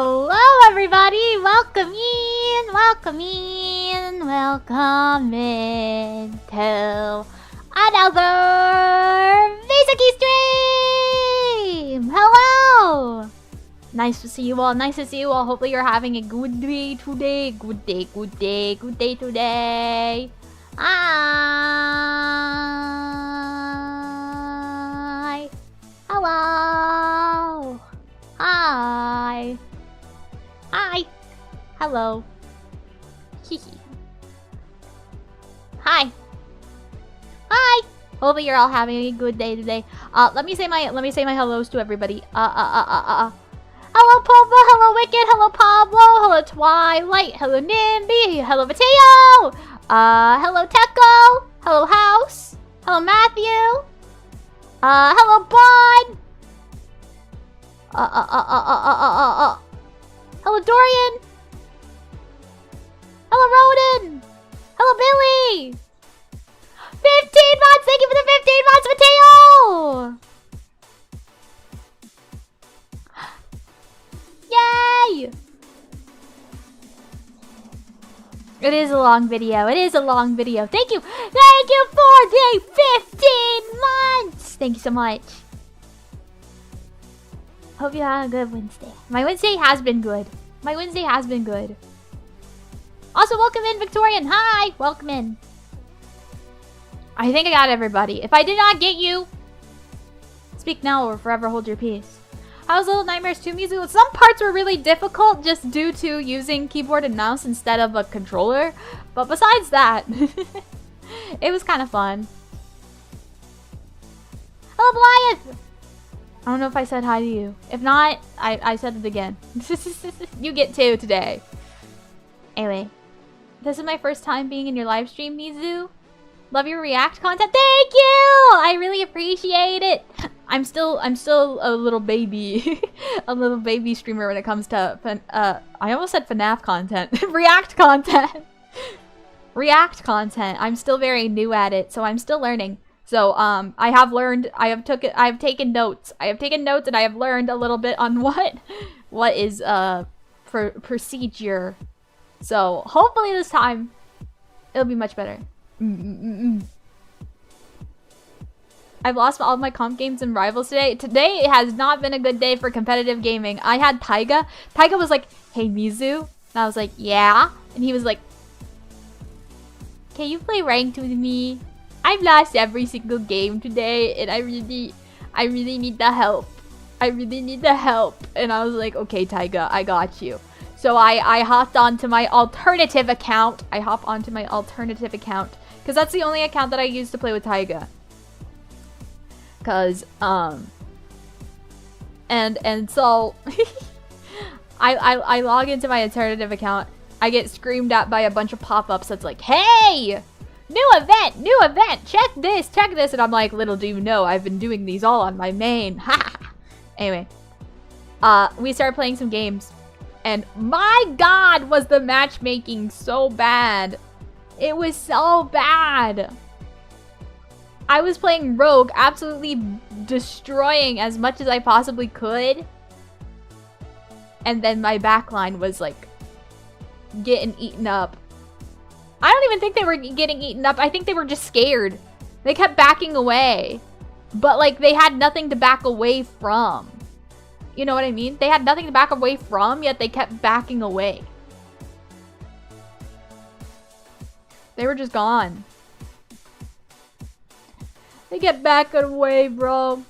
Hello everybody! Welcome in to another Mizuki stream! Hello! Nice to see you all, Hopefully you're having a good day today. Good day today. Hi! Hello! Hi! Hi! Hello. Hehe. Hi! Hi! Hopefully you're all having a good day today. Let me say my hellos to everybody. Hello Pablo, hello Wicked, hello Pablo, hello Twilight, hello Nimby, hello Mateo, hello Teco, hello House, hello Matthew, hello Bond, hello Dorian, hello Roden, hello Billy, 15 months, thank you for the 15 months, Mateo! Yay! It is a long video. Thank you for the 15 months. Thank you so much. Hope you had a good Wednesday. My Wednesday has been good. Also, welcome in, Victorian. Hi, welcome in. I think I got everybody. If I did not get you, speak now or forever hold your peace. How's Little Nightmares 2 Mizu? Some parts were really difficult just due to using keyboard and mouse instead of a controller. But besides that, it was kind of fun. Hello, Blythe! I don't know if I said hi to you. If not, I said it again. You get 2 today. Anyway, this is my first time being in your live stream, Mizu. Love your React content. Thank you! I really appreciate it. I'm still a little baby, a little baby streamer when it comes to I almost said FNAF content, React content. I'm still very new at it, so I'm still learning. So I have taken notes. And I have learned a little bit on what is procedure. So hopefully this time it'll be much better. I've lost all of my comp games and rivals today. Today has not been a good day for competitive gaming. I had Taiga. Taiga was like, hey Mizu. And I was like, yeah. And he was like, can you play ranked with me? I've lost every single game today and I really need the help. And I was like, okay Taiga, I got you. So I hopped onto my alternative account. Because that's the only account that I use to play with Taiga. Cause and so I log into my alternative account. I get screamed at by a bunch of pop-ups that's like, hey, new event, check this, and I'm like, little do you know, I've been doing these all on my main. Anyway, we started playing some games, and my god, was the matchmaking so bad. It was so bad. I was playing Rogue, absolutely destroying as much as I possibly could. And then my backline was like getting eaten up. I don't even think they were getting eaten up. I think they were just scared. They kept backing away. But like they had nothing to back away from. You know what I mean? They had nothing to back away from, yet they kept backing away. They were just gone. They get back away, bro.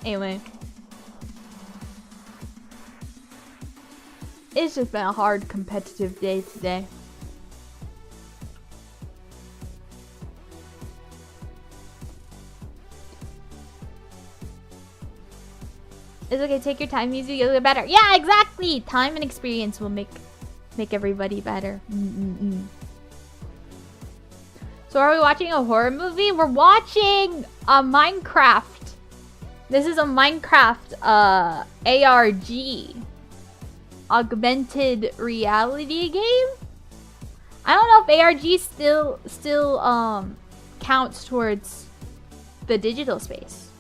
Anyway. It's just been a hard competitive day today. It's okay, take your time, Mizu, you'll get better. Yeah, exactly! Time and experience will make everybody better. So are we watching a horror movie? We're watching a Minecraft. This is a Minecraft ARG. Augmented reality game? I don't know if ARG still counts towards the digital space.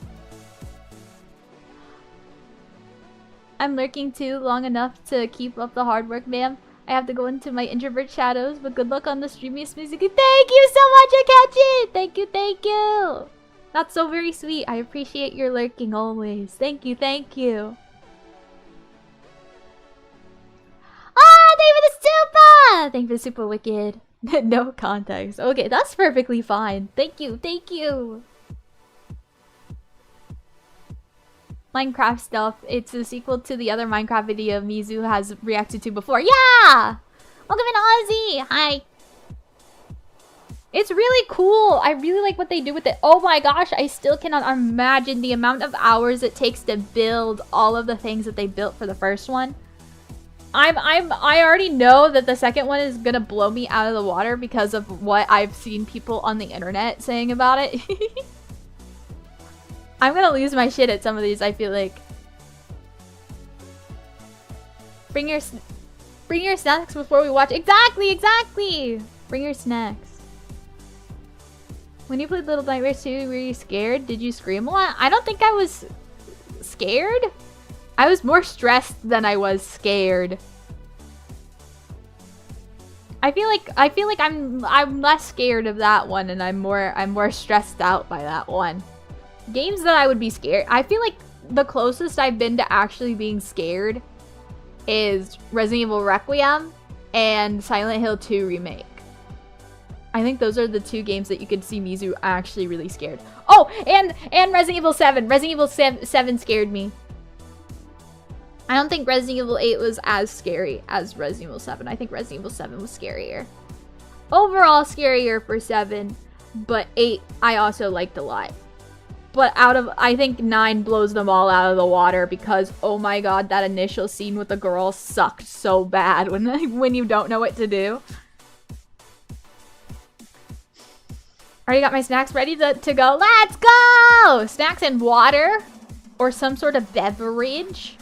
I'm lurking too long enough to keep up the hard work, ma'am. I have to go into my introvert shadows, but good luck on the stream, Miss Mizuki. Thank you so much, Akechi! Thank you, thank you! That's so very sweet. I appreciate your lurking always. Thank you, thank you. Ah, thank you for the super! Thank you for the super, Wicked. No context. Okay, that's perfectly fine. Thank you, thank you. Minecraft stuff. It's a sequel to the other Minecraft video Mizu has reacted to before. Yeah! Welcome in, Ozzy! Hi. It's really cool. I really like what they do with it. Oh my gosh, I still cannot imagine the amount of hours it takes to build all of the things that they built for the first one. I already know that the second one is gonna blow me out of the water because of what I've seen people on the internet saying about it. I'm gonna lose my shit at some of these, I feel like. Bring your snacks before we watch. Exactly, exactly! Bring your snacks. When you played Little Nightmares 2, were you scared? Did you scream a lot? I don't think I was scared. I was more stressed than I was scared. I feel like I'm less scared of that one, and I'm more stressed out by that one. Games that I would be scared. I feel like the closest I've been to actually being scared is Resident Evil Requiem and Silent Hill 2 Remake. I think those are the two games that you could see Mizu actually really scared. Oh, and Resident Evil 7. Resident Evil 7 scared me. I don't think Resident Evil 8 was as scary as Resident Evil 7. I think Resident Evil 7 was scarier. Overall scarier for 7, but 8 I also liked a lot. But I think 9 blows them all out of the water because, oh my god, that initial scene with the girl sucked so bad when you don't know what to do. Already got my snacks ready to go. Let's go! Snacks and water? Or some sort of beverage?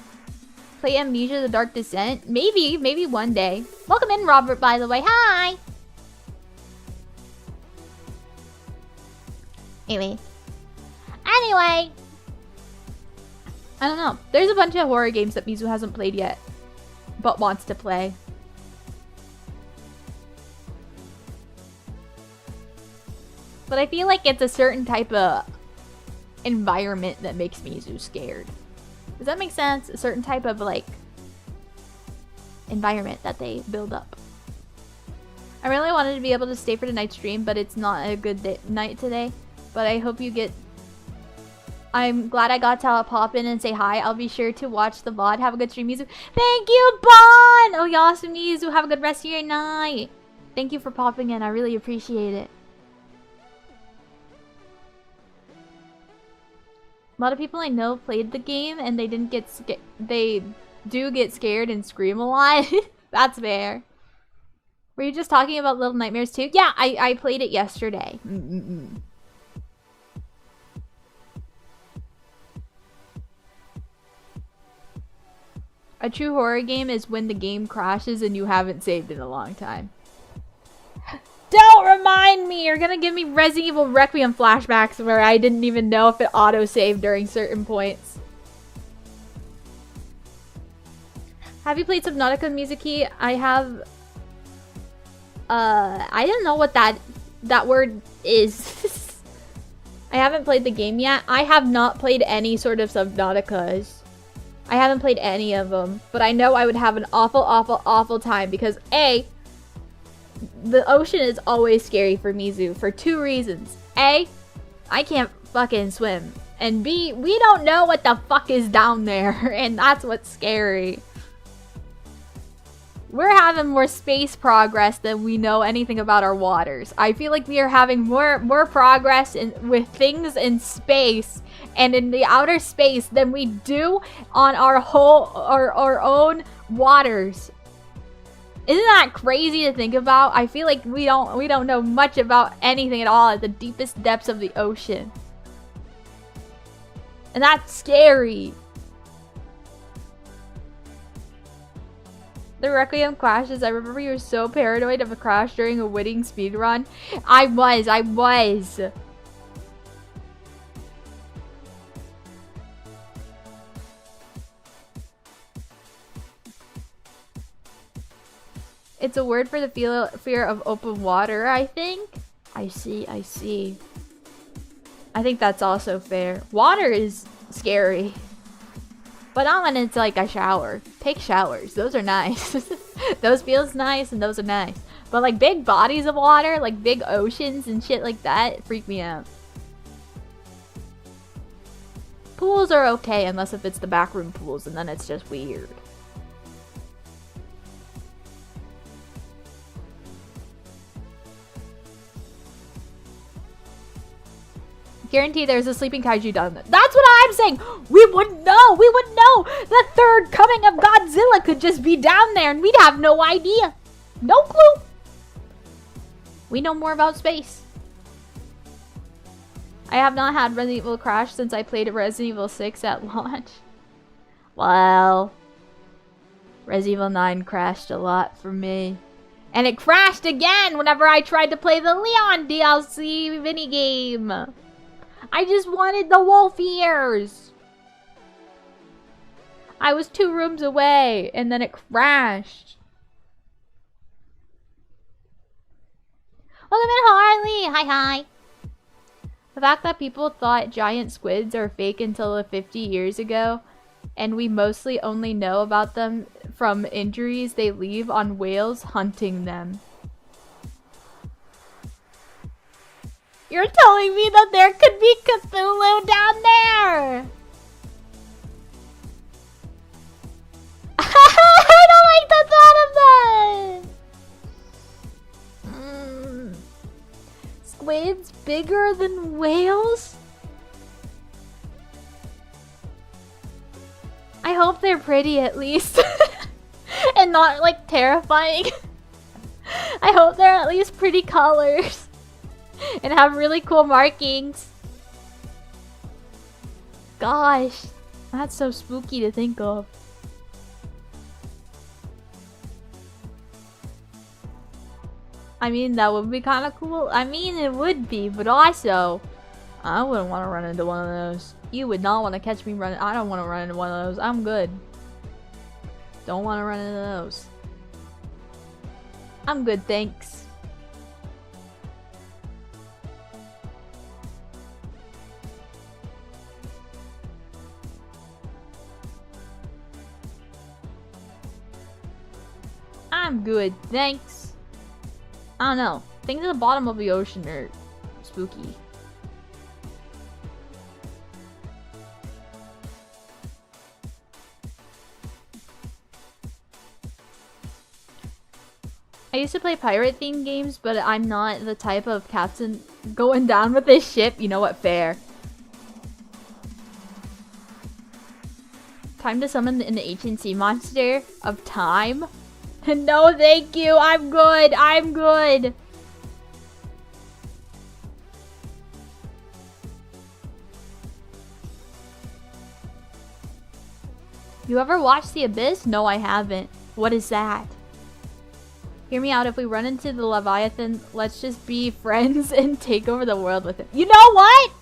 Play Amnesia The Dark Descent? Maybe one day. Welcome in, Robert, by the way. Hi! Anyway, I don't know. There's a bunch of horror games that Mizu hasn't played yet, but wants to play. But I feel like it's a certain type of environment that makes Mizu scared. Does that make sense? A certain type of, like, environment that they build up. I really wanted to be able to stay for tonight's stream, but it's not a good night today. But I hope you get... I'm glad I got to pop in and say hi. I'll be sure to watch the VOD. Have a good stream, Mizu. Thank you, Bon! Oh, awesome, Mizu. Have a good rest of your night. Thank you for popping in. I really appreciate it. A lot of people I know played the game and they didn't get scared. They do get scared and scream a lot. That's fair. Were you just talking about Little Nightmares 2? Yeah, I played it yesterday. A true horror game is when the game crashes and you haven't saved in a long time. Don't remind me! You're gonna give me Resident Evil Requiem flashbacks where I didn't even know if it auto-saved during certain points. Have you played Subnautica, Mizuki? I have... I don't know what that word is. I haven't played the game yet. I have not played any sort of Subnauticas. I haven't played any of them. But I know I would have an awful, awful, awful time because A... the ocean is always scary for Mizu for 2 reasons. A, I can't fucking swim. And B, we don't know what the fuck is down there. And that's what's scary. We're having more space progress than we know anything about our waters. I feel like we are having more progress with things in space and in the outer space than we do on our own waters. Isn't that crazy to think about? I feel like we don't know much about anything at all at the deepest depths of the ocean. And that's scary. The Requiem crashes. I remember you were so paranoid of a crash during a winning speedrun. I was. It's a word for the fear of open water, I think. I see. I think that's also fair. Water is scary. But not when it's like a shower. Take showers. Those are nice. Those feels nice and those are nice. But like big bodies of water, like big oceans and shit like that, freak me out. Pools are okay unless if it's the backroom pools and then it's just weird. Guarantee there's a sleeping kaiju down there. That's what I'm saying! We would know! We would know! The third coming of Godzilla could just be down there and we'd have no idea! No clue! We know more about space. I have not had Resident Evil crash since I played Resident Evil 6 at launch. Well, Resident Evil 9 crashed a lot for me. And it crashed again whenever I tried to play the Leon DLC minigame. I just wanted the wolf ears. I was 2 rooms away and then it crashed. Welcome in, Harley. Hi. The fact that people thought giant squids are fake until 50 years ago, and we mostly only know about them from injuries they leave on whales hunting them. You're telling me that there could be Cthulhu down there! I don't like the thought of that! Squids bigger than whales? I hope they're pretty at least. And not like terrifying. I hope they're at least pretty colors. And have really cool markings. Gosh, that's so spooky to think of. I mean, that would be kind of cool. I mean, it would be, but also, I wouldn't want to run into one of those. You would not want to catch me running. I don't want to run into one of those. I'm good. Don't want to run into those. I'm good, thanks. I'm good, thanks. I don't know. Things at the bottom of the ocean are spooky. I used to play pirate-themed games, but I'm not the type of captain going down with this ship. You know what? Fair. Time to summon an ancient sea monster of time. No, thank you. I'm good. I'm good. You ever watched The Abyss? No, I haven't. What is that? Hear me out. If we run into the Leviathan, let's just be friends and take over the world with him. You know what?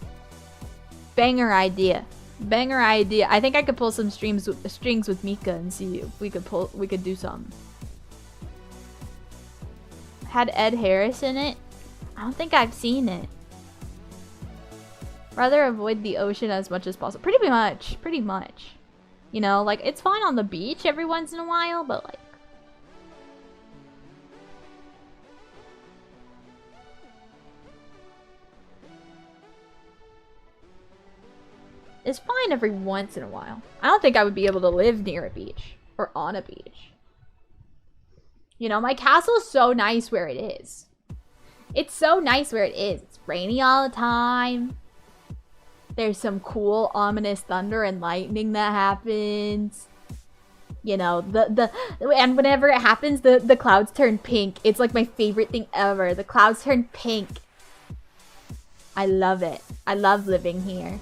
Banger idea. Banger idea. I think I could pull some strings with Mika and see if we could do something. Had Ed Harris in it? I don't think I've seen it. Rather avoid the ocean as much as possible. Pretty much. You know, like, it's fine on the beach every once in a while, but like... It's fine every once in a while. I don't think I would be able to live near a beach. Or on a beach. You know, my castle is so nice where it is. It's so nice where it is. It's rainy all the time. There's some cool, ominous thunder and lightning that happens. You know, and whenever it happens, the clouds turn pink. It's like my favorite thing ever. The clouds turn pink. I love it. I love living here.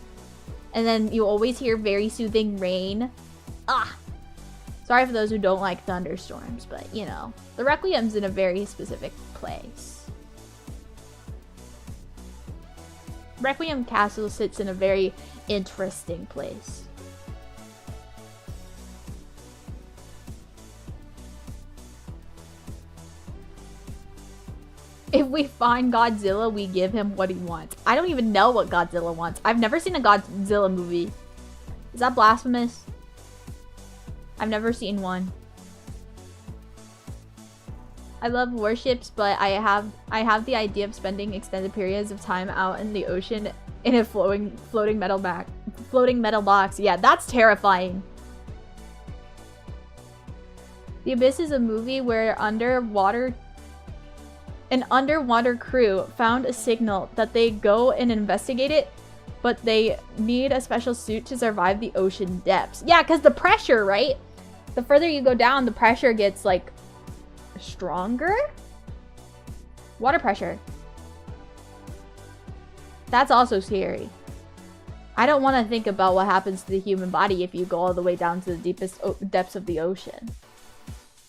And then you always hear very soothing rain. Ah! Sorry for those who don't like thunderstorms, but you know, the Requiem's in a very specific place. Requiem Castle sits in a very interesting place. If we find Godzilla, we give him what he wants. I don't even know what Godzilla wants. I've never seen a Godzilla movie. Is that blasphemous? I've never seen one. I love warships, but I have the idea of spending extended periods of time out in the ocean in a floating metal box. Yeah, that's terrifying. The Abyss is a movie where an underwater crew found a signal that they go and investigate it, but they need a special suit to survive the ocean depths. Yeah, because the pressure, right? The further you go down, the pressure gets, like, stronger? Water pressure. That's also scary. I don't want to think about what happens to the human body if you go all the way down to the deepest depths of the ocean.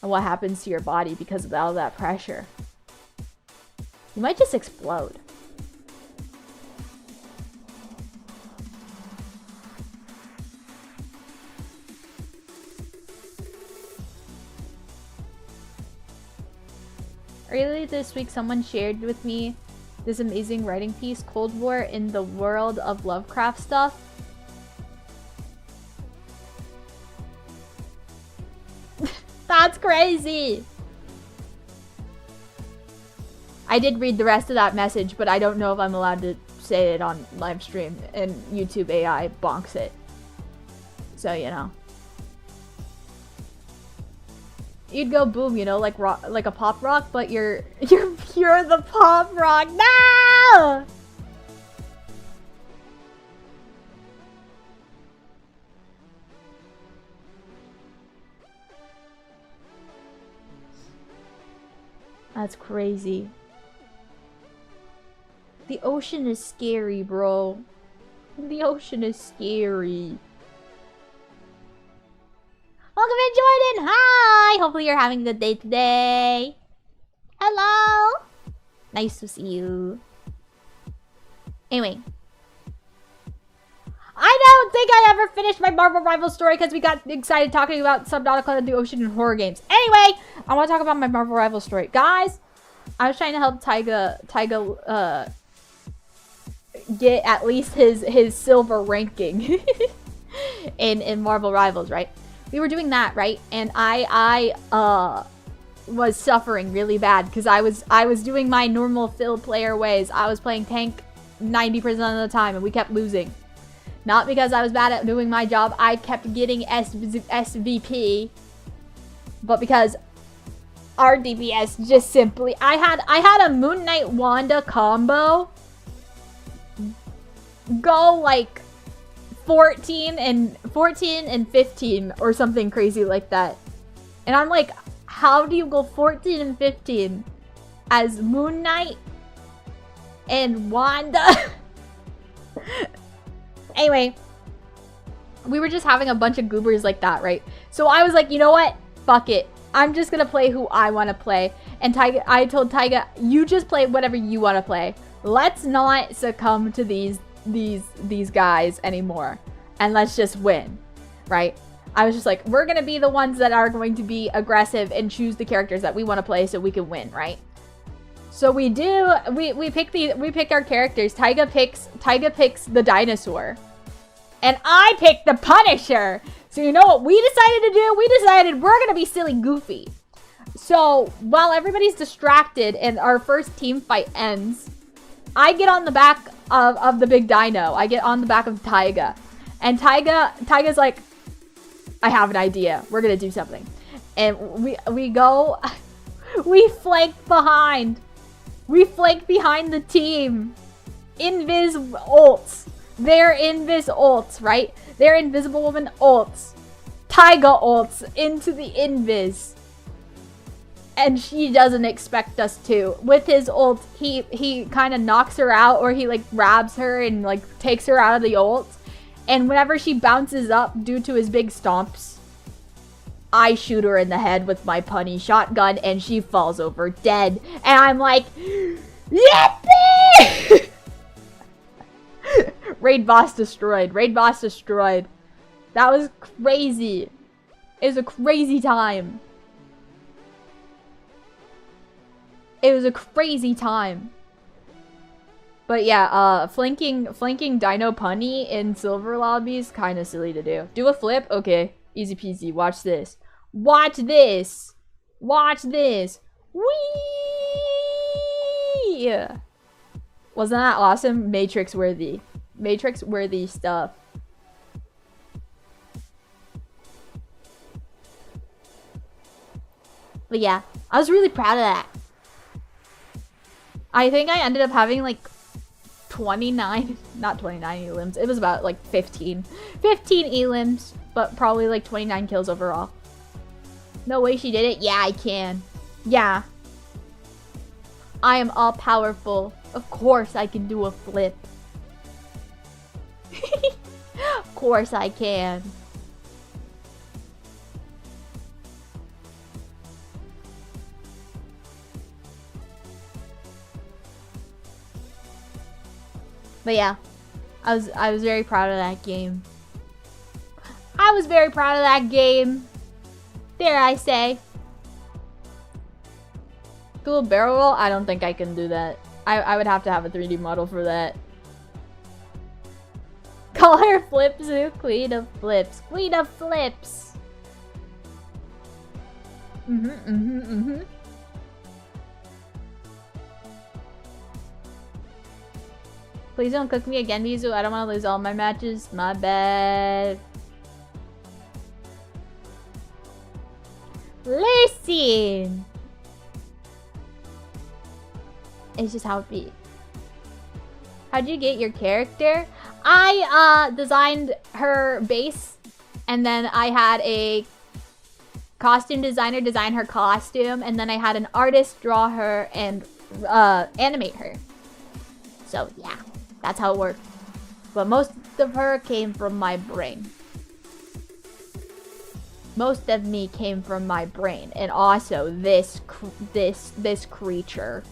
And what happens to your body because of all that pressure. You might just explode. Earlier this week, someone shared with me this amazing writing piece, Cold War in the World of Lovecraft Stuff. That's crazy! I did read the rest of that message, but I don't know if I'm allowed to say it on live stream, and YouTube AI bonks it. So, you know. You'd go boom, you know, like a pop rock, but you're the pop rock. No! That's crazy. The ocean is scary, bro. The ocean is scary. Welcome in, Jordan! Hi! Hopefully you're having a good day today. Hello! Nice to see you. Anyway. I don't think I ever finished my Marvel Rivals story because we got excited talking about Subnautica and the ocean and horror games. Anyway, I want to talk about my Marvel Rivals story. Guys, I was trying to help Taiga get at least his silver ranking in Marvel Rivals, right? We were doing that, right? And I was suffering really bad because I was doing my normal Phil player ways. I was playing tank 90% of the time and we kept losing. Not because I was bad at doing my job. I kept getting SVP, but because our DPS just simply I had a Moon Knight Wanda combo go like 14 and 15 or something crazy like that. And I'm like, how do you go 14 and 15 as Moon Knight and Wanda? Anyway, we were just having a bunch of goobers like that, right? So I was like, you know what? Fuck it. I'm just gonna play who I want to play. And I told Taiga, you just play whatever you want to play. Let's not succumb to these guys anymore. And let's just win, right? I was just like, we're gonna be the ones that are going to be aggressive and choose the characters that we want to play so we can win, right? So we do. We pick our characters. Taiga picks the dinosaur, and I pick the Punisher. So you know what we decided to do? We decided we're gonna be silly goofy. So while everybody's distracted and our first team fight ends, I get on the back of the big dino. I get on the back of Taiga, and Taiga's like, I have an idea. We're gonna do something, and we go. We flank behind. We flank behind the team. Invis ults. They're Invis ults, right? They're Invisible Woman ults. Taiga ults into the Invis. And she doesn't expect us to. With his ult, he kind of knocks her out, or he like grabs her and like takes her out of the ult. And whenever she bounces up due to his big stomps, I shoot her in the head with my punny shotgun and she falls over dead. And I'm like, yippee! Raid boss destroyed. Raid boss destroyed. That was crazy. It was a crazy time. It was a crazy time. But yeah, flanking Dino Punny in silver lobbies, kind of silly to do. Do a flip? Okay. Easy peasy. Watch this. Watch this! Watch this! Whee! Wasn't that awesome? Matrix worthy. Matrix worthy stuff. But yeah, I was really proud of that. I think I ended up having like 29, not 29 elims. It was about like 15 elims, but probably like 29 kills overall. No way she did it. Yeah, I can. Yeah. I am all powerful. Of course I can do a flip. Of course I can. But yeah, I was very proud of that game. I was very proud of that game. Dare I say. Dual barrel roll? I don't think I can do that. I would have to have a 3D model for that. Call her Flipsoo, Queen of Flips. Queen of Flips! Please don't cook me again, Mizu. I don't want to lose all my matches. My bad. Listen! It's just how it be. How'd you get your character? I designed her base, and then I had a costume designer design her costume, and then I had an artist draw her and animate her. So yeah, that's how it worked. But most of her came from my brain. Most of me came from my brain, and also this creature.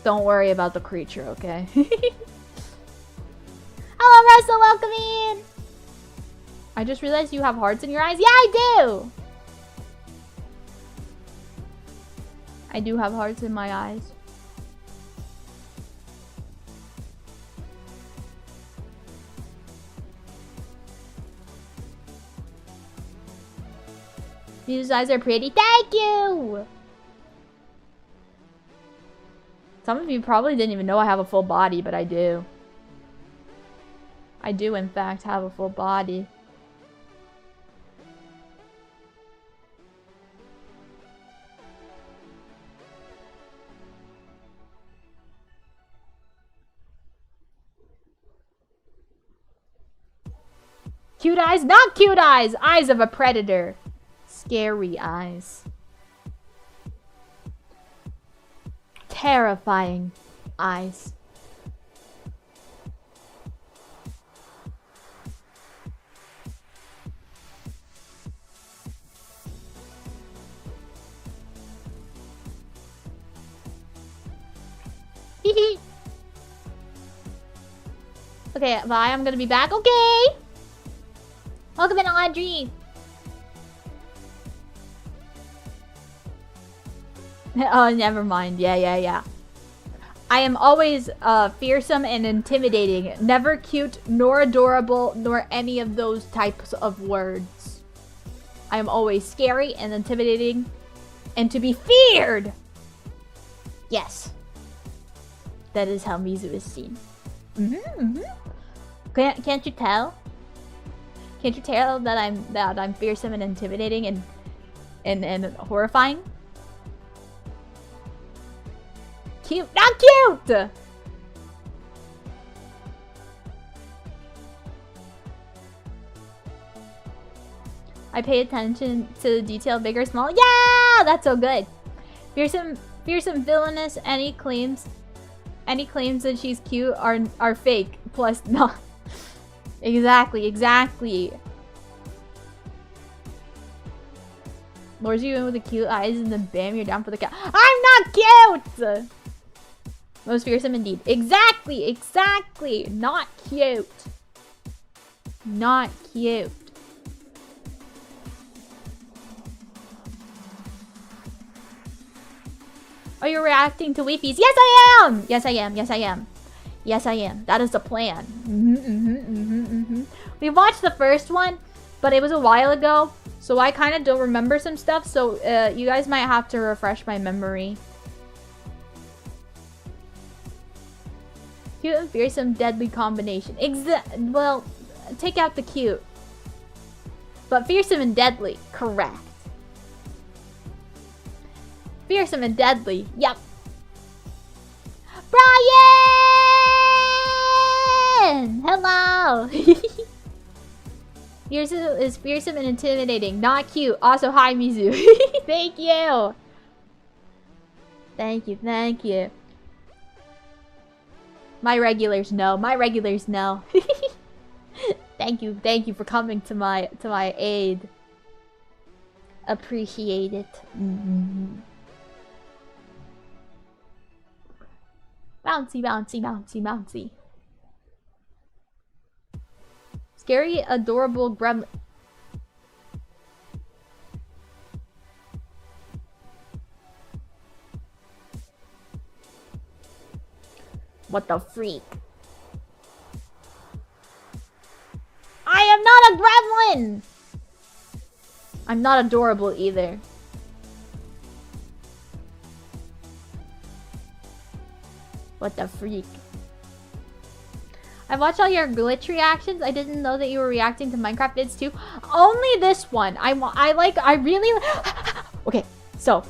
Don't worry about the creature, okay? Hello, Russell, welcome in! I just realized you have hearts in your eyes. Yeah, I do! I do have hearts in my eyes. These eyes are pretty. Thank you! Some of you probably didn't even know I have a full body, but I do. I do, in fact, have a full body. Cute eyes? Not cute eyes! Eyes of a predator. Scary eyes. Terrifying eyes. Hehe. Okay, bye. I'm gonna be back. Okay. Welcome in, Audrey. Oh, never mind. Yeah. I am always fearsome and intimidating. Never cute, nor adorable, nor any of those types of words. I am always scary and intimidating and to be feared. Yes. That is how Mizu is seen. Can't you tell? Can't you tell that I'm fearsome and intimidating and horrifying? Cute, not cute! I pay attention to the detail, big or small. Yeah, that's so good. Fearsome, villainous. Any claims that she's cute are fake. Plus, not. Exactly. Lures you in with the cute eyes, and then bam, you're down for the count. I'm not cute. Most fearsome indeed. Exactly. Not cute. Not cute. Are you reacting to Weefies? Yes, I am! Yes, I am. Yes, I am. Yes, I am. That is the plan. We watched the first one, but it was a while ago, so I kind of don't remember some stuff, so you guys might have to refresh my memory. Cute and fearsome, deadly combination. Well, take out the cute. But fearsome and deadly, correct. Fearsome and deadly, yep. Brian! Hello! Fearsome is fearsome and intimidating, not cute. Also, hi, Mizu. Thank you. Thank you, thank you. My regulars know. My regulars know. Thank you for coming to my aid. Appreciate it. Bouncy, bouncy, bouncy, bouncy. Scary, adorable gremlin. What the freak? I am not a gremlin! I'm not adorable either. What the freak? I watched all your glitch reactions. I didn't know that you were reacting to Minecraft vids too. Only this one. I really okay, so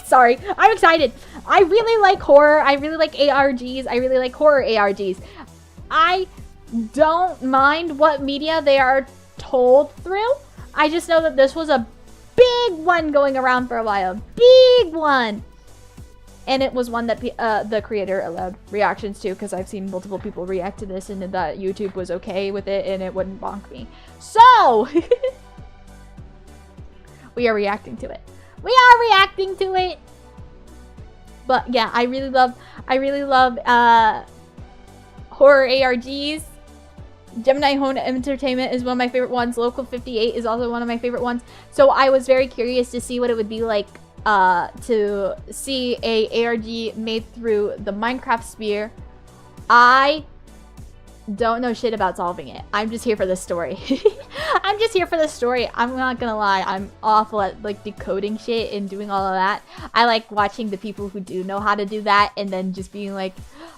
sorry. I'm excited. I really like horror. I really like ARGs. I really like horror ARGs. I don't mind what media they are told through. I just know that this was a big one going around for a while. Big one. And it was one that the creator allowed reactions to, because I've seen multiple people react to this and that YouTube was okay with it and it wouldn't bonk me. So, we are reacting to it. We are reacting to it. But yeah, I really love horror ARGs. Gemini Hone Entertainment is one of my favorite ones. Local 58 is also one of my favorite ones. So I was very curious to see what it would be like to see a ARG made through the Minecraft sphere. I don't know shit about solving it. I'm just here for the story. I'm just here for the story. I'm not gonna lie. I'm awful at like decoding shit and doing all of that. I like watching the people who do know how to do that and then just being like,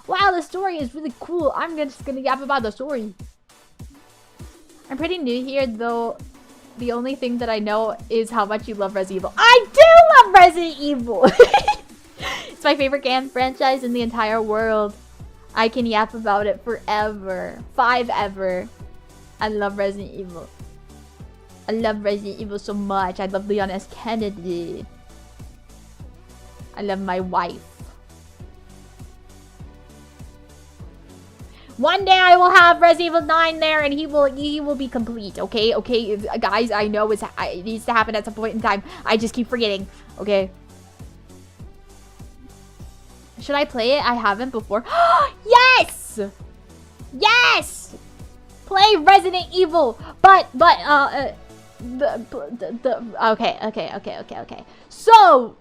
wow, the story is really cool. I'm just gonna yap about the story. I'm pretty new here though. The only thing that I know is how much you love Resident Evil. I do love Resident Evil! It's my favorite game franchise in the entire world. I can yap about it forever. Ever. I love Resident Evil. I love Resident Evil so much. I love Leon S. Kennedy. I love my wife. One day I will have Resident Evil 9 there and he will be complete, okay? Okay, guys, I know it needs to happen at some point in time. I just keep forgetting, okay? Should I play it? I haven't before. Yes! Yes! Play Resident Evil! Okay. So,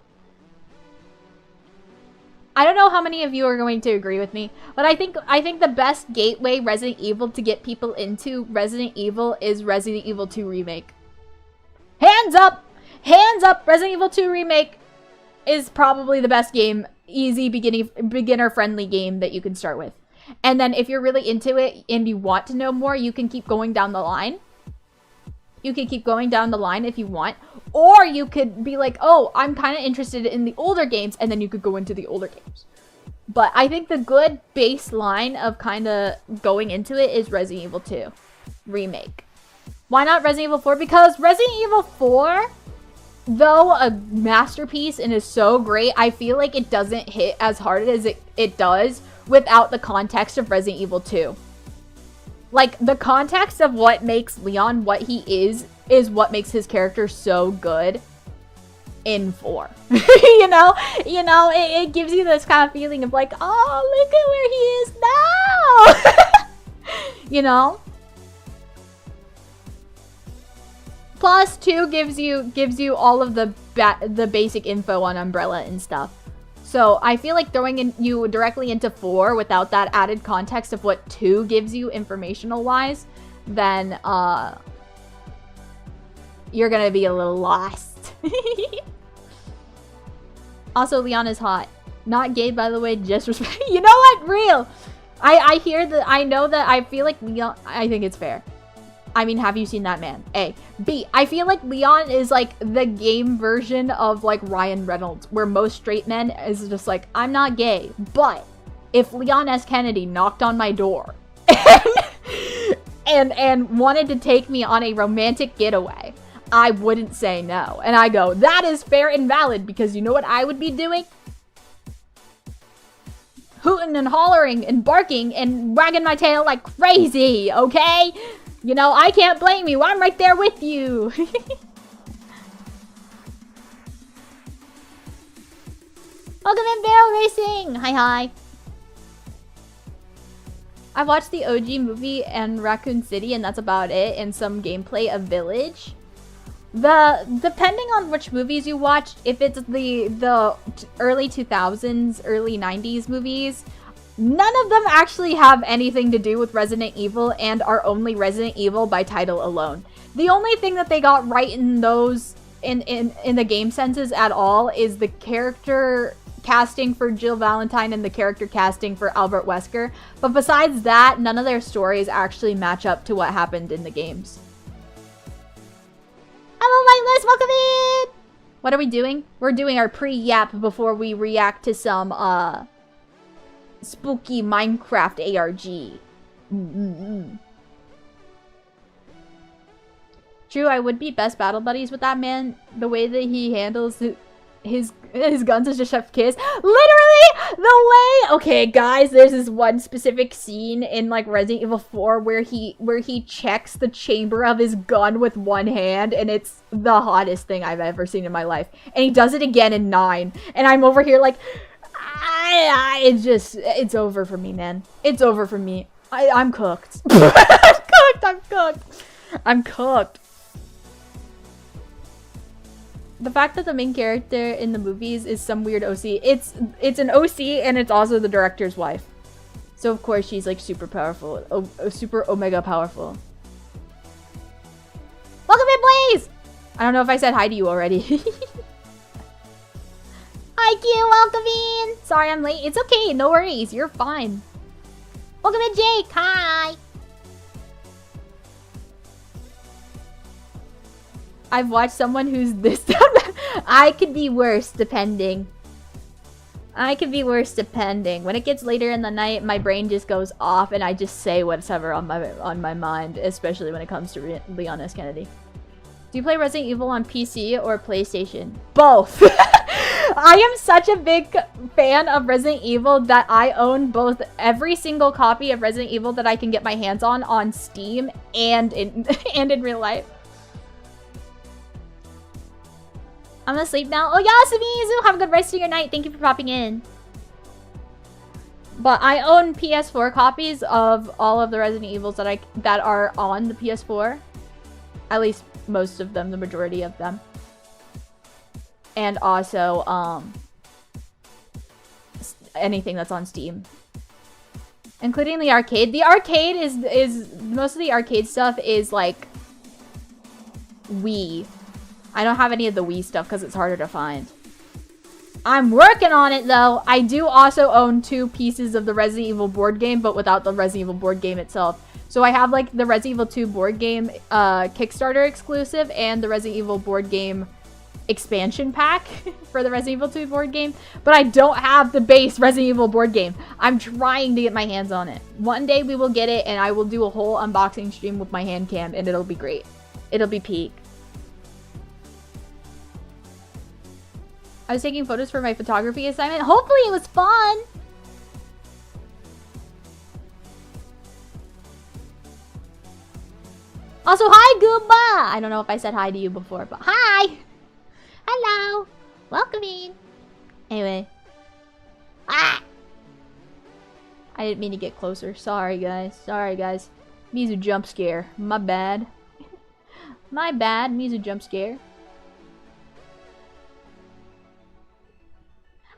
I don't know how many of you are going to agree with me, but I think the best gateway Resident Evil to get people into Resident Evil is Resident Evil 2 Remake. Hands up! Hands up! Resident Evil 2 Remake is probably the best game, easy beginner-friendly game that you can start with. And then if you're really into it and you want to know more, you can keep going down the line. You can keep going down the line if you want. Or you could be like, oh, I'm kind of interested in the older games, and then you could go into the older games. But I think the good baseline of kind of going into it is Resident Evil 2 Remake. Why not Resident Evil 4? Because Resident Evil 4, though a masterpiece and is so great, I feel like it doesn't hit as hard as it does without the context of Resident Evil 2. Like, the context of what makes Leon what he is what makes his character so good in 4. you know, it gives you this kind of feeling of like, oh, look at where he is now. You know? Plus 2 gives you all of the basic info on Umbrella and stuff. So I feel like throwing you directly into 4 without that added context of what 2 gives you informational wise, then you're gonna be a little lost. Also, Leon is hot. Not gay, by the way, just respect. You know what? Real. I hear that. I know that. I feel like Leon. I think it's fair. I mean, have you seen that man? A. B. I feel like Leon is like the game version of like Ryan Reynolds, where most straight men is just like, I'm not gay, but if Leon S. Kennedy knocked on my door and wanted to take me on a romantic getaway, I wouldn't say no. And I go, that is fair and valid, because you know what I would be doing? Hooting and hollering and barking and wagging my tail like crazy, okay? You know, I can't blame you. I'm right there with you. Welcome in, Barrel Racing. Hi, hi. I watched the OG movie and Raccoon City, and that's about it, and some gameplay of Village. Depending on which movies you watched, if it's the early 2000s, early 90s movies, none of them actually have anything to do with Resident Evil and are only Resident Evil by title alone. The only thing that they got right in those, in the game senses at all, is the character casting for Jill Valentine and the character casting for Albert Wesker. But besides that, none of their stories actually match up to what happened in the games. Hello, Lightless! Welcome in! What are we doing? We're doing our pre-yap before we react to some, spooky Minecraft ARG. True, I would be best battle buddies with that man. The way that he handles his guns is just chef's kiss. Literally, the way. Okay, guys, there's this one specific scene in like Resident Evil 4 where he checks the chamber of his gun with one hand, and it's the hottest thing I've ever seen in my life. And he does it again in 9, and I'm over here like, it's over for me, man. It's over for me. I'm cooked. I'm cooked. The fact that the main character in the movies is some weird OC, it's an OC and it's also the director's wife. So of course she's like super powerful, super omega powerful. Welcome in, Blaze! I don't know if I said hi to you already. Hi, Q, welcome in! Sorry I'm late. It's okay, no worries. You're fine. Welcome in, Jake. Hi! I've watched someone who's this... I could be worse, depending. I could be worse, depending. When it gets later in the night, my brain just goes off and I just say whatever on my mind, especially when it comes to Leon S. Kennedy. Do you play Resident Evil on PC or PlayStation? Both! I am such a big fan of Resident Evil that I own both every single copy of Resident Evil that I can get my hands on Steam and in real life. I'm asleep now. Oh, Yasumi! Have a good rest of your night. Thank you for popping in. But I own PS4 copies of all of the Resident Evils that are on the PS4. At least most of them, the majority of them. And also, anything that's on Steam. Including the arcade. The arcade is most of the arcade stuff is like Wii. I don't have any of the Wii stuff because it's harder to find. I'm working on it though. I do also own 2 pieces of the Resident Evil board game, but without the Resident Evil board game itself. So I have like the Resident Evil 2 board game Kickstarter exclusive and the Resident Evil board game expansion pack for the Resident Evil 2 board game. But I don't have the base Resident Evil board game. I'm trying to get my hands on it. One day we will get it and I will do a whole unboxing stream with my hand cam and it'll be great. It'll be peak. I was taking photos for my photography assignment. Hopefully it was fun. Also, hi, Goomba! I don't know if I said hi to you before, but hi! Hello! Welcome in. Anyway. Ah! I didn't mean to get closer. Sorry, guys. Sorry, guys. Mizu jump scare. My bad. My bad. Mizu jump scare.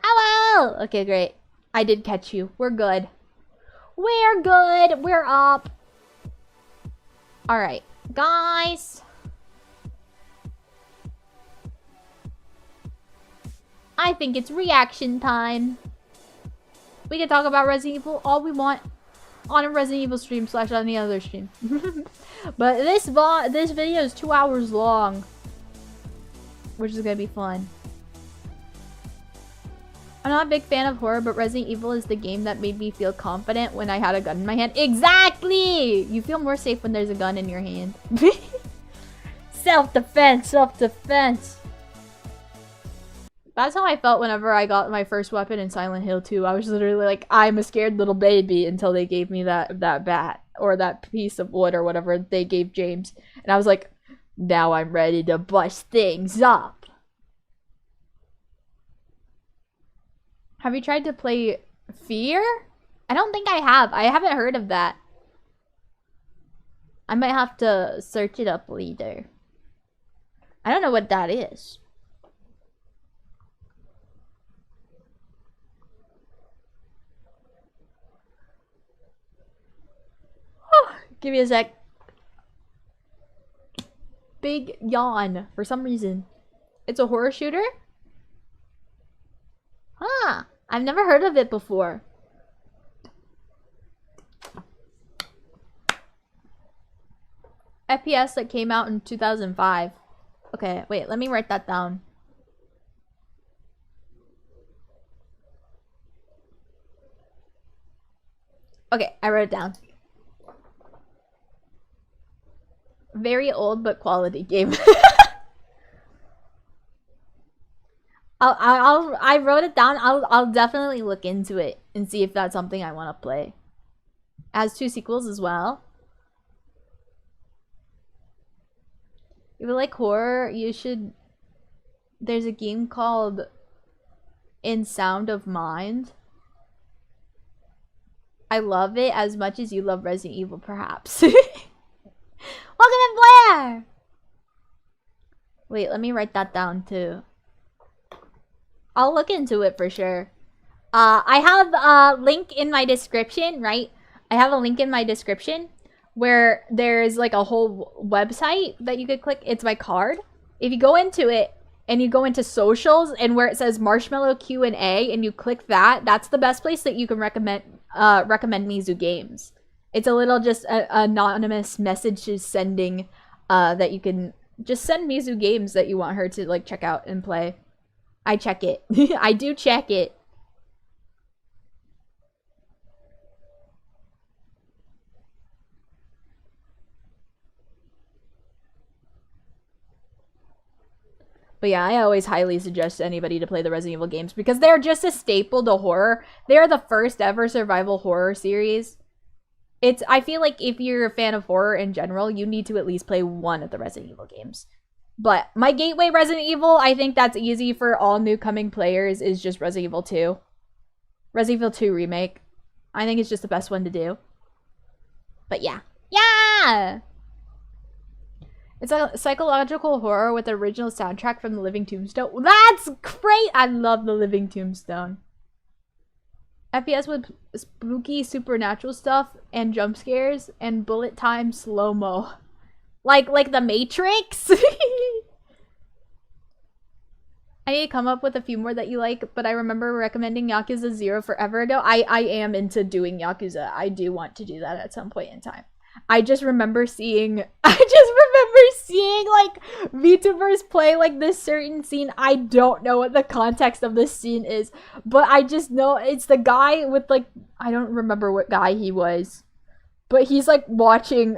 Hello! Oh! Okay, great. I did catch you. We're good. We're good. We're up. Alright. Guys. I think it's reaction time. We can talk about Resident Evil all we want on a Resident Evil stream / any other stream. But this video is 2 hours long, which is gonna be fun. I'm not a big fan of horror, but Resident Evil is the game that made me feel confident when I had a gun in my hand. Exactly! You feel more safe when there's a gun in your hand. Self-defense, self-defense. That's how I felt whenever I got my first weapon in Silent Hill 2. I was literally like, I'm a scared little baby until they gave me that bat or that piece of wood or whatever they gave James. And I was like, now I'm ready to bust things up. Have you tried to play Fear? I don't think I have. I haven't heard of that. I might have to search it up later. I don't know what that is. Give me a sec. Big yawn for some reason. It's a horror shooter? Huh. I've never heard of it before. FPS that came out in 2005. Okay, wait, let me write that down. Okay, I wrote it down. Very old but quality game. I wrote it down. I'll definitely look into it and see if that's something I want to play. It has 2 sequels as well. If you like horror, you should. There's a game called In Sound of Mind. I love it as much as you love Resident Evil, perhaps. Welcome in, Blair! Wait, let me write that down too. I'll look into it for sure. I have a link in my description, right? I have a link in my description where there's like a whole website that you could click. It's my card. If you go into it and you go into socials and where it says Marshmallow Q&A and you click that, that's the best place that you can recommend Mizu games. It's a little just anonymous messages sending that you can just send Mizu games that you want her to like check out and play. I check it. I do check it. But yeah, I always highly suggest anybody to play the Resident Evil games because they're just a staple to horror. They're the first ever survival horror series. I feel like if you're a fan of horror in general, you need to at least play one of the Resident Evil games. But my gateway Resident Evil, I think that's easy for all new coming players, is just Resident Evil 2. Resident Evil 2 Remake. I think it's just the best one to do. But yeah. Yeah! It's a psychological horror with the original soundtrack from The Living Tombstone. That's great! I love The Living Tombstone. FPS with spooky supernatural stuff and jump scares and bullet time slow-mo. Like the Matrix? I need to come up with a few more that you like, but I remember recommending Yakuza 0 forever ago. I am into doing Yakuza. I do want to do that at some point in time. I just remember seeing like VTubers play like this certain scene. I don't know what the context of this scene is, but I just know it's the guy with like, I don't remember what guy he was, but he's like watching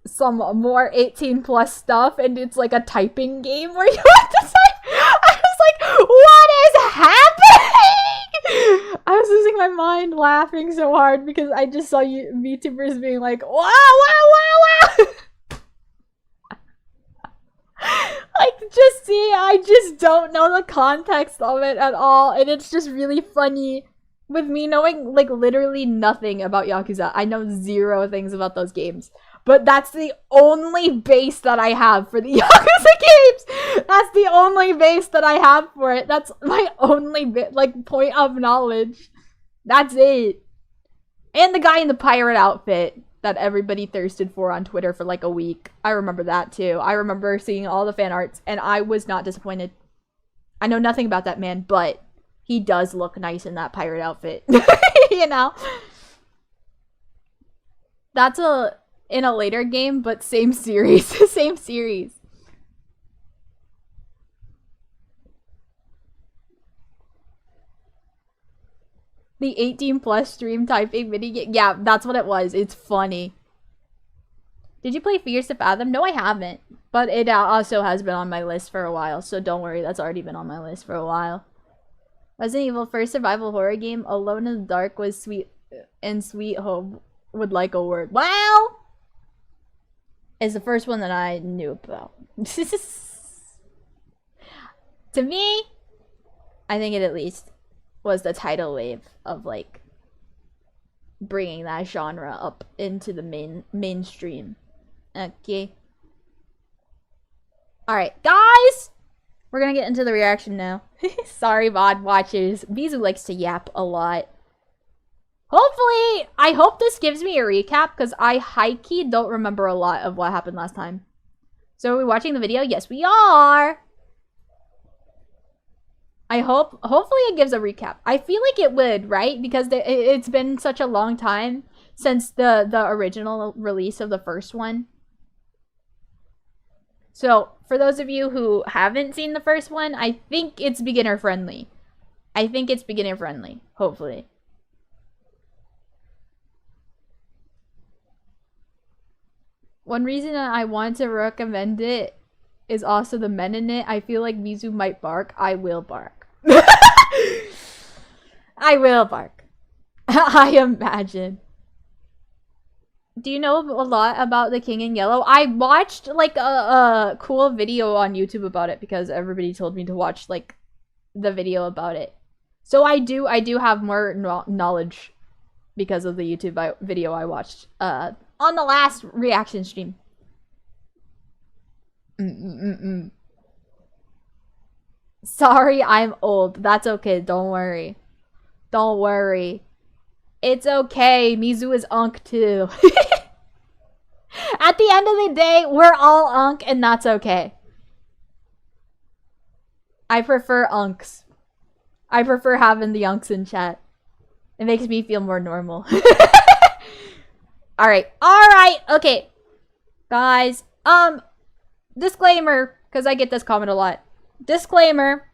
some more 18+ stuff and it's like a typing game where you have to type. I was like, what is happening? I was losing my mind laughing so hard because I just saw VTubers being like, wow, wow, wow, wow. Like, just see, I just don't know the context of it at all. And it's just really funny with me knowing, like, literally nothing about Yakuza. I know 0 things about those games. but that's the only base that I have for the Yakuza games. That's the only base that I have for it. That's my only point of knowledge. That's it. And the guy in the pirate outfit that everybody thirsted for on Twitter for like a week. I remember that too. I remember seeing all the fan arts and I was not disappointed. I know nothing about that man, but he does look nice in that pirate outfit. You know? That's in a later game, but same series. Same series. The 18+ stream typing minigame. Yeah, that's what it was. It's funny. Did you play Fears to Fathom? No, I haven't. But it also has been on my list for a while, so don't worry. That's already been on my list for a while. Resident Evil first survival horror game, Alone in the Dark was sweet, and Sweet Home would like a word. Wow! Is the first one that I knew about. To me, I think it at least was the tidal wave of like bringing that genre up into the mainstream. Okay. Alright, guys! We're gonna get into the reaction now. Sorry, VOD watchers. Mizu likes to yap a lot. Hopefully, I hope this gives me a recap, because I high-key don't remember a lot of what happened last time. So are we watching the video? Yes, we are! Hopefully it gives a recap. I feel like it would, right? Because it's been such a long time since the original release of the first one. So, for those of you who haven't seen the first one, I think it's beginner friendly. Hopefully. One reason I want to recommend it is also the men in it. I feel like Mizu might bark. I will bark. I will bark. I imagine. Do you know a lot about The King in Yellow? I watched like a cool video on YouTube about it because everybody told me to watch like the video about it. So I do have more knowledge because of the YouTube video I watched on the last reaction stream. Sorry, I'm old. That's okay. Don't worry. Don't worry. It's okay. Mizu is unk too. At the end of the day, we're all unk and that's okay. I prefer unks. I prefer having the unks in chat. It makes me feel more normal. Alright. Alright. Okay. Guys. Disclaimer. Because I get this comment a lot. Disclaimer.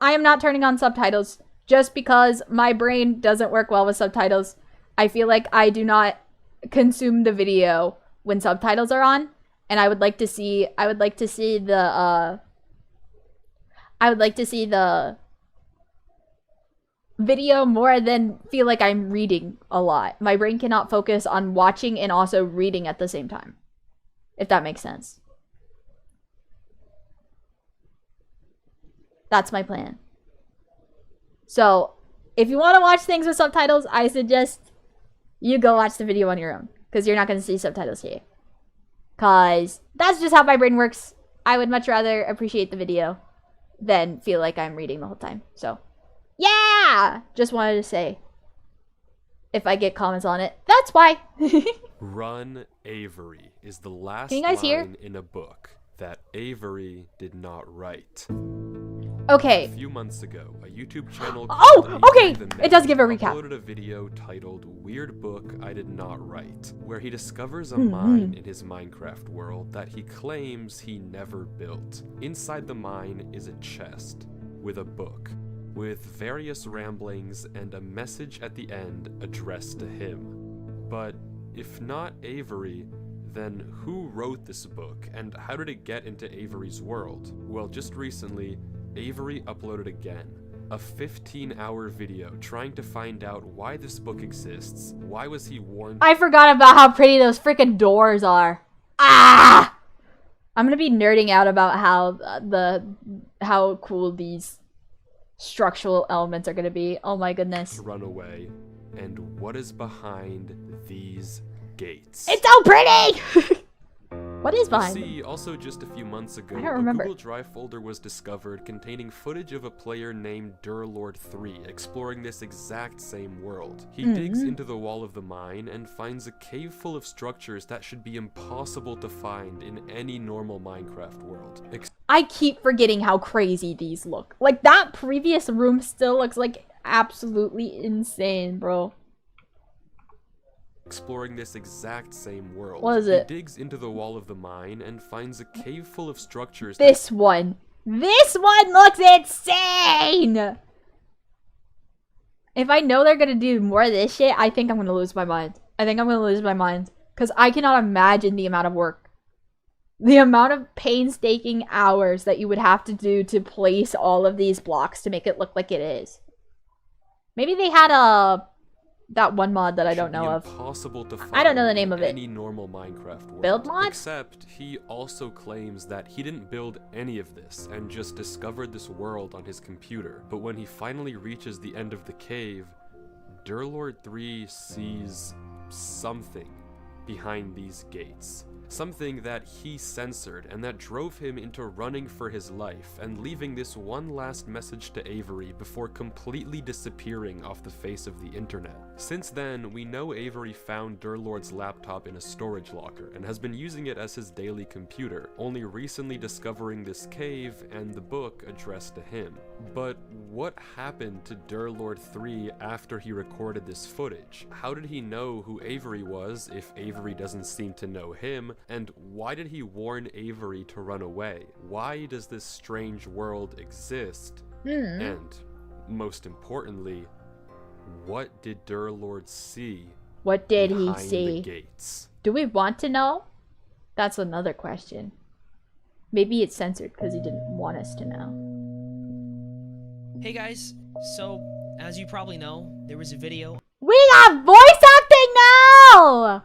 I am not turning on subtitles. Just because my brain doesn't work well with subtitles. I feel like I do not consume the video when subtitles are on. And I would like to see the video more than feel like I'm reading a lot. My brain cannot focus on watching and also reading at the same time. If that makes sense. That's my plan. So, if you want to watch things with subtitles, I suggest you go watch the video on your own. Because you're not going to see subtitles here. Because that's just how my brain works. I would much rather appreciate the video than feel like I'm reading the whole time. So, yeah! Just wanted to say. If I get comments on it, that's why. Run Avery is the last Can you guys hear? line in a book that Avery did not write. Okay. A few months ago, a YouTube channel Oh, okay! It does give a recap. uploaded a video titled Weird Book I Did Not Write, where he discovers a mine in his Minecraft world that he claims he never built. Inside the mine is a chest with a book, with various ramblings and a message at the end addressed to him. But if not Avery, then who wrote this book, and how did it get into Avery's world? Well, just recently, Avery uploaded again, a 15-hour video trying to find out why this book exists. Why was he warned? I forgot about how pretty those freaking doors are. Ah! I'm gonna be nerding out about how cool these structural elements are gonna be. Oh my goodness. To run away, and what is behind these gates? It's so pretty! What is behind them? See, also just a few months ago, I don't a remember. Google Drive folder was discovered containing footage of a player named Derlord 3 exploring this exact same world. He digs into the wall of the mine and finds a cave full of structures that should be impossible to find in any normal Minecraft world. I keep forgetting how crazy these look. Like, that previous room still looks like absolutely insane, bro. Exploring this exact same world. What is it? He digs into the wall of the mine and finds a cave full of structures. This one. This one looks insane! If I know they're gonna do more of this shit, I think I'm gonna lose my mind. I think I'm gonna lose my mind. Because I cannot imagine the amount of work. The amount of painstaking hours that you would have to do to place all of these blocks to make it look like it is. Maybe they had that one mod that I don't know of. Impossible to find I don't know the name of it. any normal Minecraft world. Build mod? Except he also claims that he didn't build any of this and just discovered this world on his computer. But when he finally reaches the end of the cave, Derlord 3 sees something behind these gates. Something that he censored and that drove him into running for his life and leaving this one last message to Avery before completely disappearing off the face of the internet. Since then, we know Avery found Derlord's laptop in a storage locker and has been using it as his daily computer, only recently discovering this cave and the book addressed to him. But what happened to Derlord 3 after he recorded this footage? How did he know who Avery was if Avery doesn't seem to know him? And why did he warn Avery to run away? Why does this strange world exist? And, most importantly, what did Derlord see? What did he behind see? The gates? Do we want to know? That's another question. Maybe it's censored because he didn't want us to know. Hey guys, so, as you probably know, there was a video. We got voice acting now!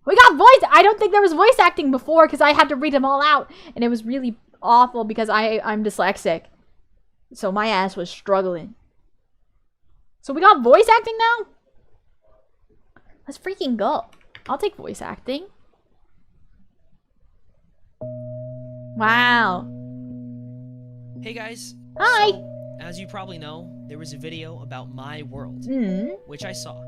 We got voice. I don't think there was voice acting before because I had to read them all out. And it was really awful because I'm dyslexic. So my ass was struggling. So we got voice acting now? Let's freaking go. I'll take voice acting. Wow. Hey guys. Hi. So, as you probably know, there was a video about my world, which I saw.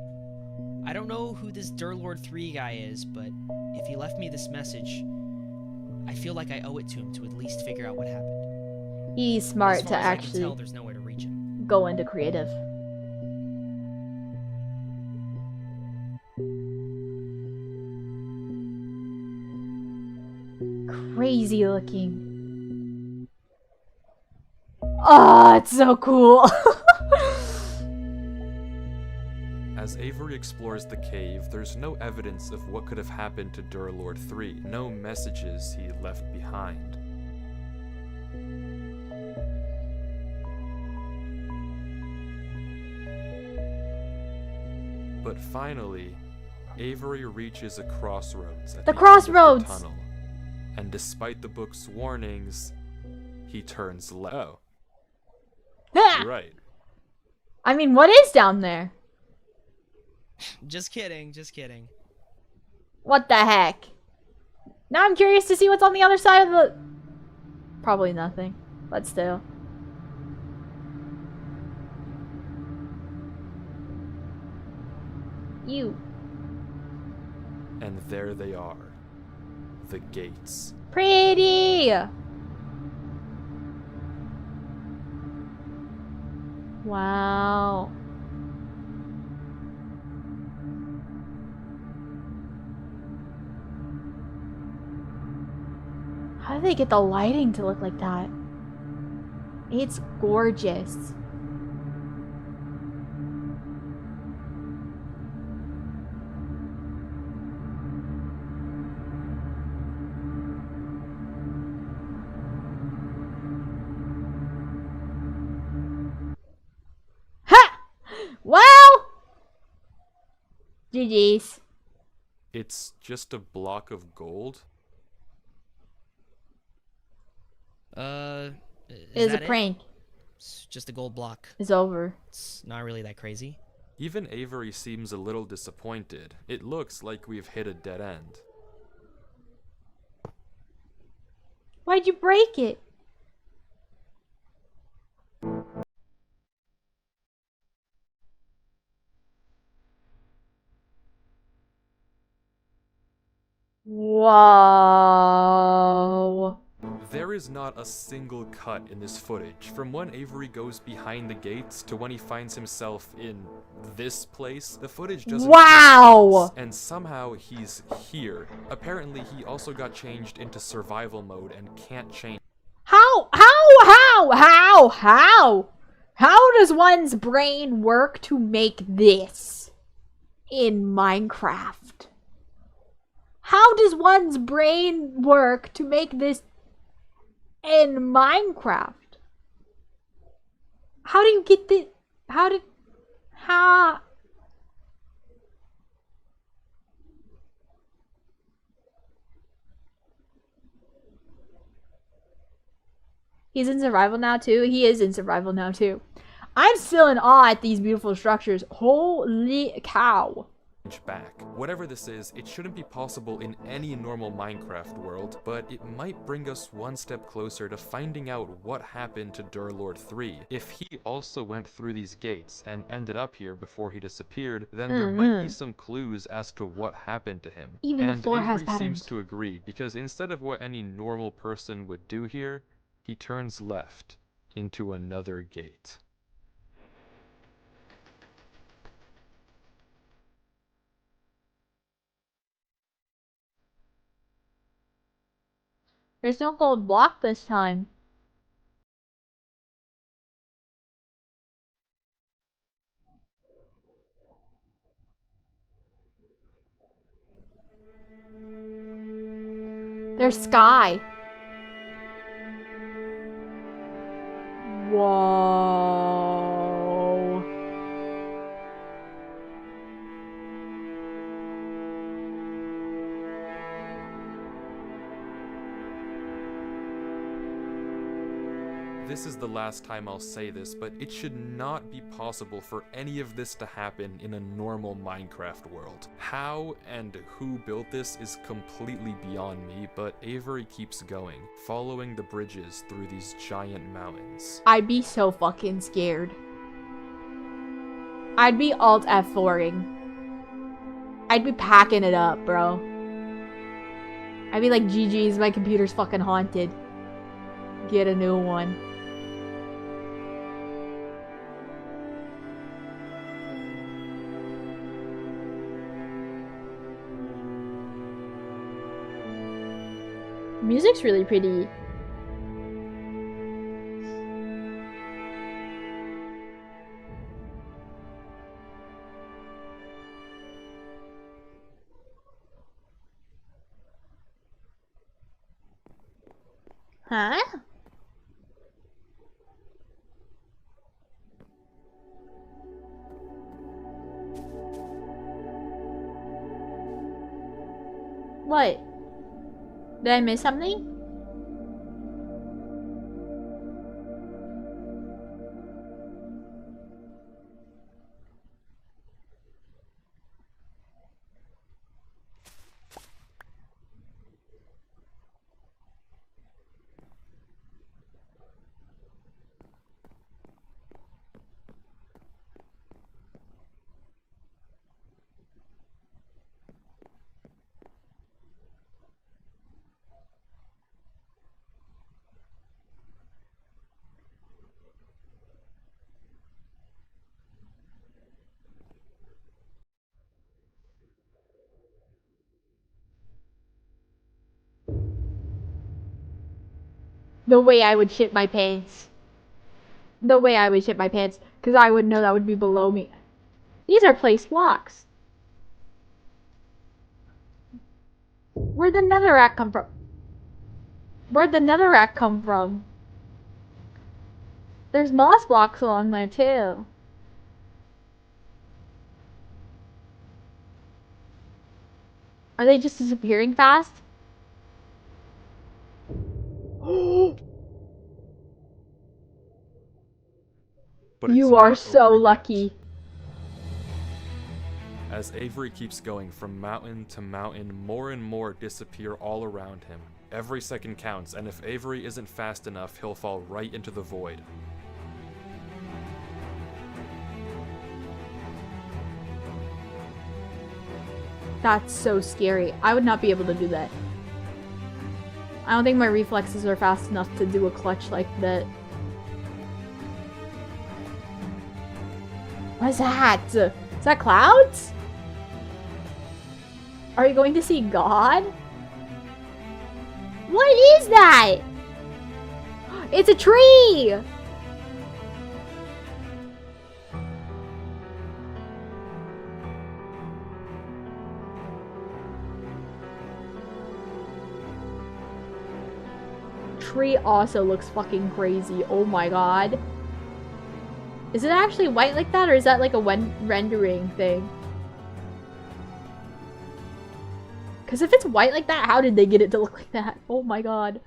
I don't know who this Derlord 3 guy is, but if he left me this message, I feel like I owe it to him to at least figure out what happened. He's smart as far to as I can actually tell, there's nowhere to reach him. go into creative. Crazy looking. Oh, it's so cool. As Avery explores the cave, there's no evidence of what could have happened to Derlord 3, no messages he left behind. But finally, Avery reaches a crossroads at The the crossroads! end of the tunnel, and despite the book's warnings, he turns left. Oh, you're right. I mean, what is down there? Just kidding, just kidding. What the heck? Now I'm curious to see what's on the other side of the... Probably nothing, but still. You. And there they are, the gates. Pretty! Wow. How do they get the lighting to look like that? It's gorgeous. Ha! Well! GG's. It's just a block of gold? Is It was a that prank. It's just a gold block. It's over. It's not really that crazy. Even Avery seems a little disappointed. It looks like we've hit a dead end. Why'd you break it? Whoa. There is not a single cut in this footage, from when Avery goes behind the gates to when he finds himself in this place. The footage doesn't Wow! make sense, and somehow he's here. Apparently he also got changed into survival mode and can't change. How does one's brain work to make this in Minecraft? How does one's brain work to make this in Minecraft? How do you get the... How... He's in survival now too? He is in survival now too. I'm still in awe at these beautiful structures. Holy cow. Back. Whatever this is, it shouldn't be possible in any normal Minecraft world, but it might bring us one step closer to finding out what happened to Derlord 3. If he also went through these gates and ended up here before he disappeared, then there might be some clues as to what happened to him. Even the floor has Avery patterns. seems to agree, because instead of what any normal person would do here, he turns left into another gate. There's no gold block this time. There's sky. Whoa. This is the last time I'll say this, but it should not be possible for any of this to happen in a normal Minecraft world. How and who built this is completely beyond me, but Avery keeps going, following the bridges through these giant mountains. I'd be so fucking scared. I'd be alt F4ing. I'd be packing it up, bro. I'd be like, GG's, my computer's fucking haunted. Get a new one. Music's really pretty. Huh? What? Did I miss something? The way I would shit my pants. The way I would shit my pants. Because I would know that would be below me. These are placed blocks. Where'd the netherrack come from? Where'd the netherrack come from? There's moss blocks along there too. Are they just disappearing fast? But You it's are not so over yet. lucky. As Avery keeps going from mountain to mountain, more and more disappear all around him. Every second counts, and if Avery isn't fast enough, he'll fall right into the void. That's so scary. I would not be able to do that. I don't think my reflexes are fast enough to do a clutch like that. What is that? Is that clouds? Are you going to see God? What is that? It's a tree! Tree also looks fucking crazy. Oh my god. Is it actually white like that, or is that like a rendering thing? Because if it's white like that, how did they get it to look like that? Oh my god.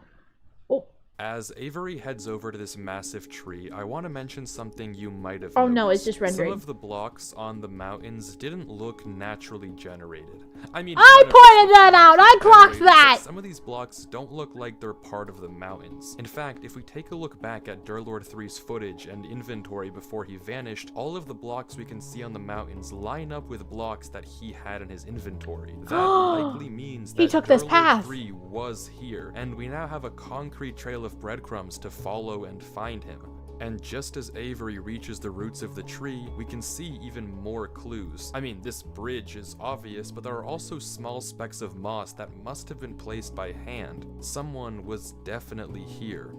Oh. As Avery heads over to this massive tree, I want to mention something you might have Oh noticed. no, it's just rendering. Some of the blocks on the mountains didn't look naturally generated. I mean, I pointed that out! I clocked that! Some of these blocks don't look like they're part of the mountains. In fact, if we take a look back at Derlord 3's footage and inventory before he vanished, all of the blocks we can see on the mountains line up with blocks that he had in his inventory. That likely means that he took this Derlord path. 3 was here, and we now have a concrete trail of breadcrumbs to follow and find him. And just as Avery reaches the roots of the tree, we can see even more clues. I mean, this bridge is obvious, but there are also small specks of moss that must have been placed by hand. Someone was definitely here.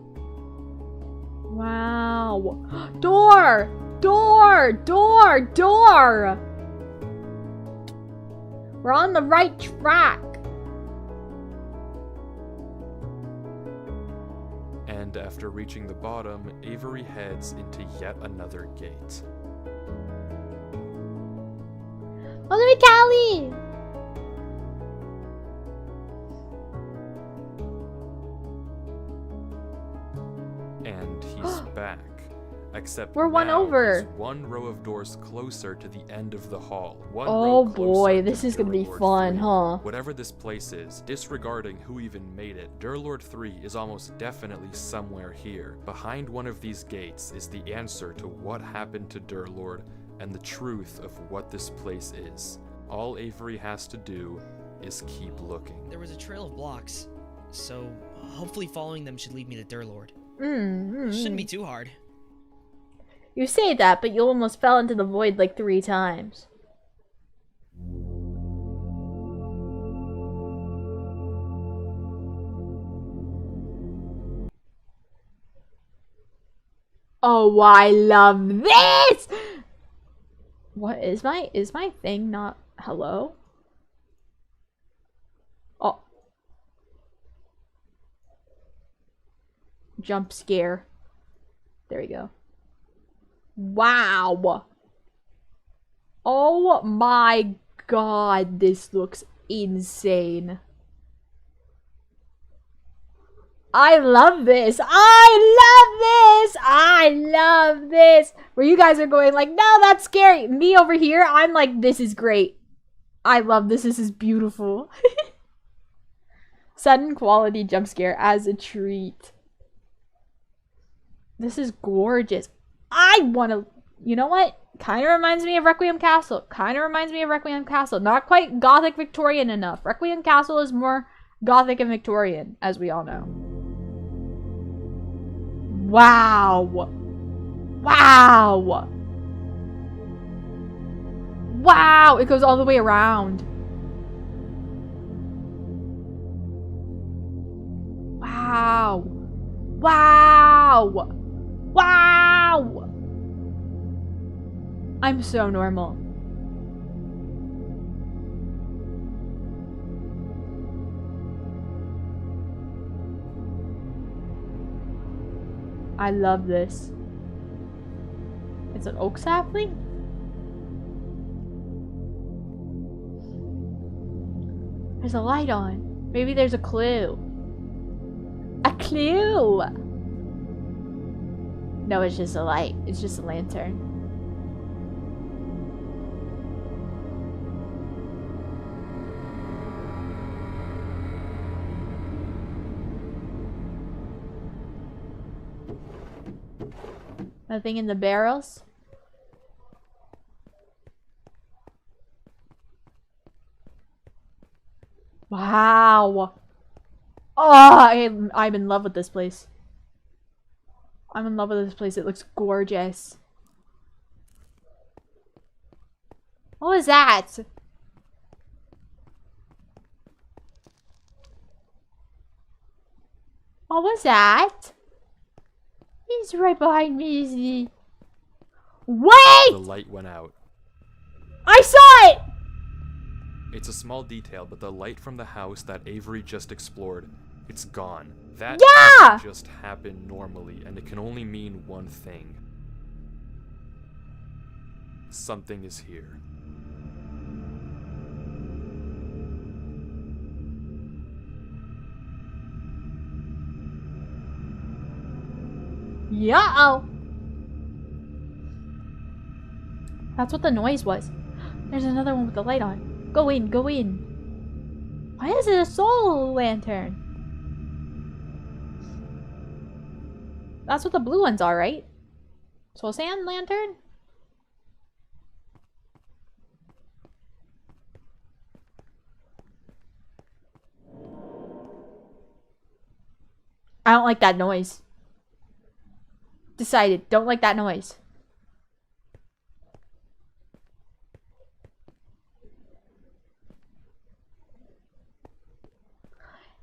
Wow. Door! Door! Door! Door! We're on the right track. And after reaching the bottom, Avery heads into yet another gate. Mother Callie! And he's back. Except we're one now over. he's one row of doors closer to the end of the hall. Oh boy, this is gonna be fun, huh? Whatever this place is, disregarding who even made it, Derlord 3 is almost definitely somewhere here. Behind one of these gates is the answer to what happened to Derlord and the truth of what this place is. All Avery has to do is keep looking. There was a trail of blocks, so hopefully following them should lead me to Derlord. Shouldn't be too hard. You say that, but you almost fell into the void like 3 times. Oh, I love this! What is my thing not hello? Oh. Jump scare. There we go. Wow. Oh my god, this looks insane. I love this. I love this. I love this. Where you guys are going like, no, that's scary. Me over here, I'm like, this is great. I love this. This is beautiful. Sudden quality jump scare as a treat. This is gorgeous. I want to, you know what? Kind of reminds me of Requiem Castle. Not quite Gothic Victorian enough. Requiem Castle is more Gothic and Victorian, as we all know. Wow. Wow. Wow. It goes all the way around. Wow. Wow. Wow! I'm so normal. I love this. It's an oak sapling? There's a light on. Maybe there's a clue. A clue! No, it's just a light. It's just a lantern. Nothing in the barrels. Wow. Oh, I'm in love with this place. I'm in love with this place. It looks gorgeous. What was that? What was that? He's right behind me, isn't he? Wait! The light went out. I saw it! It's a small detail, but the light from the house that Avery just explored, it's gone. That Yeah! doesn't just happen normally, and it can only mean one thing. Something is here. Yeah-oh. That's what the noise was. There's another one with the light on. Go in, go in. Why is it a soul lantern? That's what the blue ones are, right? Soul sand lantern? I don't like that noise. Decided, don't like that noise.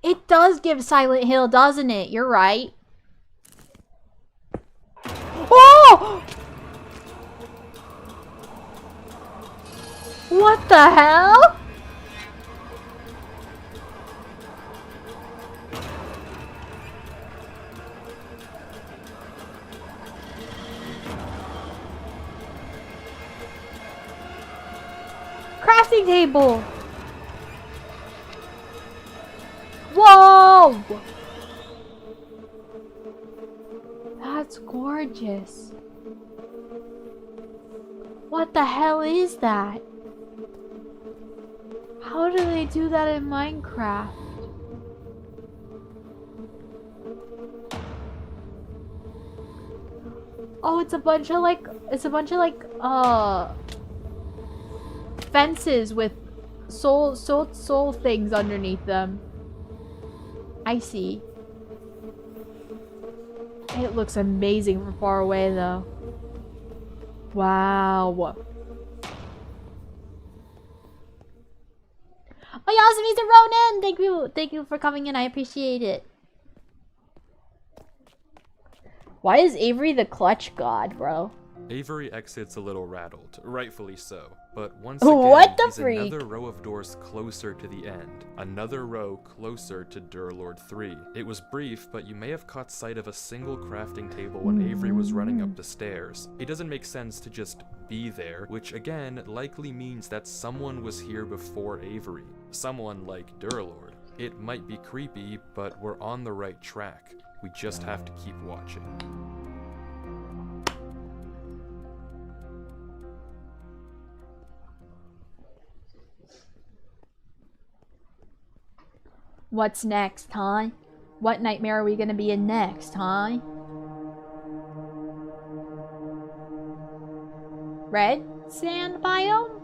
It does give Silent Hill, doesn't it? You're right. Oh! What the hell? Crafting table. Whoa! That's gorgeous. What the hell is that? How do they do that in Minecraft? Oh, it's a bunch of like, fences with soul things underneath them. I see. It looks amazing from far away though. Wow. Oh yeah, Mr. Ronan! Thank you for coming in, I appreciate it. Why is Avery the clutch god, bro? Avery exits a little rattled, rightfully so. But once What again, the he's freak? another row of doors closer to the end. Another row closer to Derlord 3. It was brief, but you may have caught sight of a single crafting table when Avery was running up the stairs. It doesn't make sense to just be there, which again likely means that someone was here before Avery. Someone like Derlord. It might be creepy, but we're on the right track. We just have to keep watching. What's next, huh? What nightmare are we gonna be in next, huh? Red sand biome?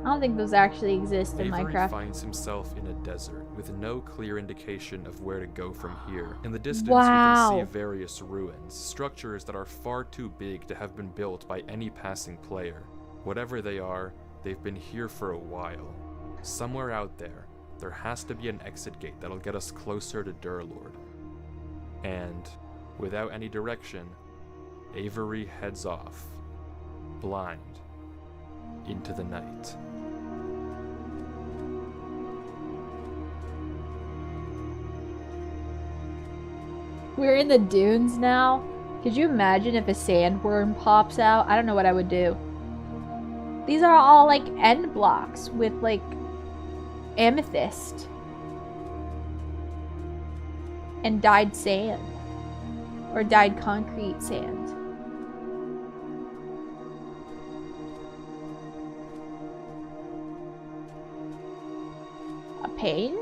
I don't think those actually exist in Avery Minecraft. finds himself in a desert with no clear indication of where to go from here. In the distance, Wow. we can see various ruins, structures that are far too big to have been built by any passing player. Whatever they are, they've been here for a while. Somewhere out there, there has to be an exit gate that'll get us closer to Derlord. And, without any direction, Avery heads off, blind, into the night. We're in the dunes now. Could you imagine if a sandworm pops out? I don't know what I would do. These are all like end blocks with like amethyst and dyed sand or dyed concrete sand. A pain?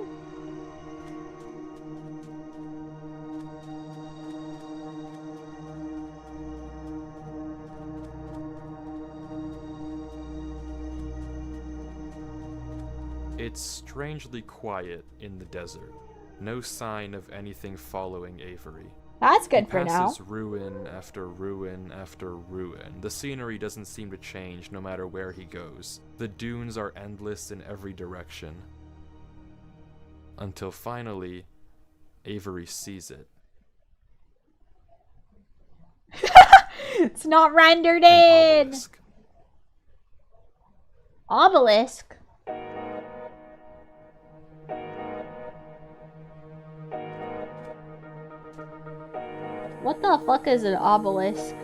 It's strangely quiet in the desert. No sign of anything following Avery. That's good for He now. passes ruin after ruin after ruin. The scenery doesn't seem to change no matter where he goes. The dunes are endless in every direction. Until finally, Avery sees it. It's not rendered An in! obelisk. Obelisk? What the fuck is an obelisk?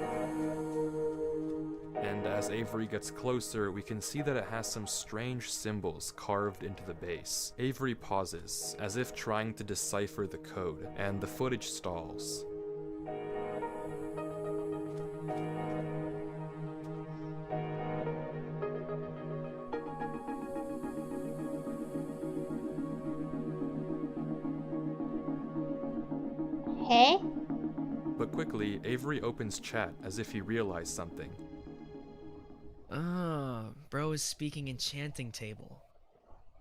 And as Avery gets closer, we can see that it has some strange symbols carved into the base. Avery pauses, as if trying to decipher the code, and the footage stalls. Hey? But quickly, Avery opens chat as if he realized something. Ah, bro is speaking enchanting table.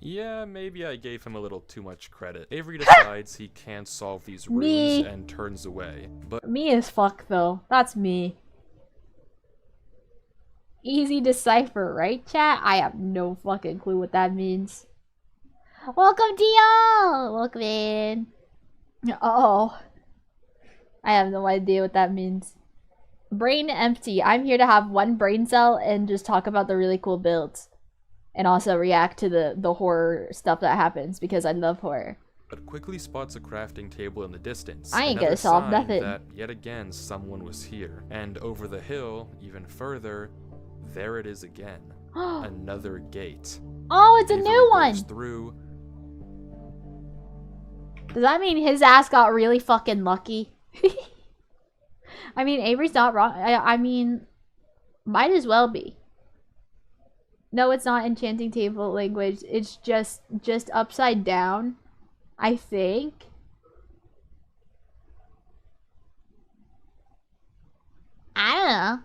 Yeah, maybe I gave him a little too much credit. Avery decides he can't solve these runes Me. and turns away. But Me as fuck, though. That's me. Easy decipher, right, chat? I have no fucking clue what that means. Welcome to y'all! Welcome in. Uh-oh. I have no idea what that means. Brain empty. I'm here to have one brain cell and just talk about the really cool builds. And also react to the horror stuff that happens because I love horror. quickly spots a crafting table in the distance. I ain't Another gonna solve sign nothing. that yet again someone was here. And over the hill, even further, there it is again. Another gate. Oh, it's a Avery new one! goes through. Does that mean his ass got really fucking lucky? I mean, Avery's not wrong. I mean, might as well be. No, it's not enchanting table language. It's just upside down, I think. I don't know.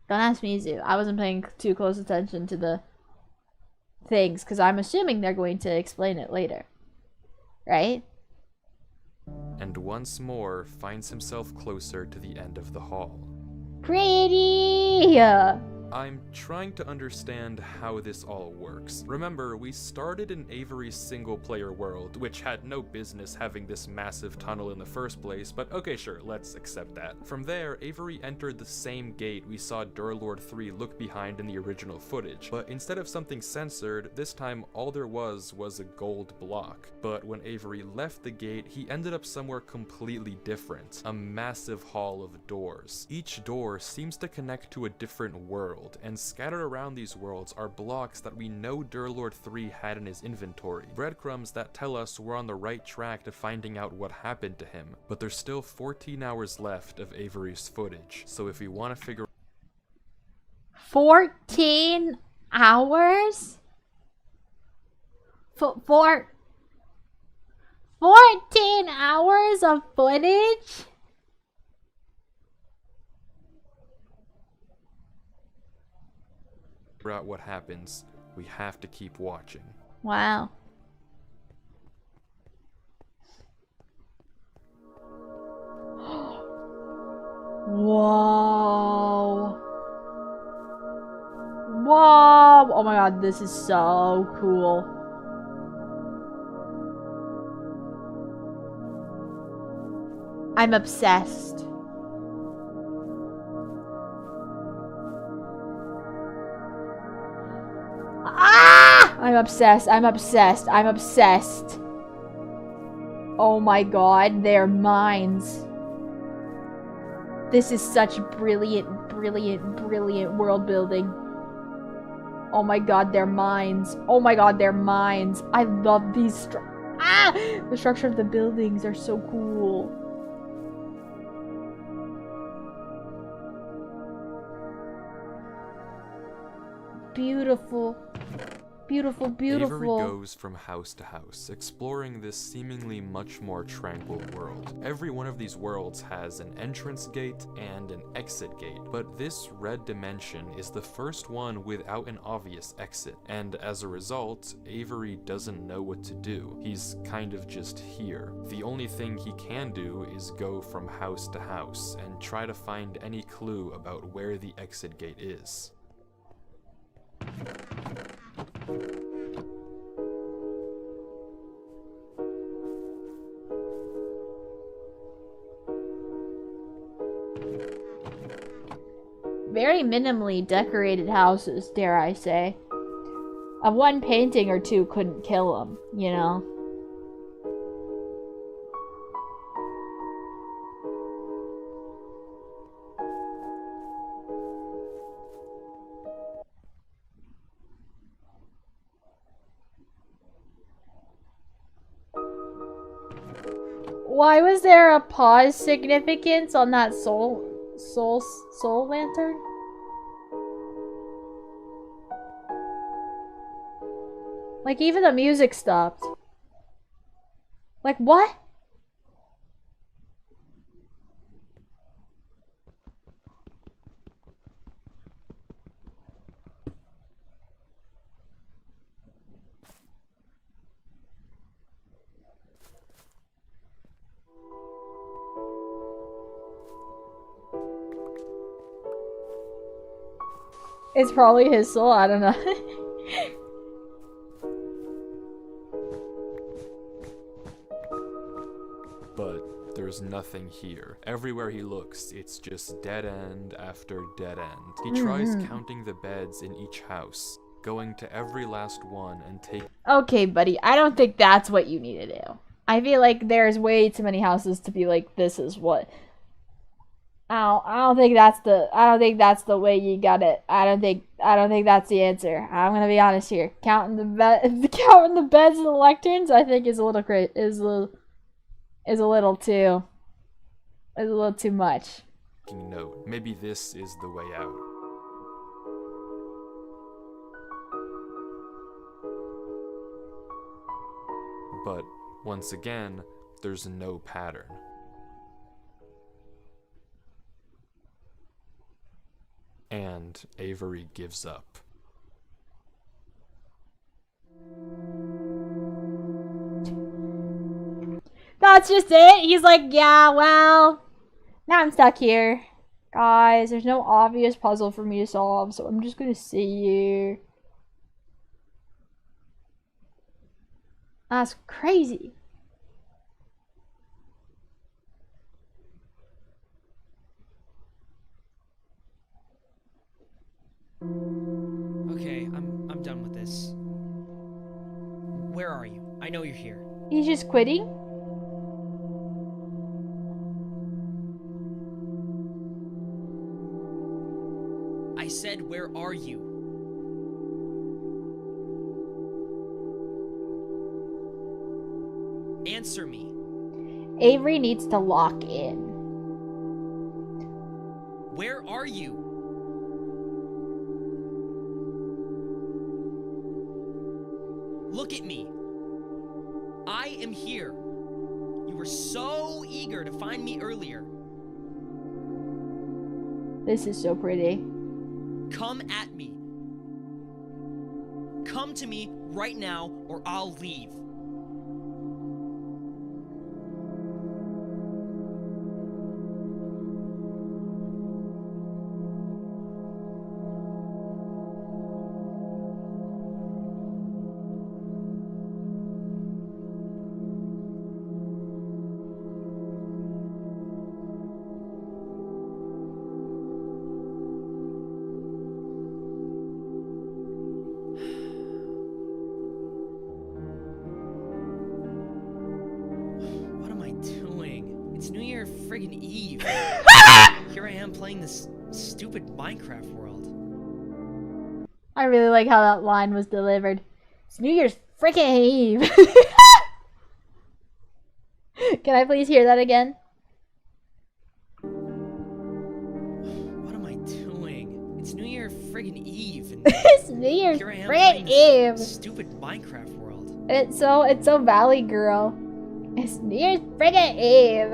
Don't ask Mizu. I wasn't paying too close attention to the things because I'm assuming they're going to explain it later. Right? And once more finds himself closer to the end of the hall. Pretty! I'm trying to understand how this all works. Remember, we started in Avery's single-player world, which had no business having this massive tunnel in the first place, but okay, sure, let's accept that. From there, Avery entered the same gate we saw Derlord 3 look behind in the original footage, but instead of something censored, this time all there was a gold block. But when Avery left the gate, he ended up somewhere completely different, a massive hall of doors. Each door seems to connect to a different world, and scattered around these worlds are blocks that we know Derlord 3 had in his inventory. Breadcrumbs that tell us we're on the right track to finding out what happened to him. But there's still 14 hours left of Avery's footage, so if we want to figure 14 hours? 14 hours of footage? out what happens, we have to keep watching. Wow. Whoa. Whoa. Oh my god, this is so cool. I'm obsessed. Ah! I'm obsessed. I'm obsessed. I'm obsessed. Oh my god, they're minds. This is such brilliant, brilliant, brilliant world building. Oh my god, they're minds. Oh my god, they're minds. I love these the structure of the buildings are so cool. Beautiful. Beautiful, Avery beautiful. goes from house to house, exploring this seemingly much more tranquil world. Every one of these worlds has an entrance gate and an exit gate, but this red dimension is the first one without an obvious exit, and as a result, Avery doesn't know what to do. He's kind of just here. The only thing he can do is go from house to house and try to find any clue about where the exit gate is. Very minimally decorated houses, dare I say. A one painting or two couldn't kill them, you know? Why was there a pause significance on that soul lantern? Like, even the music stopped. Like, what? It's probably his soul, I don't know. But there's nothing here. Everywhere he looks, it's just dead end after dead end. He tries counting the beds in each house, going to every last one and taking... Okay, buddy, I don't think that's what you need to do. I feel like there's way too many houses to be like, this is what... I don't think that's the way you got it. I don't think that's the answer. I'm gonna be honest here. Counting the beds and the lecterns, I think is a little too much. Note. Maybe this is the way out. But once again, there's no pattern. And Avery gives up. That's just it? He's like, yeah, well, now I'm stuck here. Guys, there's no obvious puzzle for me to solve, so I'm just gonna sit here. That's crazy. Okay, I'm done with this. Where are you? I know you're here. He's just quitting? I said, where are you? Answer me. Avery needs to lock in. Where are you? Look at me. I am here. You were so eager to find me earlier. This is so pretty. Come at me. Come to me right now or I'll leave. Friggin' Eve. Here I am playing this stupid Minecraft world. I really like how that line was delivered. It's New Year's freaking Eve. Can I please hear that again? What am I doing? It's New Year's Year friggin' Eve, and It's New Year's here I am friggin' playing this Eve. stupid Minecraft world. It's so Valley Girl. It's New Year's friggin' Eve.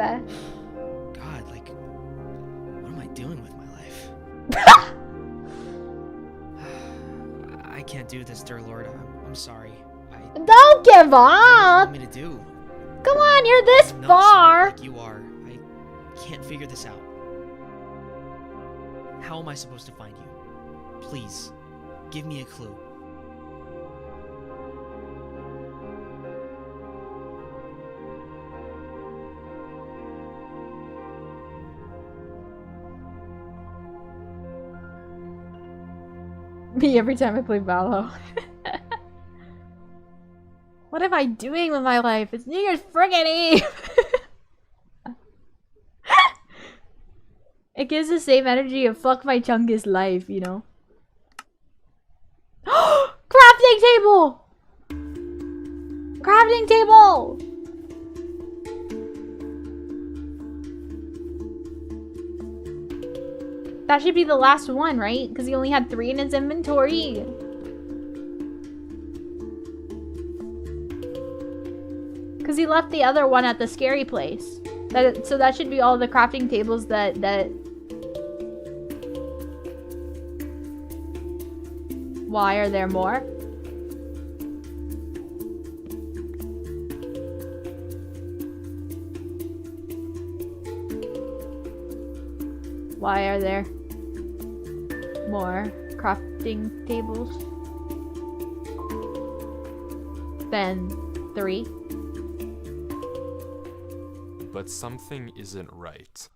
God, like, what am I doing with my life? I can't do this, Derlord. I'm sorry. Don't give What do you up. want me to do? Come on, you're this I'm not far. smart like you are. I can't figure this out. How am I supposed to find you? Please, give me a clue. Me every time I play Valor. What am I doing with my life? It's New Year's friggin' Eve! It gives the same energy of fuck my chungus life, you know? Crafting table! Crafting table! That should be the last one, right? Because he only had 3 in his inventory. Because he left the other one at the scary place. So that should be all the crafting tables that... Why are there more? Why are there more crafting tables than 3? But something isn't right.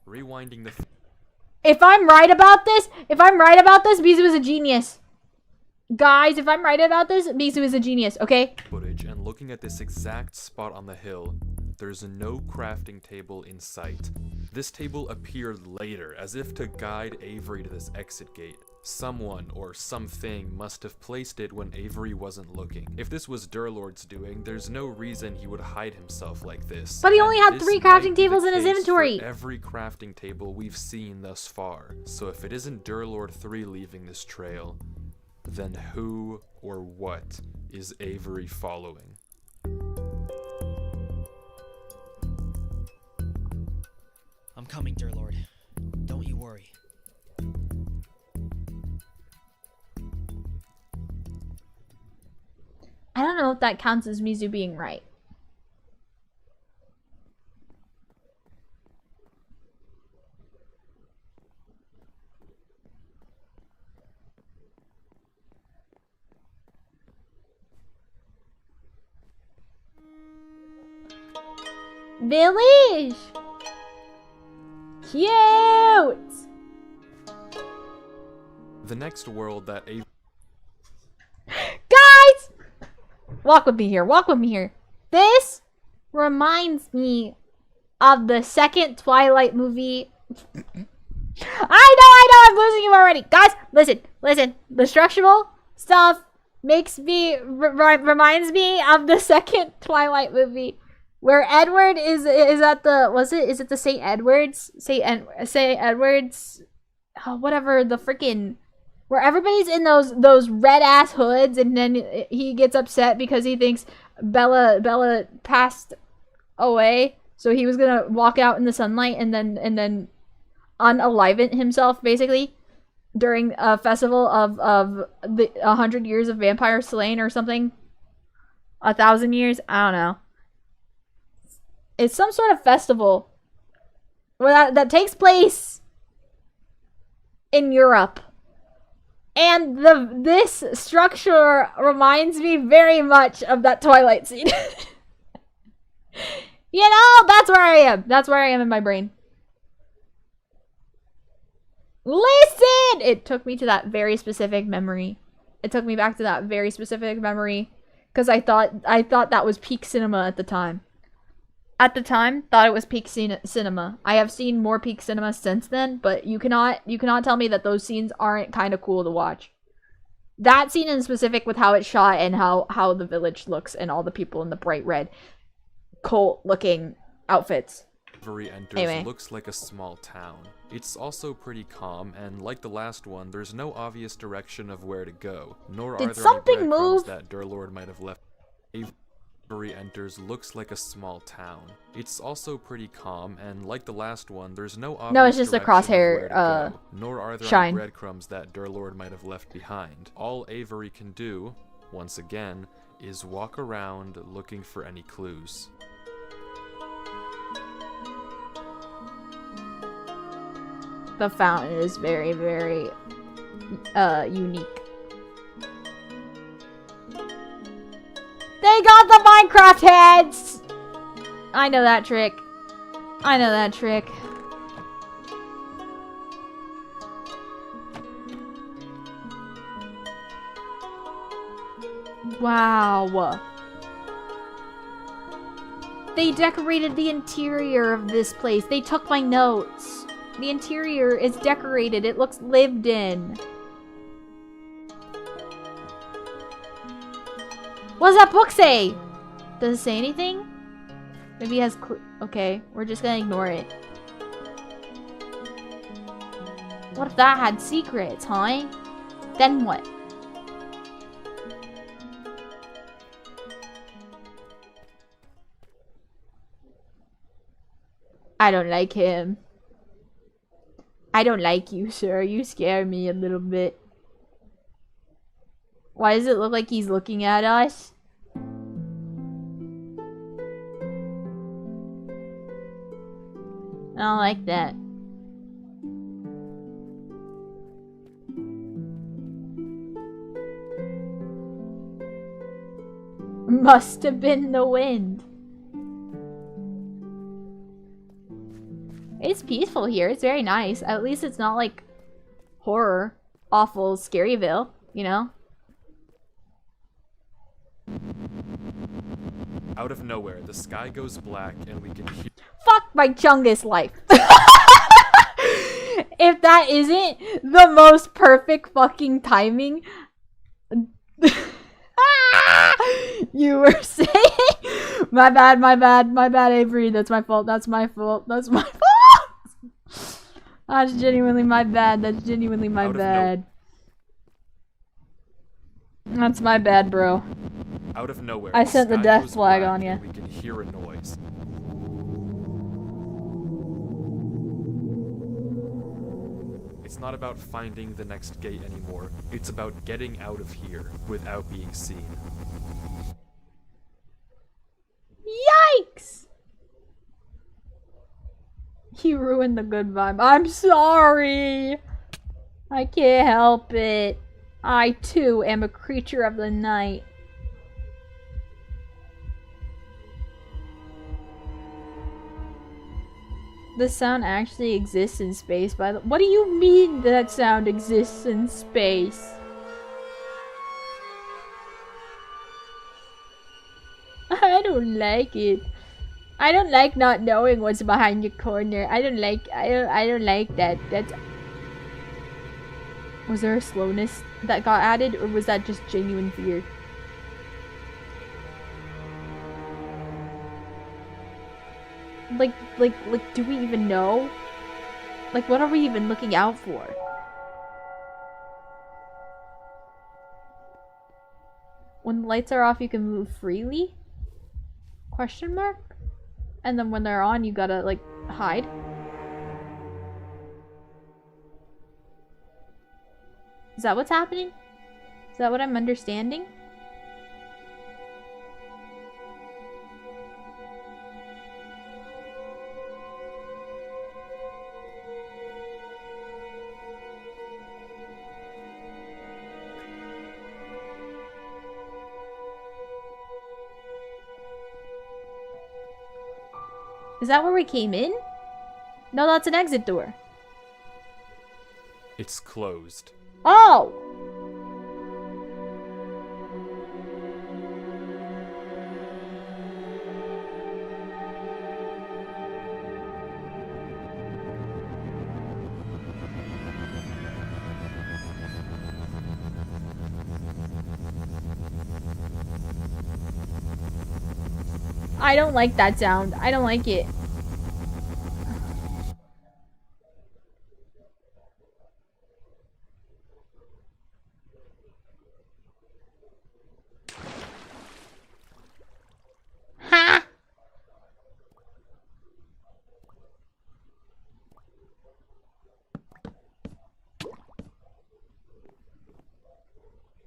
Rewinding the If I'm right about this, Mizu is a genius. Guys, if I'm right about this, Mizu is a genius, okay? footage and looking at this exact spot on the hill, there's no crafting table in sight. This table appeared later, as if to guide Avery to this exit gate. Someone or something must have placed it when Avery wasn't looking. If this was Derlord's doing, there's no reason he would hide himself like this. But he only And had this 3 might crafting be the tables in his case inventory. for every crafting table we've seen thus far. So if it isn't Derlord 3 leaving this trail, then who or what is Avery following? I'm coming, Derlord. Don't you worry. I don't know if that counts as Mizu being right. Village! Cute! The next world that Avery Guys! Walk with me here. Walk with me here. This reminds me of the second Twilight movie. I know, I'm losing you already. Guys, listen. The structural stuff makes me, reminds me of the second Twilight movie. Where Edward is at the, is it the St. Edward's? St. Edward's, oh, whatever, the freaking, where everybody's in those red ass hoods, and then he gets upset because he thinks Bella passed away, so he was gonna walk out in the sunlight and then unaliven himself basically during a festival of the 100 years of vampire slaying or something, 1,000 years, I don't know. It's some sort of festival where that takes place in Europe. And this structure reminds me very much of that Twilight scene. You know, that's where I am. That's where I am in my brain. Listen! It took me to that very specific memory. It took me back to that very specific memory. Because I thought that was peak cinema at the time. At the time, thought it was peak cinema. I have seen more peak cinema since then, but you cannot tell me that those scenes aren't kind of cool to watch. That scene in specific with how it's shot and how the village looks and all the people in the bright red cult looking outfits. enters Anyway. looks like a small town. It's also pretty calm, and like the last one, there's no obvious direction of where to go, nor Did are there something any breadcrumbs move? that Derlord might have left. Avery enters looks like a small town. It's also pretty calm, and like the last one, there's no obvious No, it's just a direction of crosshair, where to go, nor are there shine. any breadcrumbs that Derlord might have left behind. All Avery can do, once again, is walk around looking for any clues. The fountain is very, very unique. They got the Minecraft heads! I know that trick. I know that trick. Wow. They decorated the interior of this place. They took my notes. The interior is decorated. It looks lived in. What does that book say? Does it say anything? Maybe it has okay, we're just gonna ignore it. What if that had secrets, huh? Then what? I don't like him. I don't like you, sir. You scare me a little bit. Why does it look like he's looking at us? I don't like that. Must have been the wind. It's peaceful here. It's very nice. At least it's not like horror, awful, Scaryville, you know? Out of nowhere, the sky goes black and we can hear— Fuck my Chungus life. If that isn't the most perfect fucking timing. You were saying? My bad, Avery. That's my fault. That's my fault. That's my fault. That's genuinely my bad. That's genuinely my bad. That's my bad, bro. Out of nowhere, I sent the sky death goes flag black on you. and we can hear a noise. It's not about finding the next gate anymore. It's about getting out of here without being seen. Yikes! You ruined the good vibe. I'm sorry! I can't help it. I, too, am a creature of the night. The sound actually exists in space, by the— What do you mean that sound exists in space? I don't like it. I don't like not knowing what's behind your corner. I don't like that. That's— Was there a slowness that got added, or was that just genuine fear? Like, do we even know? Like, what are we even looking out for? When the lights are off, you can move freely? Question mark? And then when they're on, you gotta, like, hide? Is that what's happening? Is that what I'm understanding? Is that where we came in? No, that's an exit door. It's closed. Oh! I don't like that sound. I don't like it. Ha!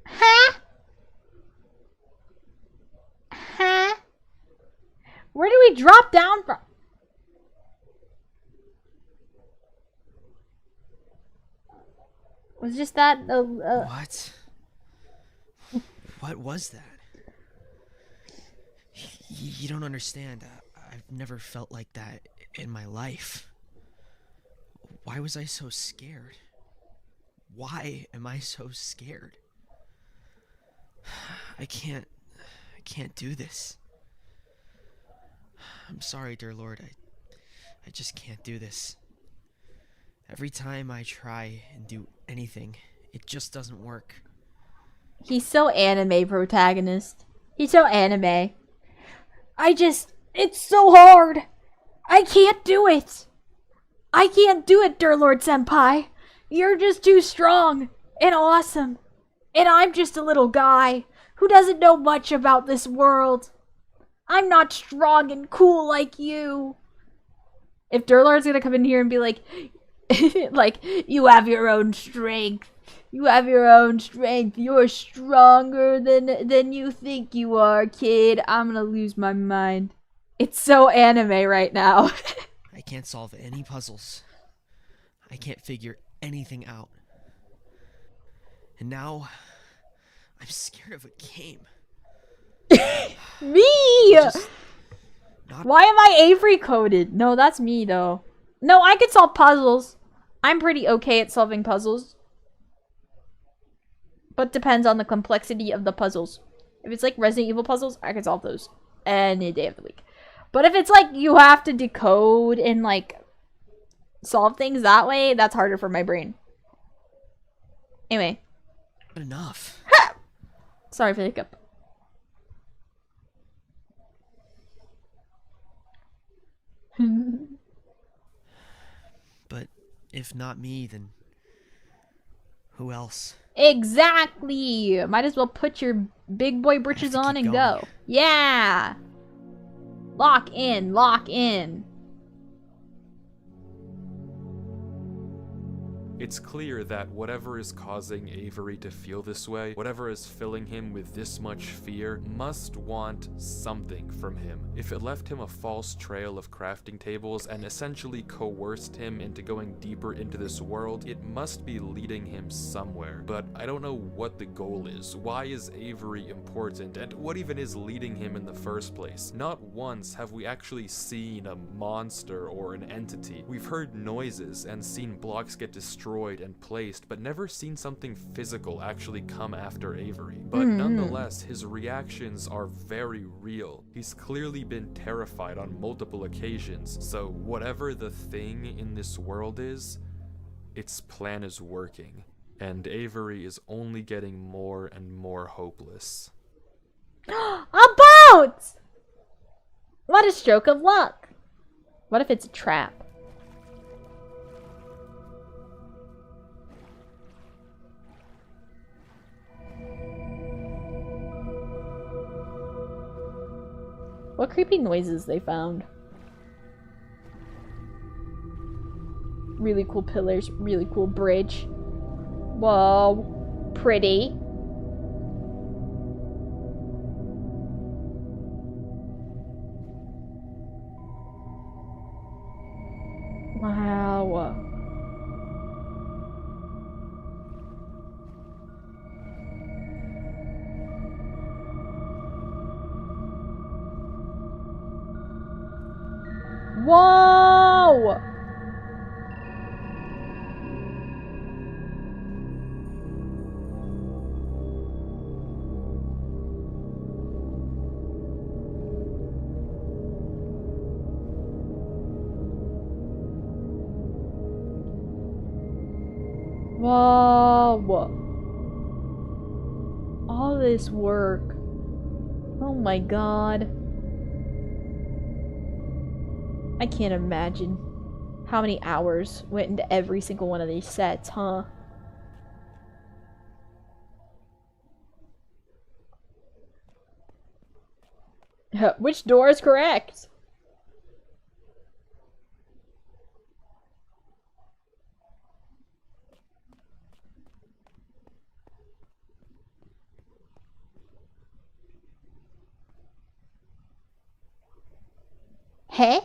Ha! Ha! Where do we drop down from? Was just that What? What was that? You don't understand. I've never felt like that in my life. Why was I so scared? Why am I so scared? I can't do this. I'm sorry, Derlord. I just can't do this. Every time I try and do anything, it just doesn't work. He's so anime protagonist. He's so anime. It's so hard. I can't do it. I can't do it, Derlord Senpai. You're just too strong and awesome. And I'm just a little guy who doesn't know much about this world. I'm not strong and cool like you. If Derlord's gonna come in here and be like, like, you have your own strength. You have your own strength. You're stronger than you think you are, kid. I'm gonna lose my mind. It's so anime right now. I can't solve any puzzles. I can't figure anything out. And now, I'm scared of a game. Me! Why am I Avery coded? No, that's me though. No, I could solve puzzles. I'm pretty okay at solving puzzles. But depends on the complexity of the puzzles. If it's like Resident Evil puzzles, I can solve those any day of the week. But if it's like you have to decode and like solve things that way, that's harder for my brain. Anyway. Enough. Sorry for the hiccup. But if not me, then who else? Exactly. Might as well put your big boy britches on and go. Yeah. Lock in. Lock in. It's clear that whatever is causing Avery to feel this way, whatever is filling him with this much fear, must want something from him. If it left him a false trail of crafting tables and essentially coerced him into going deeper into this world, it must be leading him somewhere. But I don't know what the goal is. Why is Avery important? And what even is leading him in the first place? Not once have we actually seen a monster or an entity. We've heard noises and seen blocks get destroyed and placed, but never seen something physical actually come after Avery. But nonetheless, his reactions are very real. He's clearly been terrified on multiple occasions, so whatever the thing in this world is, its plan is working. And Avery is only getting more and more hopeless. A boat! What a stroke of luck. What if it's a trap? What creepy noises they found. Really cool pillars, really cool bridge. Whoa, pretty. Wow. Whoa! Whoa! All this work. Oh my god. I can't imagine how many hours went into every single one of these sets, huh? Which door is correct? Hey?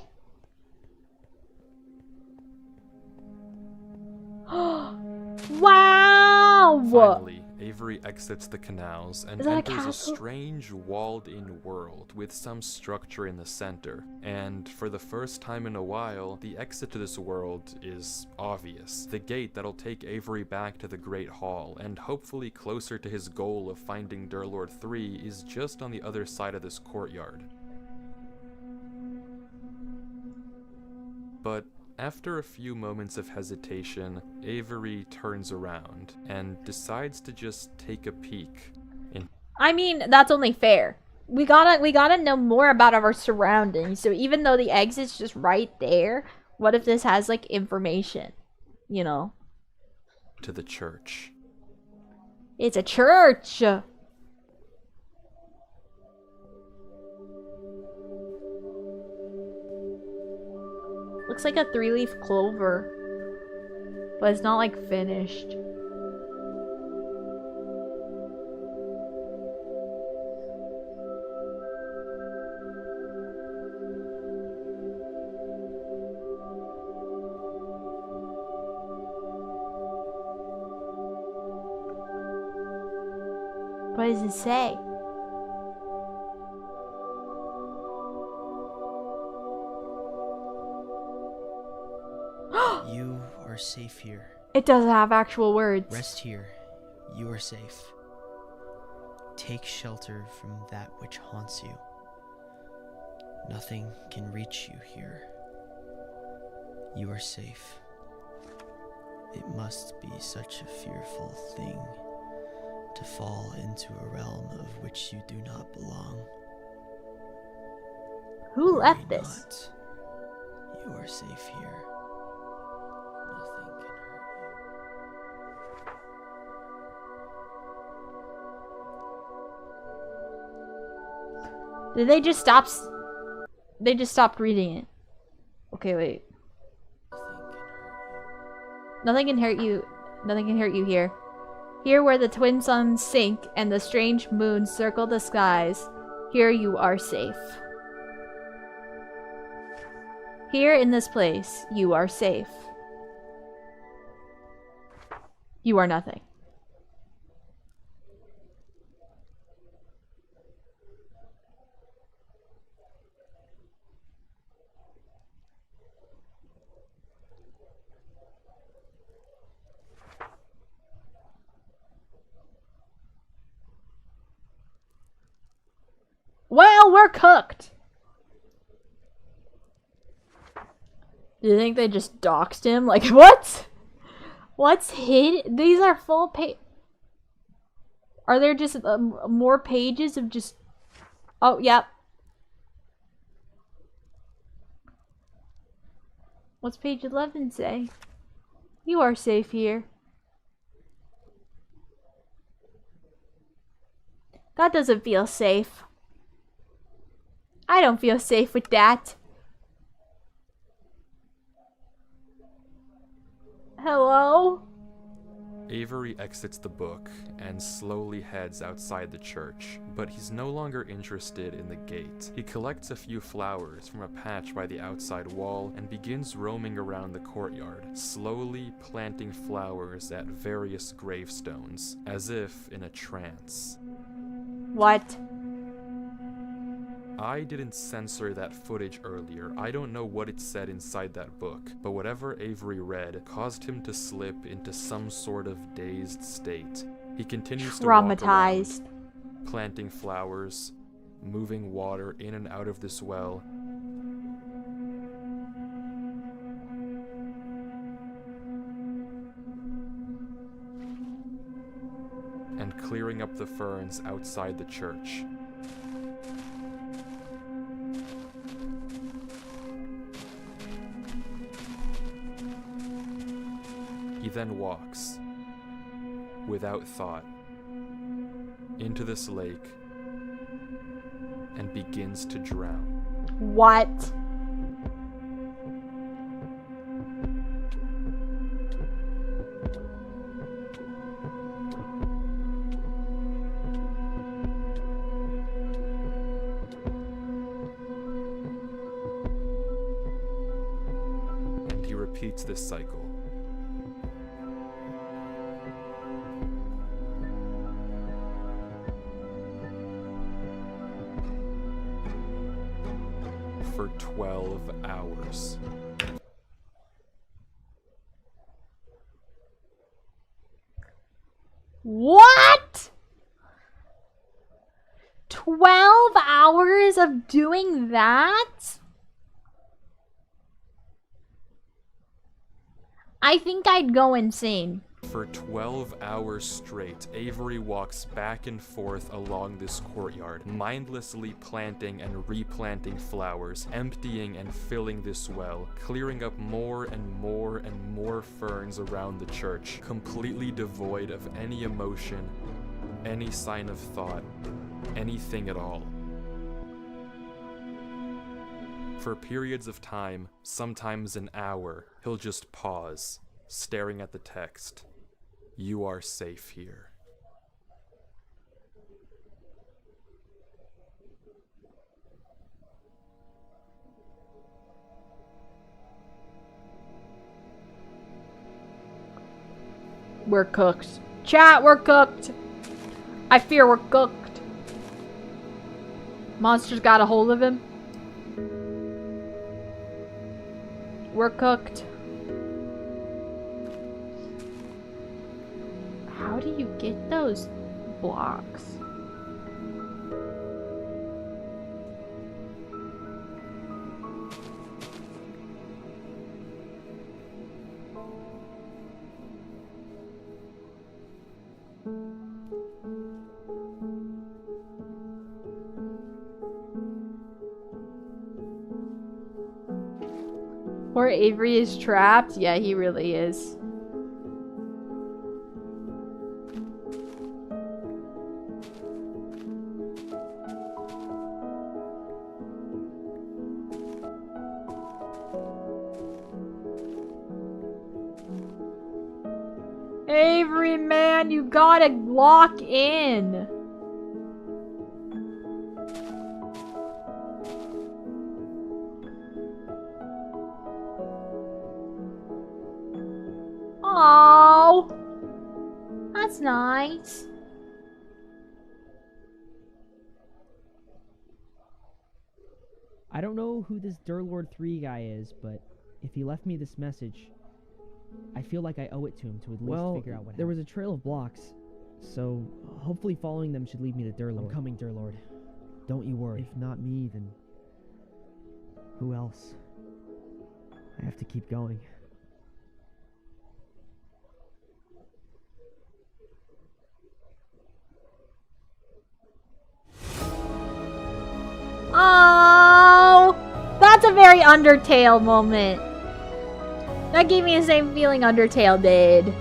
Wow! Finally, Avery exits the canals and Is that a enters a castle? strange walled-in world with some structure in the center. And for the first time in a while, the exit to this world is obvious. The gate that'll take Avery back to the Great Hall, and hopefully closer to his goal of finding Derlord 3, is just on the other side of this courtyard. But after a few moments of hesitation, Avery turns around and decides to just take a peek. I mean, that's only fair. We gotta know more about our surroundings. So even though the exit's just right there, what if this has like information? You know? To the church. It's a church! Looks like a 3-leaf clover. But it's not like finished. What does it say? You are safe here. It doesn't have actual words. Rest here. You are safe. Take shelter from that which haunts you. Nothing can reach you here. You are safe. It must be such a fearful thing to fall into a realm of which you do not belong. Who Worry left this? not. You are safe here. Nothing can hurt you. Did they just stop? They just stopped reading it. Okay, wait. Nothing can hurt you. Nothing can hurt you here. Here where the twin suns sink and the strange moons circle the skies, here you are safe. Here in this place, you are safe. You are nothing. Well, we're cooked. Do you think they just doxed him? Like, what? What's hid? These are full page. Are there just more pages of just... Oh, yep. What's page 11 say? You are safe here. That doesn't feel safe. I don't feel safe with that. Hello? Avery exits the book and slowly heads outside the church, but he's no longer interested in the gate. He collects a few flowers from a patch by the outside wall and begins roaming around the courtyard, slowly planting flowers at various gravestones, as if in a trance. What? I didn't censor that footage earlier. I don't know what it said inside that book, but whatever Avery read caused him to slip into some sort of dazed state. He continues to walk Traumatized. around, planting flowers, moving water in and out of this well. And clearing up the ferns outside the church. He then walks, without thought, into this lake, and begins to drown. What? And he repeats this cycle. For 12 hours. What? 12 hours of doing that? I think I'd go insane. For 12 hours straight, Avery walks back and forth along this courtyard, mindlessly planting and replanting flowers, emptying and filling this well, clearing up more and more and more ferns around the church, completely devoid of any emotion, any sign of thought, anything at all. For periods of time, sometimes an hour, he'll just pause, staring at the text. You are safe here. We're cooked. Chat, we're cooked. I fear we're cooked. Monsters got a hold of him. We're cooked. How do you get those blocks? Poor Avery is trapped. Yeah, he really is. Avery, man, you gotta lock in. Oh, that's nice. I don't know who this Derlord 3 guy is, but if he left me this message, I feel like I owe it to him to at least figure out what happened. There was a trail of blocks, so hopefully following them should lead me to Derlord. I'm coming, Derlord. Don't you worry. If not me, then who else? I have to keep going. Oh, that's a very Undertale moment. That gave me the same feeling Undertale did.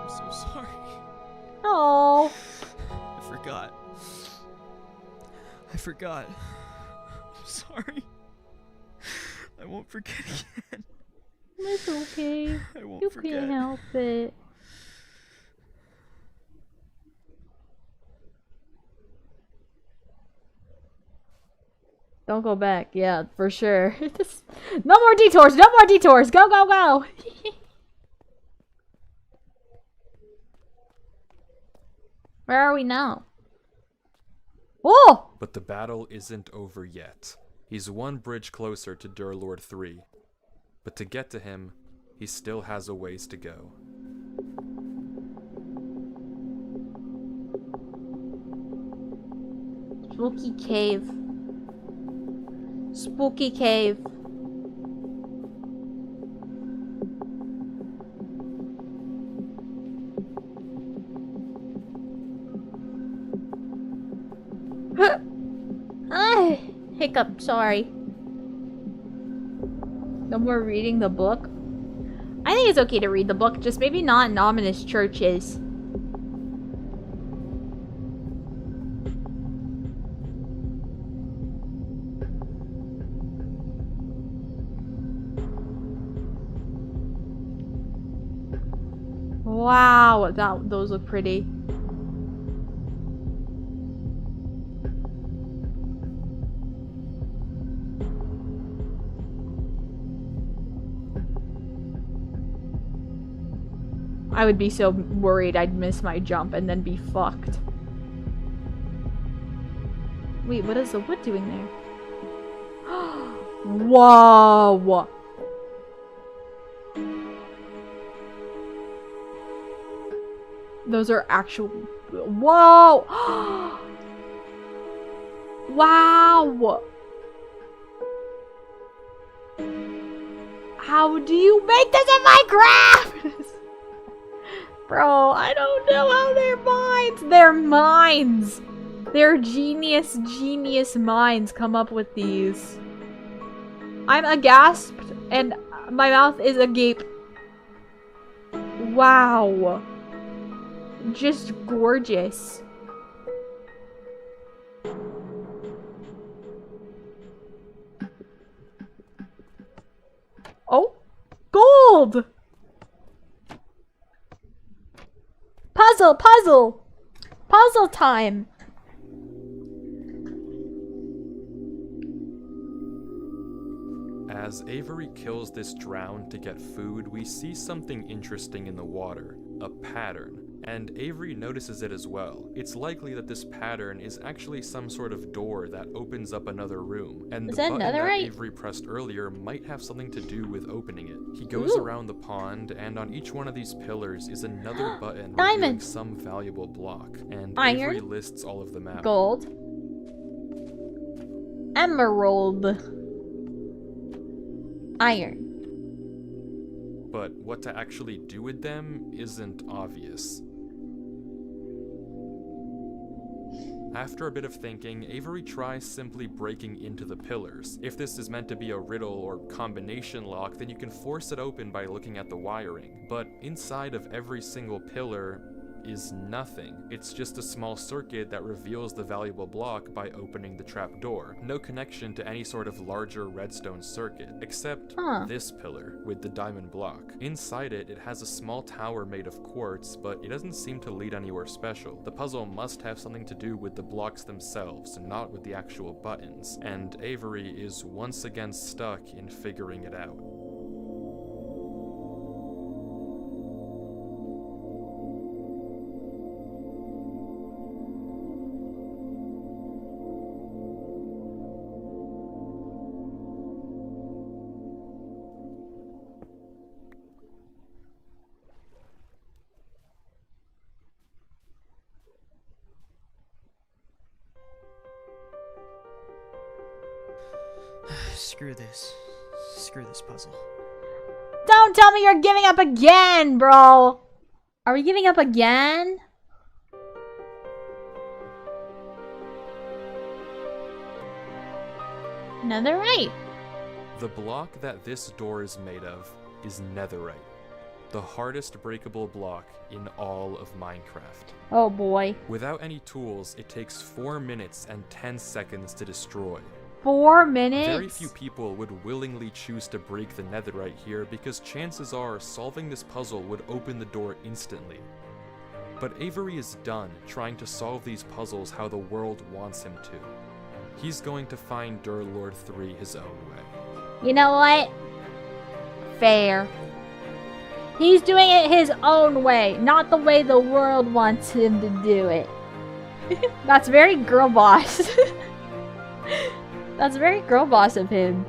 I'm so sorry. Oh. I forgot. I'm sorry. I won't forget again. It's okay. I won't You forget. can't help it. Don't go back. Yeah, for sure. No more detours. No more detours. Go, go, go. Where are we now? Oh! But the battle isn't over yet. He's one bridge closer to Derlord 3. But to get to him, he still has a ways to go. Spooky cave. Spooky cave. hiccup, sorry. No more reading the book? I think it's okay to read the book, just maybe not in ominous churches. Wow, those look pretty. I would be so worried I'd miss my jump and then be fucked. Wait, what is the wood doing there? Whoa! Those are actual... Whoa! Wow! How do you make this in Minecraft? Bro, I don't know how they're mines. They're mines. They're genius minds come up with these. I'm aghast and my mouth is agape. Wow. Just gorgeous. Oh, gold! Puzzle time! As Avery kills this drown to get food, we see something interesting in the water. A pattern. And Avery notices it as well. It's likely that this pattern is actually some sort of door that opens up another room. And the button that Avery pressed earlier might have something to do with opening it. He goes around the pond, and on each one of these pillars is another button revealing some valuable block. And Avery lists all of them out. Gold. Emerald. Iron. But what to actually do with them isn't obvious. After a bit of thinking, Avery tries simply breaking into the pillars. If this is meant to be a riddle or combination lock, then you can force it open by looking at the wiring. But inside of every single pillar is nothing. It's just a small circuit that reveals the valuable block by opening the trap door. No connection to any sort of larger redstone circuit, except this pillar with the diamond block. Inside it, it has a small tower made of quartz, but it doesn't seem to lead anywhere special. The puzzle must have something to do with the blocks themselves, not with the actual buttons, and Avery is once again stuck in figuring it out. Screw this puzzle. Don't tell me you're giving up again, bro! Are we giving up again? Netherite. The block that this door is made of is netherite. The hardest breakable block in all of Minecraft. Oh boy. Without any tools, it takes 4 minutes and 10 seconds to destroy. 4 minutes? Very few people would willingly choose to break the netherite here because chances are solving this puzzle would open the door instantly. But Avery is done trying to solve these puzzles how the world wants him to. He's going to find Derlord 3 his own way. You know what? Fair. He's doing it his own way, not the way the world wants him to do it. That's very girl boss. That's very girl boss of him.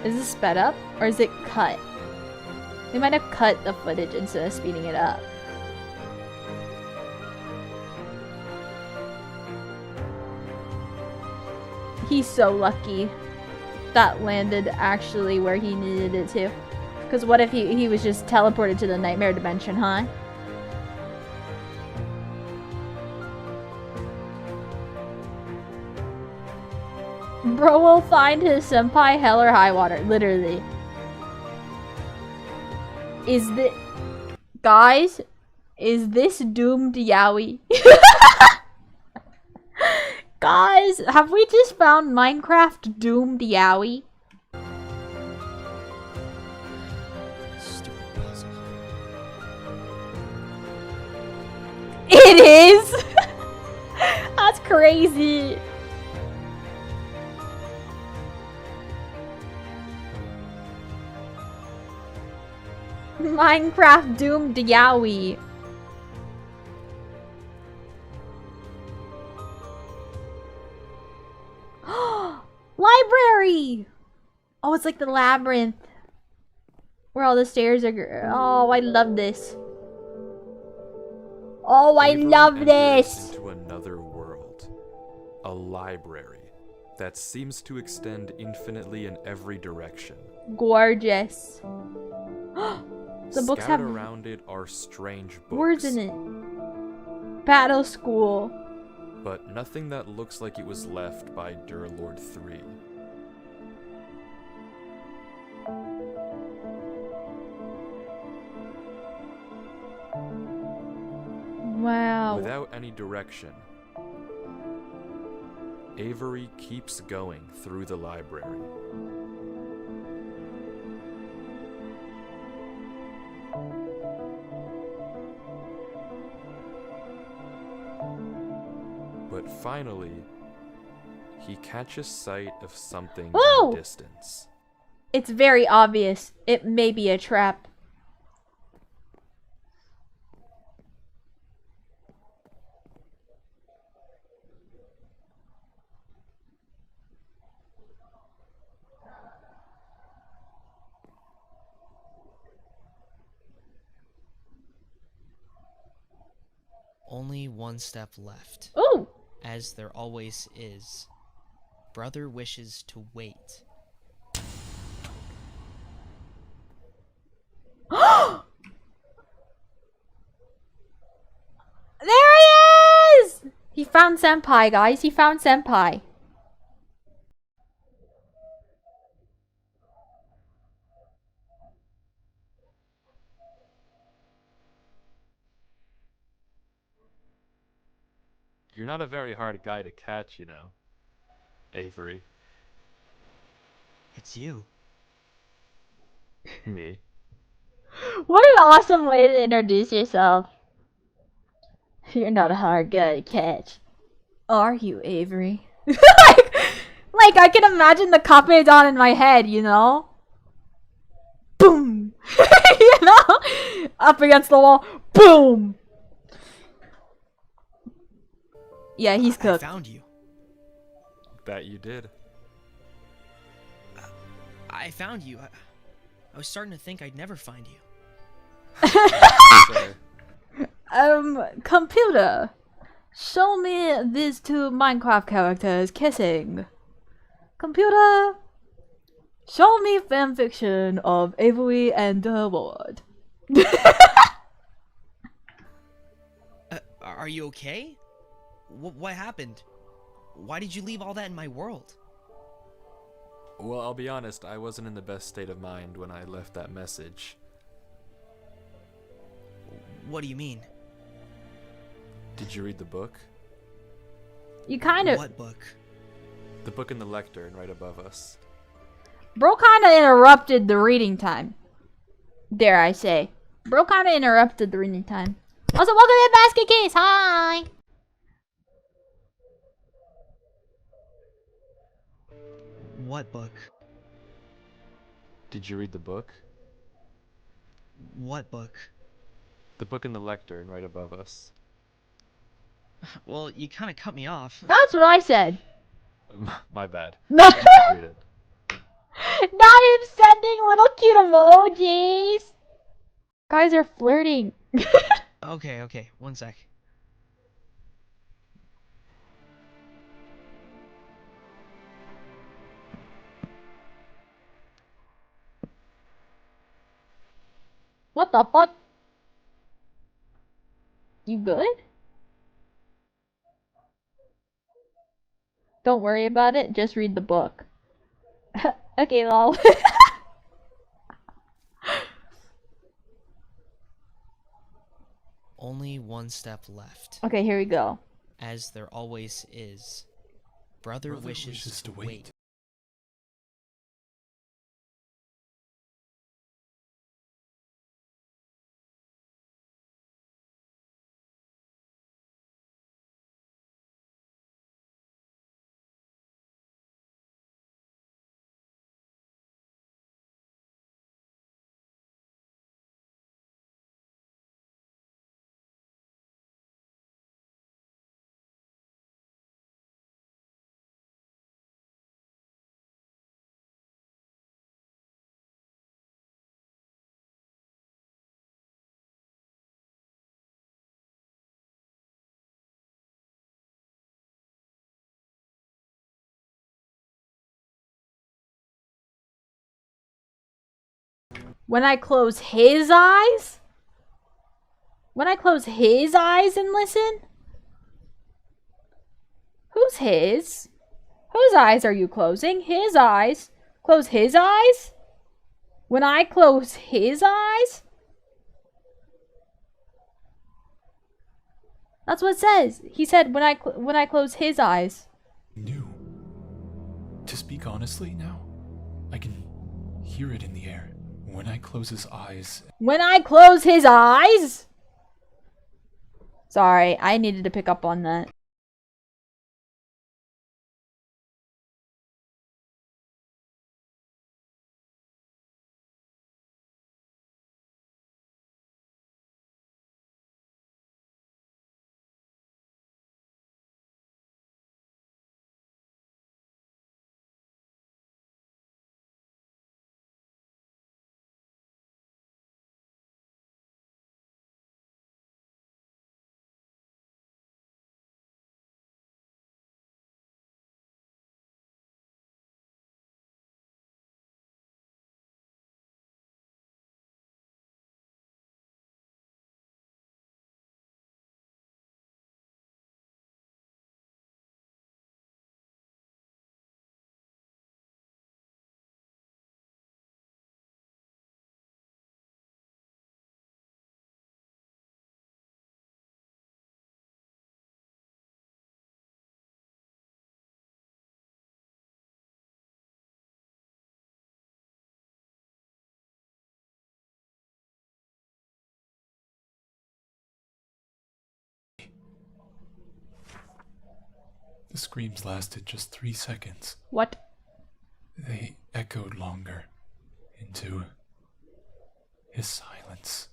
Is this sped up? Or is it cut? They might have cut the footage instead of speeding it up. He's so lucky that landed actually where he needed it to. Because what if he was just teleported to the nightmare dimension, huh? Bro will find his senpai hell or high water. Literally. Is this... Guys, is this doomed yaoi? Guys, have we just found Minecraft doomed yaoi? Stupid puzzle. It is! That's crazy. Minecraft doomed yaoi. Library! Oh, it's like the labyrinth. Where all the stairs are. Oh, I love this. Oh, I Avery love enters this! into another world. A library that seems to extend infinitely in every direction. Gorgeous. The books Scattered have around it are strange books. words in it. Battle School. But nothing that looks like it was left by Derlord 3. Wow. Without any direction, Avery keeps going through the library. But finally, he catches sight of something in Whoa! the distance. It's very obvious. It may be a trap. Only one step left, Ooh! as there always is. Brother wishes to wait. There he is! He found Senpai, guys. He found Senpai. You're not a very hard guy to catch, you know, Avery. It's you. Me. What an awesome way to introduce yourself. You're not a hard guy to catch. Are you, Avery? like, I can imagine the copy on in my head, you know? Boom! You know? Up against the wall. Boom! Yeah, he's I cooked. found you. Bet you did. I found you. I was starting to think I'd never find you. Sorry. Computer. Show me these two Minecraft characters kissing. Computer. Show me fanfiction of Avery and Derlord. Are you okay? What happened? Why did you leave all that in my world? Well, I'll be honest, I wasn't in the best state of mind when I left that message. What do you mean? Did you read the book? You kind of... What book? The book in the lectern right above us. Bro kind of interrupted the reading time. Dare I say. Bro kind of interrupted the reading time. Also, welcome to Basket Case. Hi! What book? Did you read the book? What book? The book in the lectern right above us. Well, you kind of cut me off. That's what I said. My bad. No. Read it. Not him sending little cute emojis. Guys are flirting. Okay, one sec. What the fuck? You good? Don't worry about it, just read the book. Okay, lol. Only one step left, Okay, here we go. as there always is. Brother wishes to wait. When I close his eyes? When I close his eyes and listen? Who's his? Whose eyes are you closing? His eyes. Close his eyes? When I close his eyes? That's what it says. He said when I close his eyes. New. To speak honestly now, I can hear it in the air. When I close his eyes. When I close his eyes? Sorry, I needed to pick up on that. The screams lasted just 3 seconds. What? They echoed longer into his silence.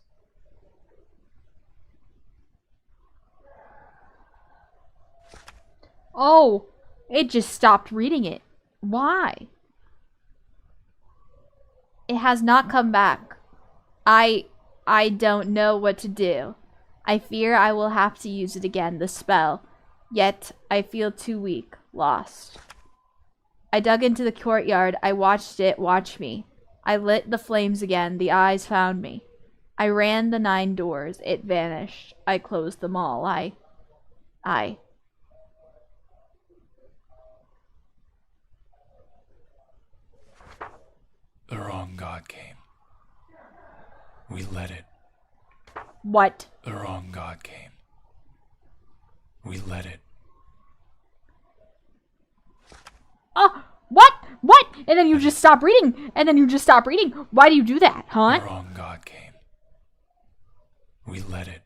Oh, it just stopped reading it. Why? It has not come back. I don't know what to do. I fear I will have to use it again, the spell. Yet, I feel too weak, lost. I dug into the courtyard. I watched it watch me. I lit the flames again. The eyes found me. I ran the 9 doors. It vanished. I closed them all. The wrong god came. We let it. What? The wrong god came. We let it. Oh, what? What? And then you just stop reading. Why do you do that, huh? The wrong god came. We let it.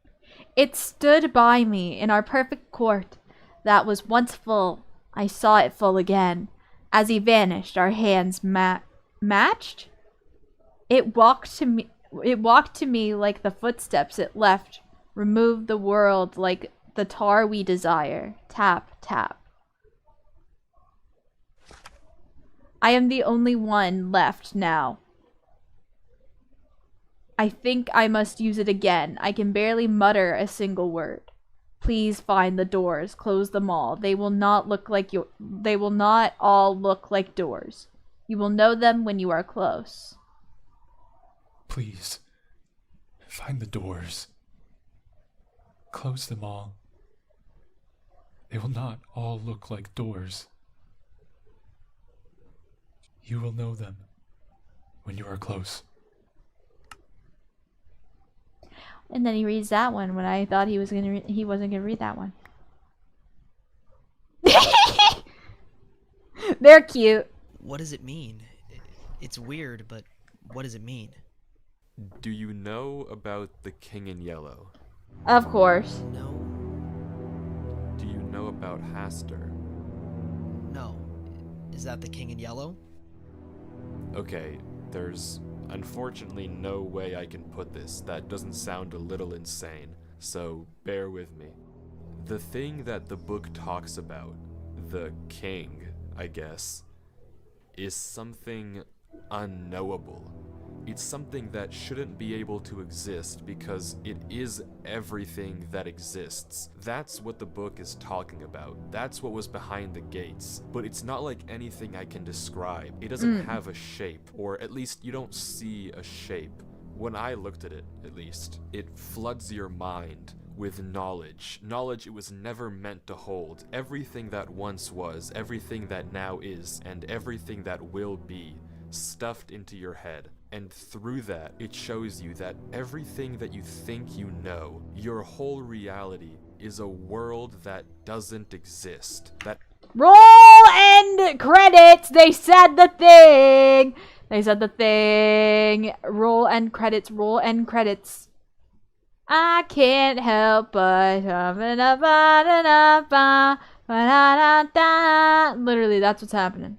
It stood by me in our perfect court that was once full. I saw it full again. As he vanished, our hands matched? It walked to me like the footsteps it left. Removed the world like the tar we desire. Tap, tap. I am the only one left now. I think I must use it again. I can barely mutter a single word. Please find the doors. Close them all. They will not all look like doors. You will know them when you are close. Please, find the doors. Close them all. They will not all look like doors. You will know them when you are close. And then he reads that one when I thought he wasn't gonna read that one. They're cute. What does it mean? It's weird, but what does it mean? Do you know about the King in Yellow? Of course. No. Do you know about Haster? No. Is that the King in Yellow? Okay, there's unfortunately no way I can put this that doesn't sound a little insane, so bear with me. The thing that the book talks about, the king, I guess, is something unknowable. It's something that shouldn't be able to exist because it is everything that exists. That's what the book is talking about. That's what was behind the gates. But it's not like anything I can describe. It doesn't have a shape, or at least you don't see a shape. When I looked at it, at least, it floods your mind with knowledge. Knowledge it was never meant to hold. Everything that once was, everything that now is, and everything that will be, stuffed into your head. And through that, it shows you that everything that you think you know, your whole reality, is a world that doesn't exist. That Roll end credits. They said the thing. They said the thing. Roll end credits. Roll end credits. I can't help but literally that's what's happening.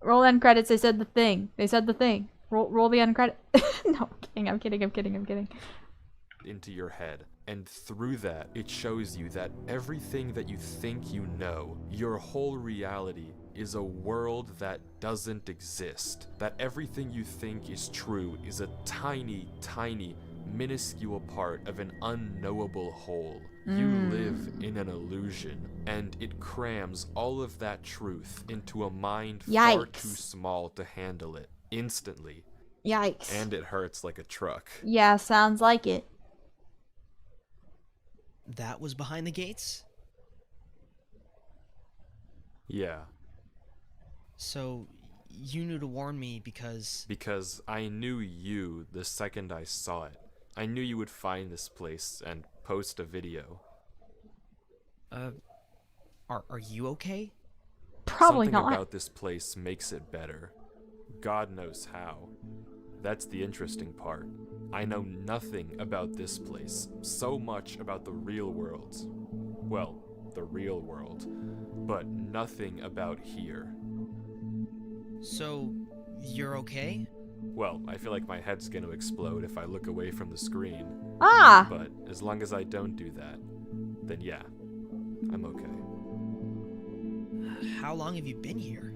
Roll end credits. They said the thing. They said the thing. Roll the end credit. No, I'm kidding. into your head. And through that, it shows you that everything that you think you know, your whole reality, is a world that doesn't exist. That everything you think is true is a tiny, tiny, minuscule part of an unknowable whole. You live in an illusion, and it crams all of that truth into a mind far too small to handle it instantly. Yikes. And it hurts like a truck. Yeah, sounds like it. That was behind the gates? Yeah. So, you knew to warn me because... Because I knew you the second I saw it. I knew you would find this place and post a video. Are you okay? Probably Something not. about this place makes it better. God knows how. That's the interesting part. I know nothing about this place, so much about the real world. Well, the real world, but nothing about here. So, you're okay? Well, I feel like my head's gonna explode if I look away from the screen. Ah! But as long as I don't do that, then yeah, I'm okay. How long have you been here?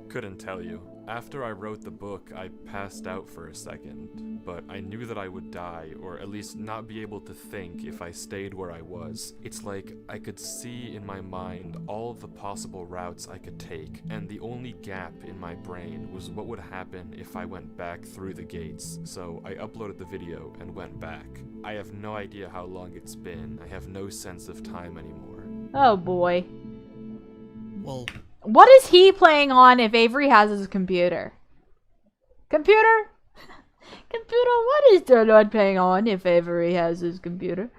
Couldn't tell you. After I wrote the book, I passed out for a second, but I knew that I would die, or at least not be able to think if I stayed where I was. It's like I could see in my mind all of the possible routes I could take, and the only gap in my brain was what would happen if I went back through the gates. So I uploaded the video and went back. I have no idea how long it's been. I have no sense of time anymore. Oh boy. Well, What is he playing on if Avery has his computer? Computer? Computer, what is Derlord playing on if Avery has his computer?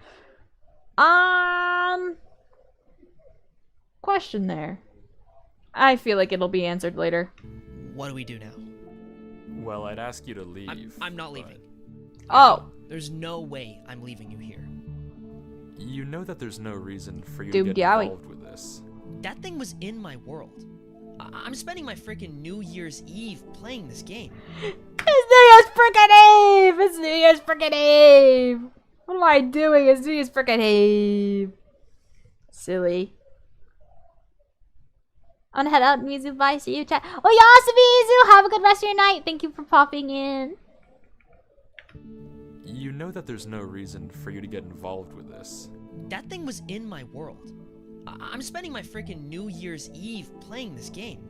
Question there. I feel like it'll be answered later. what do we do now? Well, I'd ask you to leave. I'm not but leaving. Oh. There's no way I'm leaving you here. You know that there's no reason for you Doomed to get yowie. involved with this. That thing was in my world. I'm spending my freaking New Year's Eve playing this game. It's New Year's frickin' Eve! It's New Year's frickin' Eve! What am I doing? It's New Year's frickin' Eve. Silly. I'm gonna head out, Mizu. Bye. See you, chat. Oh, yes, Mizu! Have a good rest of your night. Thank you for popping in. You know that there's no reason for you to get involved with this. That thing was in my world. I'm spending my freaking New Year's Eve playing this game.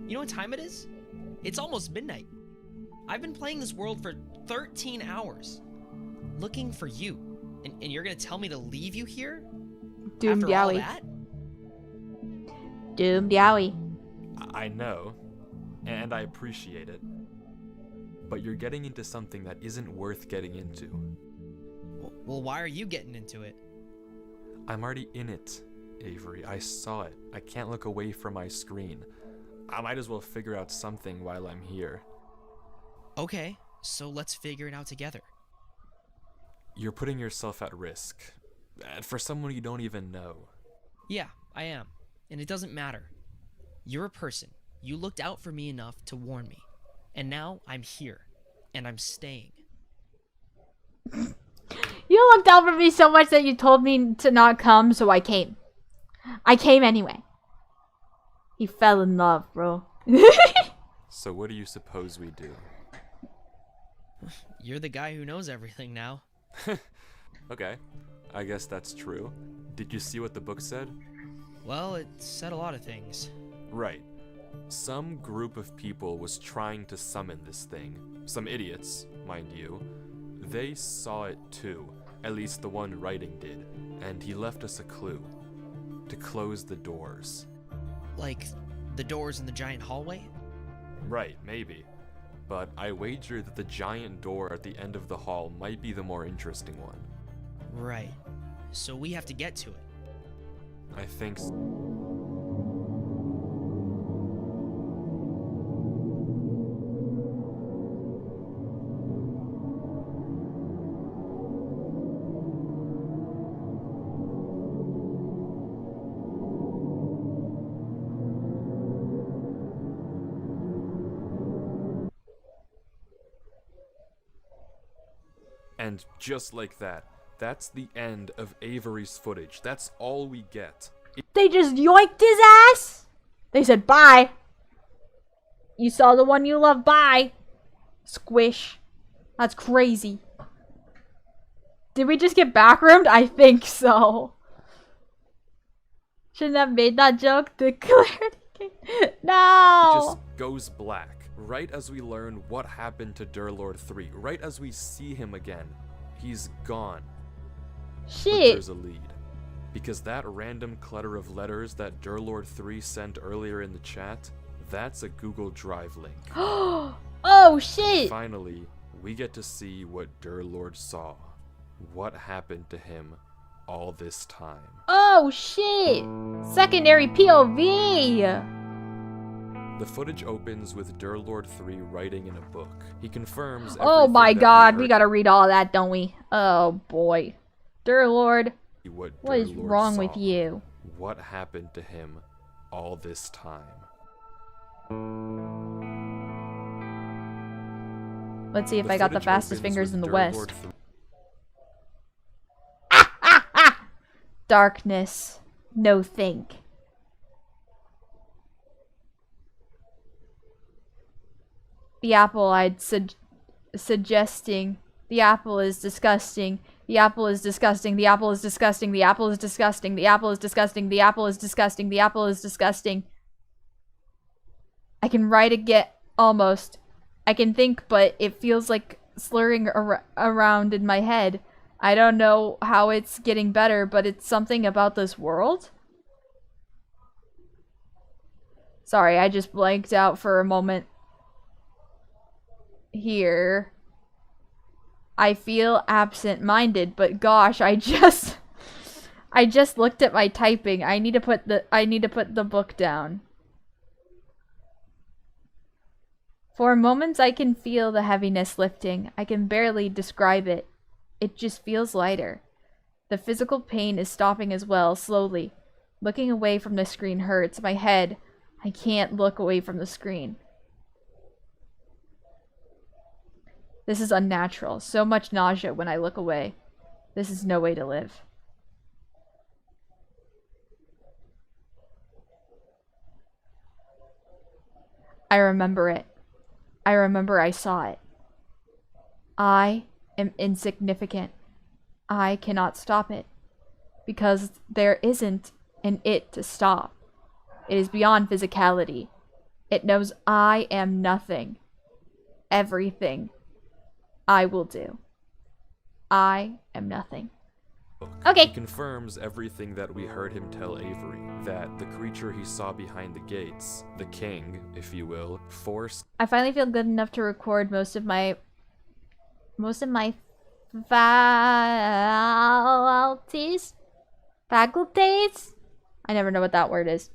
You know what time it is? It's almost midnight. I've been playing this world for 13 hours. Looking for you. And you're gonna tell me to leave you here? Doomed After all yowie. that? Doomed yowie. I know, and I appreciate it. But you're getting into something that isn't worth getting into. Well, why are you getting into it? I'm already in it, Avery. I saw it. I can't look away from my screen. I might as well figure out something while I'm here. Okay, so let's figure it out together. You're putting yourself at risk. For someone you don't even know. Yeah, I am. And it doesn't matter. You're a person. You looked out for me enough to warn me. And now I'm here. And I'm staying. You looked out for me so much that you told me to not come, so I came. I came anyway. He fell in love, bro. So what do you suppose we do? You're the guy who knows everything now. Okay, I guess that's true. Did you see what the book said? Well, it said a lot of things. Right. Some group of people was trying to summon this thing. Some idiots, mind you. They saw it too. At least the one writing did. And he left us a clue. To close the doors. Like, the doors in the giant hallway? Right, maybe. But I wager that the giant door at the end of the hall might be the more interesting one. Right. So we have to get to it. I think so. And just like that, that's the end of Avery's footage. That's all we get. They just yoinked his ass? They said, bye. You saw the one you love, bye. Squish. That's crazy. Did we just get backroomed? I think so. Shouldn't have made that joke. Declared king. No! It just goes black. Right as we learn what happened to Derlord 3. Right as we see him again. He's gone. But Shit. there's a lead. Because that random clutter of letters that Derlord 3 sent earlier in the chat, that's a Google Drive link. Oh shit! Finally, we get to see what Derlord saw. What happened to him all this time. Oh shit! Secondary POV! The footage opens with Derlord 3 writing in a book. He confirms Oh everything my that god, heard. we gotta read all that, don't we? Oh boy. Derlord, What is Derlord wrong with saw. you? What happened to him all this time? Let's see if I got the footage fastest opens fingers with in the Derlord West. 3 Darkness. No think. The apple suggesting. The apple is disgusting. The apple is disgusting. The apple is disgusting. The apple is disgusting. The apple is disgusting. The apple is disgusting. The apple is disgusting. I can write again, almost. I can think, but it feels like slurring around in my head. I don't know how it's getting better, but it's something about this world. Sorry, I just blanked out for a moment. Here. I feel absent-minded, but gosh, I just looked at my typing. I need to put the book down. For moments I can feel the heaviness lifting. I can barely describe it. It just feels lighter. The physical pain is stopping as well, slowly. Looking away from the screen hurts. My head. I can't look away from the screen. This is unnatural. So much nausea when I look away. This is no way to live. I remember it. I remember I saw it. I am insignificant. I cannot stop it. Because there isn't an it to stop. It is beyond physicality. It knows I am nothing. Everything I will do. I am nothing. book. He Okay. confirms everything that we heard him tell Avery, that the creature he saw behind the gates, the king, if you will, forced I finally feel good enough to record most of my faculties? Faculties? I never know what that word is.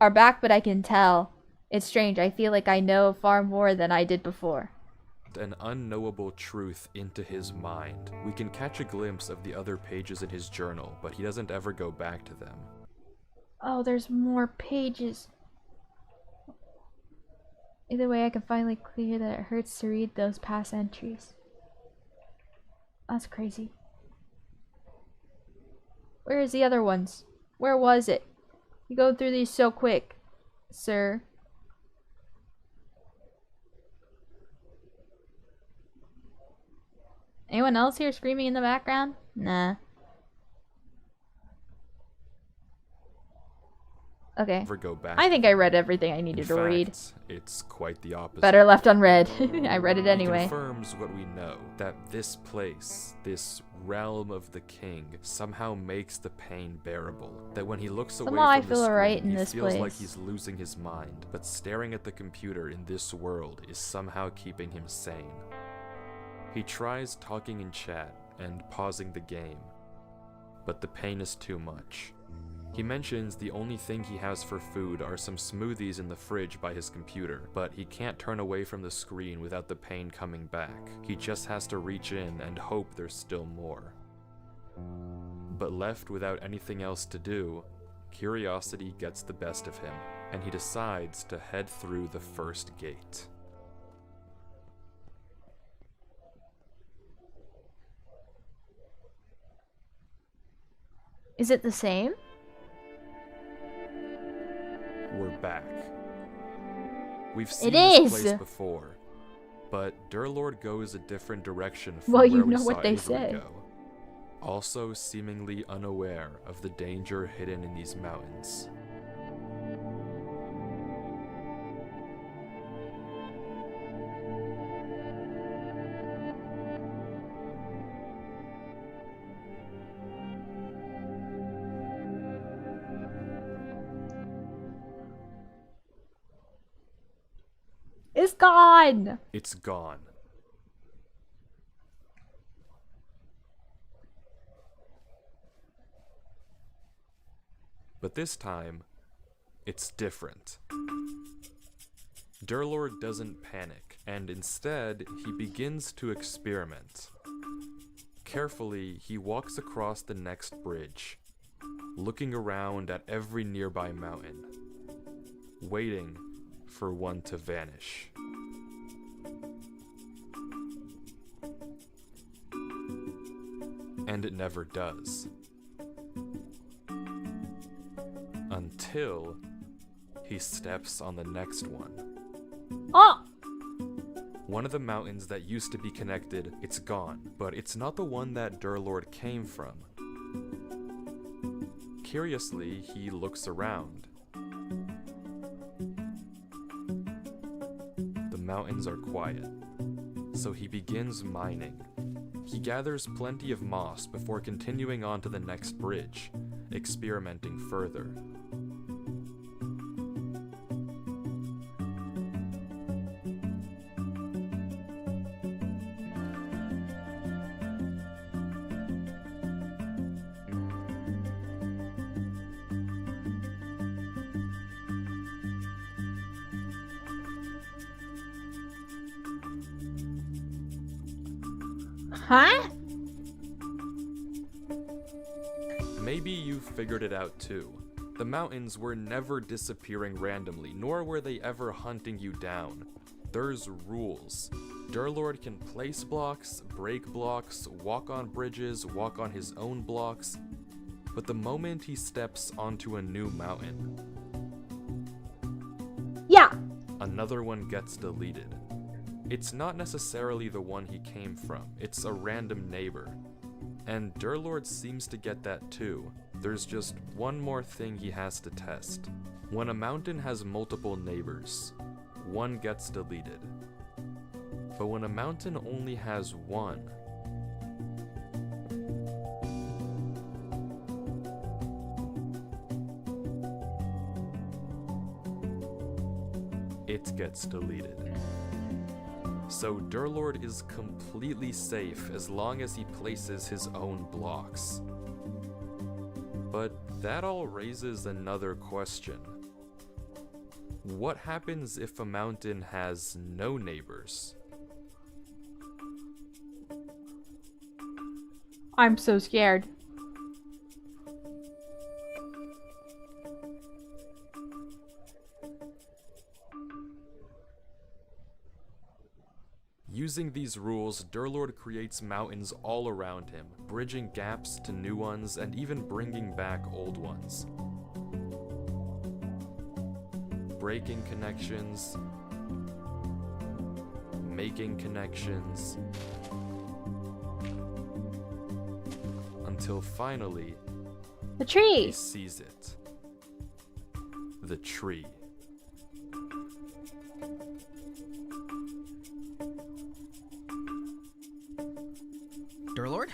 Are back, but I can tell. It's strange. I feel like I know far more than I did before. an unknowable truth into his mind. We can catch a glimpse of the other pages in his journal, but he doesn't ever go back to them. Oh, there's more pages. Either way, I can finally clear that it hurts to read those past entries. That's crazy. Where is the other ones? Where was it? You go through these so quick, sir. Anyone else here screaming in the background? Nah. Okay. Never go back. I think I read everything I needed to read. It's quite the opposite. Better left unread. I read it anyway. He confirms what we know, that this place, this realm of the king, somehow makes the pain bearable. That when he looks away Somehow I from the feel screen, alright in he this feels like place. he's losing his mind, but staring at the computer in this world is somehow keeping him sane. He tries talking in chat and pausing the game, but the pain is too much. He mentions the only thing he has for food are some smoothies in the fridge by his computer, but he can't turn away from the screen without the pain coming back. He just has to reach in and hope there's still more. But left without anything else to do, curiosity gets the best of him, and he decides to head through the first gate. Is it the same? We're back. We've seen It this is! place before, but Derlord goes a different direction from Well, you where we know saw what they Avery say. go. Also seemingly unaware of the danger hidden in these mountains. It's gone! It's gone. But this time, it's different. Derlord doesn't panic, and instead, he begins to experiment. Carefully, he walks across the next bridge, looking around at every nearby mountain, waiting for one to vanish. And it never does. Until he steps on the next one. Oh! One of the mountains that used to be connected, it's gone, but it's not the one that Derlord came from. Curiously, he looks around. The mountains are quiet, so he begins mining. He gathers plenty of moss before continuing on to the next bridge, experimenting further. Huh? Maybe you've figured it out too. The mountains were never disappearing randomly, nor were they ever hunting you down. There's rules. Derlord can place blocks, break blocks, walk on bridges, walk on his own blocks, but the moment he steps onto a new mountain, Yeah! another one gets deleted. It's not necessarily the one he came from, it's a random neighbor. And Derlord seems to get that too. There's just one more thing he has to test. When a mountain has multiple neighbors, one gets deleted. But when a mountain only has one, it gets deleted. So Derlord is completely safe as long as he places his own blocks. But that all raises another question. What happens if a mountain has no neighbors? I'm so scared. Using these rules, Derlord creates mountains all around him, bridging gaps to new ones and even bringing back old ones. Breaking connections, making connections, until finally, The tree! he sees it. The tree. Derlord?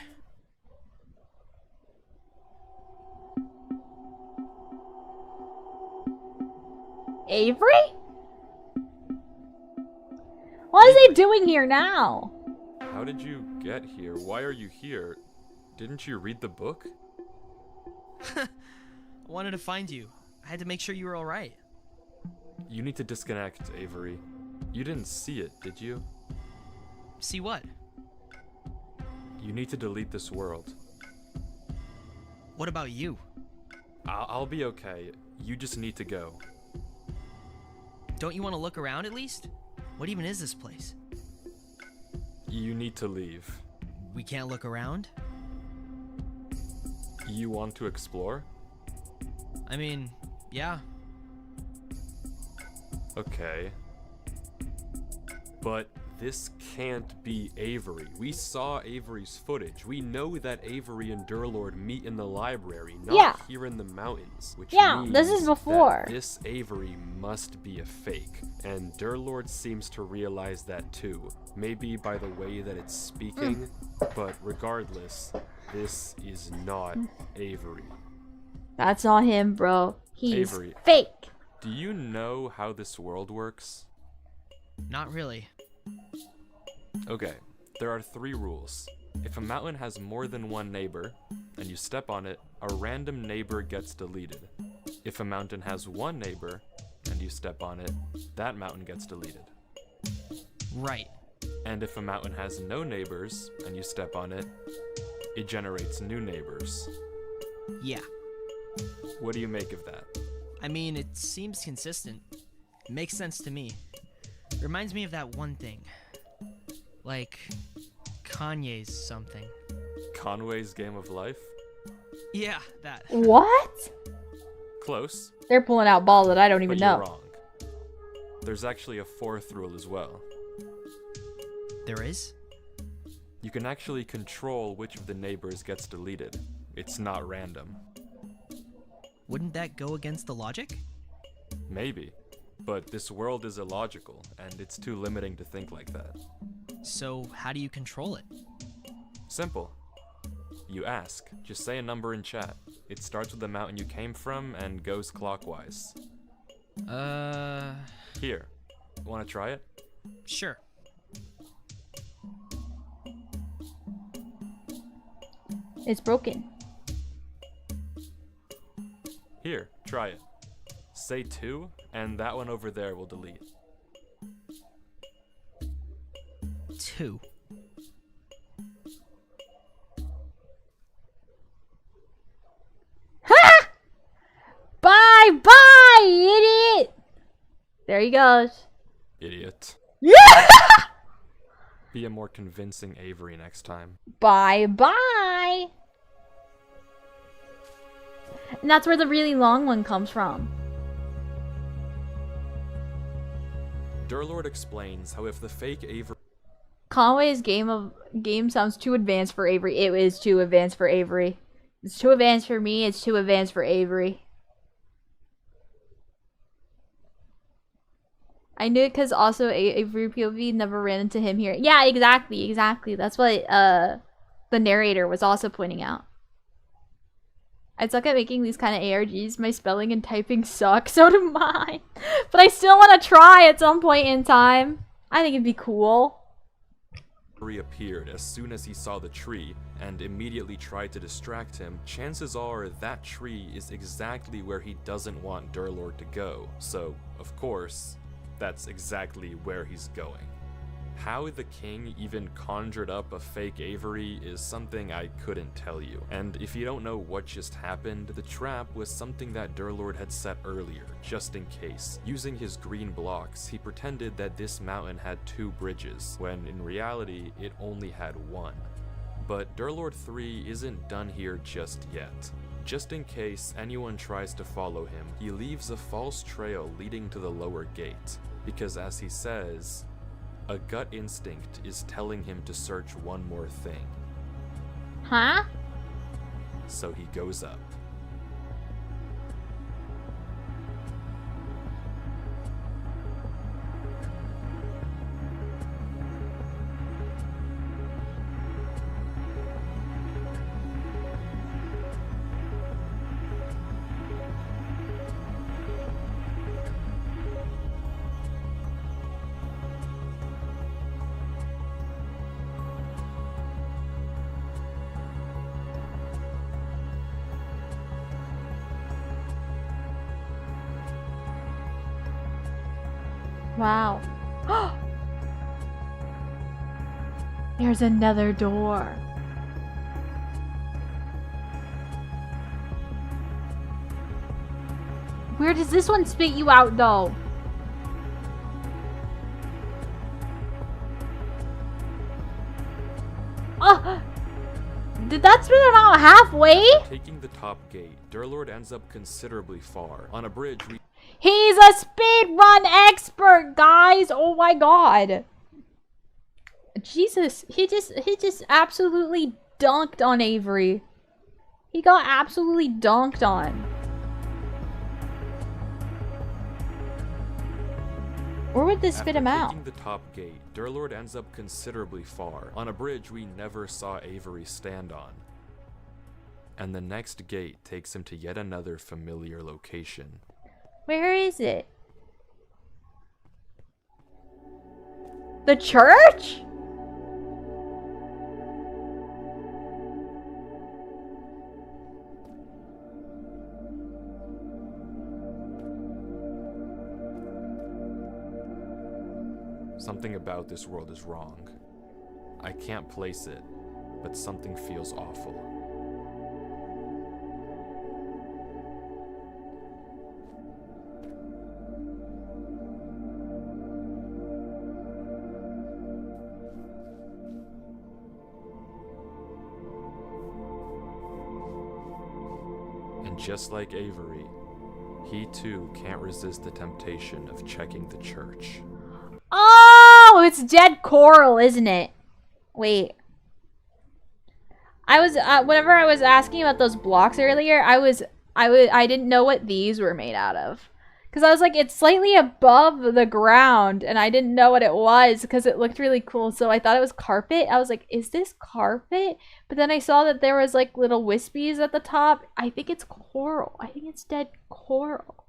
Avery? What is he doing here now? How did you get here? Why are you here? Didn't you read the book? I wanted to find you. I had to make sure you were alright. You need to disconnect, Avery. You didn't see it, did you? See what? You need to delete this world. What about you? I'll be okay. You just need to go. Don't you want to look around at least? What even is this place? You need to leave. We can't look around? You want to explore? I mean, yeah. Okay. But this can't be Avery. We saw Avery's footage. We know that Avery and Derlord meet in the library, not here in the mountains. Which means this is before. that this Avery must be a fake. And Derlord seems to realize that too. Maybe by the way that it's speaking, but regardless, this is not Avery. That's not him, bro. He's Avery. fake. Do you know how this world works? Not really. Okay, there are 3 rules. If a mountain has more than one neighbor, and you step on it, a random neighbor gets deleted. If a mountain has one neighbor, and you step on it, that mountain gets deleted. Right. And if a mountain has no neighbors, and you step on it, it generates new neighbors. Yeah. What do you make of that? I mean, it seems consistent. It makes sense to me. Reminds me of that one thing. Like, Kanye's something. Conway's Game of Life? Yeah, that. What? Close, They're pulling out balls that I don't even but you're know. wrong. There's actually a 4th rule as well. There is? You can actually control which of the neighbors gets deleted. It's not random. Wouldn't that go against the logic? Maybe. But this world is illogical, and it's too limiting to think like that. So, how do you control it? Simple. You ask. Just say a number in chat. It starts with the mountain you came from and goes clockwise. Here. Wanna try it? Sure. It's broken. Here, try it. Say 2, and that one over there will delete. 2. Ha! Bye bye, idiot! There he goes. Idiot. Yeah! Be a more convincing Avery next time. Bye bye! And that's where the really long one comes from. Derlord explains how if the fake Avery Conway's game sounds too advanced for Avery. It is too advanced for Avery. It's too advanced for me. It's too advanced for Avery. I knew it because also Avery POV never ran into him here. Yeah, exactly. That's what the narrator was also pointing out. I suck at making these kind of ARGs. My spelling and typing suck. So do mine. But I still want to try at some point in time. I think it'd be cool. Reappeared as soon as he saw the tree and immediately tried to distract him, chances are that tree is exactly where he doesn't want Derlord to go. So, of course, that's exactly where he's going. How the king even conjured up a fake Avery is something I couldn't tell you. And if you don't know what just happened, the trap was something that Derlord had set earlier, just in case. Using his green blocks, he pretended that this mountain had 2 bridges, when in reality, it only had 1. But Derlord 3 isn't done here just yet. Just in case anyone tries to follow him, he leaves a false trail leading to the lower gate. Because as he says, a gut instinct is telling him to search one more thing. Huh? So he goes up. Wow. There's another door. Where does this one spit you out, though? Oh! Did that spit him out halfway? Taking the top gate, Derlord ends up considerably far. On a bridge, we He's a speedrun expert, guys! Oh my god. Jesus, he just absolutely dunked on Avery. He got absolutely dunked on. Where would this spit him out? Taking the top gate, Derlord ends up considerably far. On a bridge we never saw Avery stand on. And the next gate takes him to yet another familiar location. Where is it? The church? Something about this world is wrong. I can't place it, but something feels awful. And just like Avery, he too can't resist the temptation of checking the church. Oh, it's dead coral, isn't it? Wait. Whenever I was asking about those blocks earlier, I didn't know what these were made out of. Because I was like, it's slightly above the ground, and I didn't know what it was because it looked really cool. So I thought it was carpet. I was like, is this carpet? But then I saw that there was like little wispies at the top. I think it's coral. I think it's dead coral.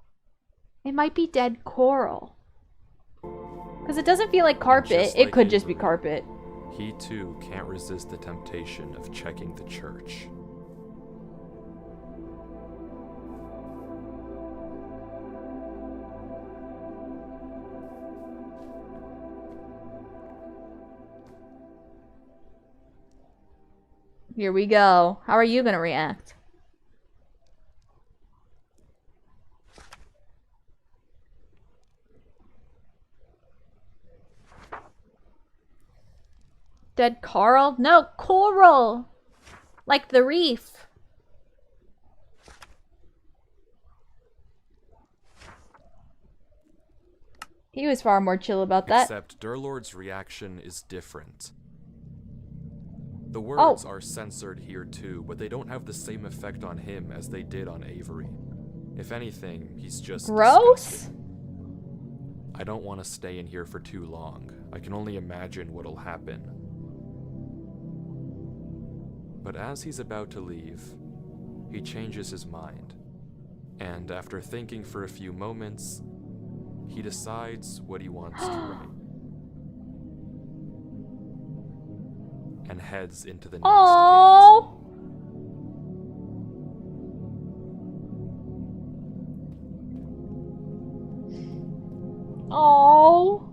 It might be dead coral. Because it doesn't feel like carpet. It could just be carpet. He too can't resist the temptation of checking the church. Here we go. How are you gonna react? Dead coral? No, coral! Like the reef. He was far more chill about that. Except Derlord's reaction is different. The words are censored here too, but they don't have the same effect on him as they did on Avery. If anything, he's just gross. disgusted. I don't want to stay in here for too long. I can only imagine what'll happen. But as he's about to leave, he changes his mind. And after thinking for a few moments, he decides what he wants to write. And heads into the next gate. Oh. Oh.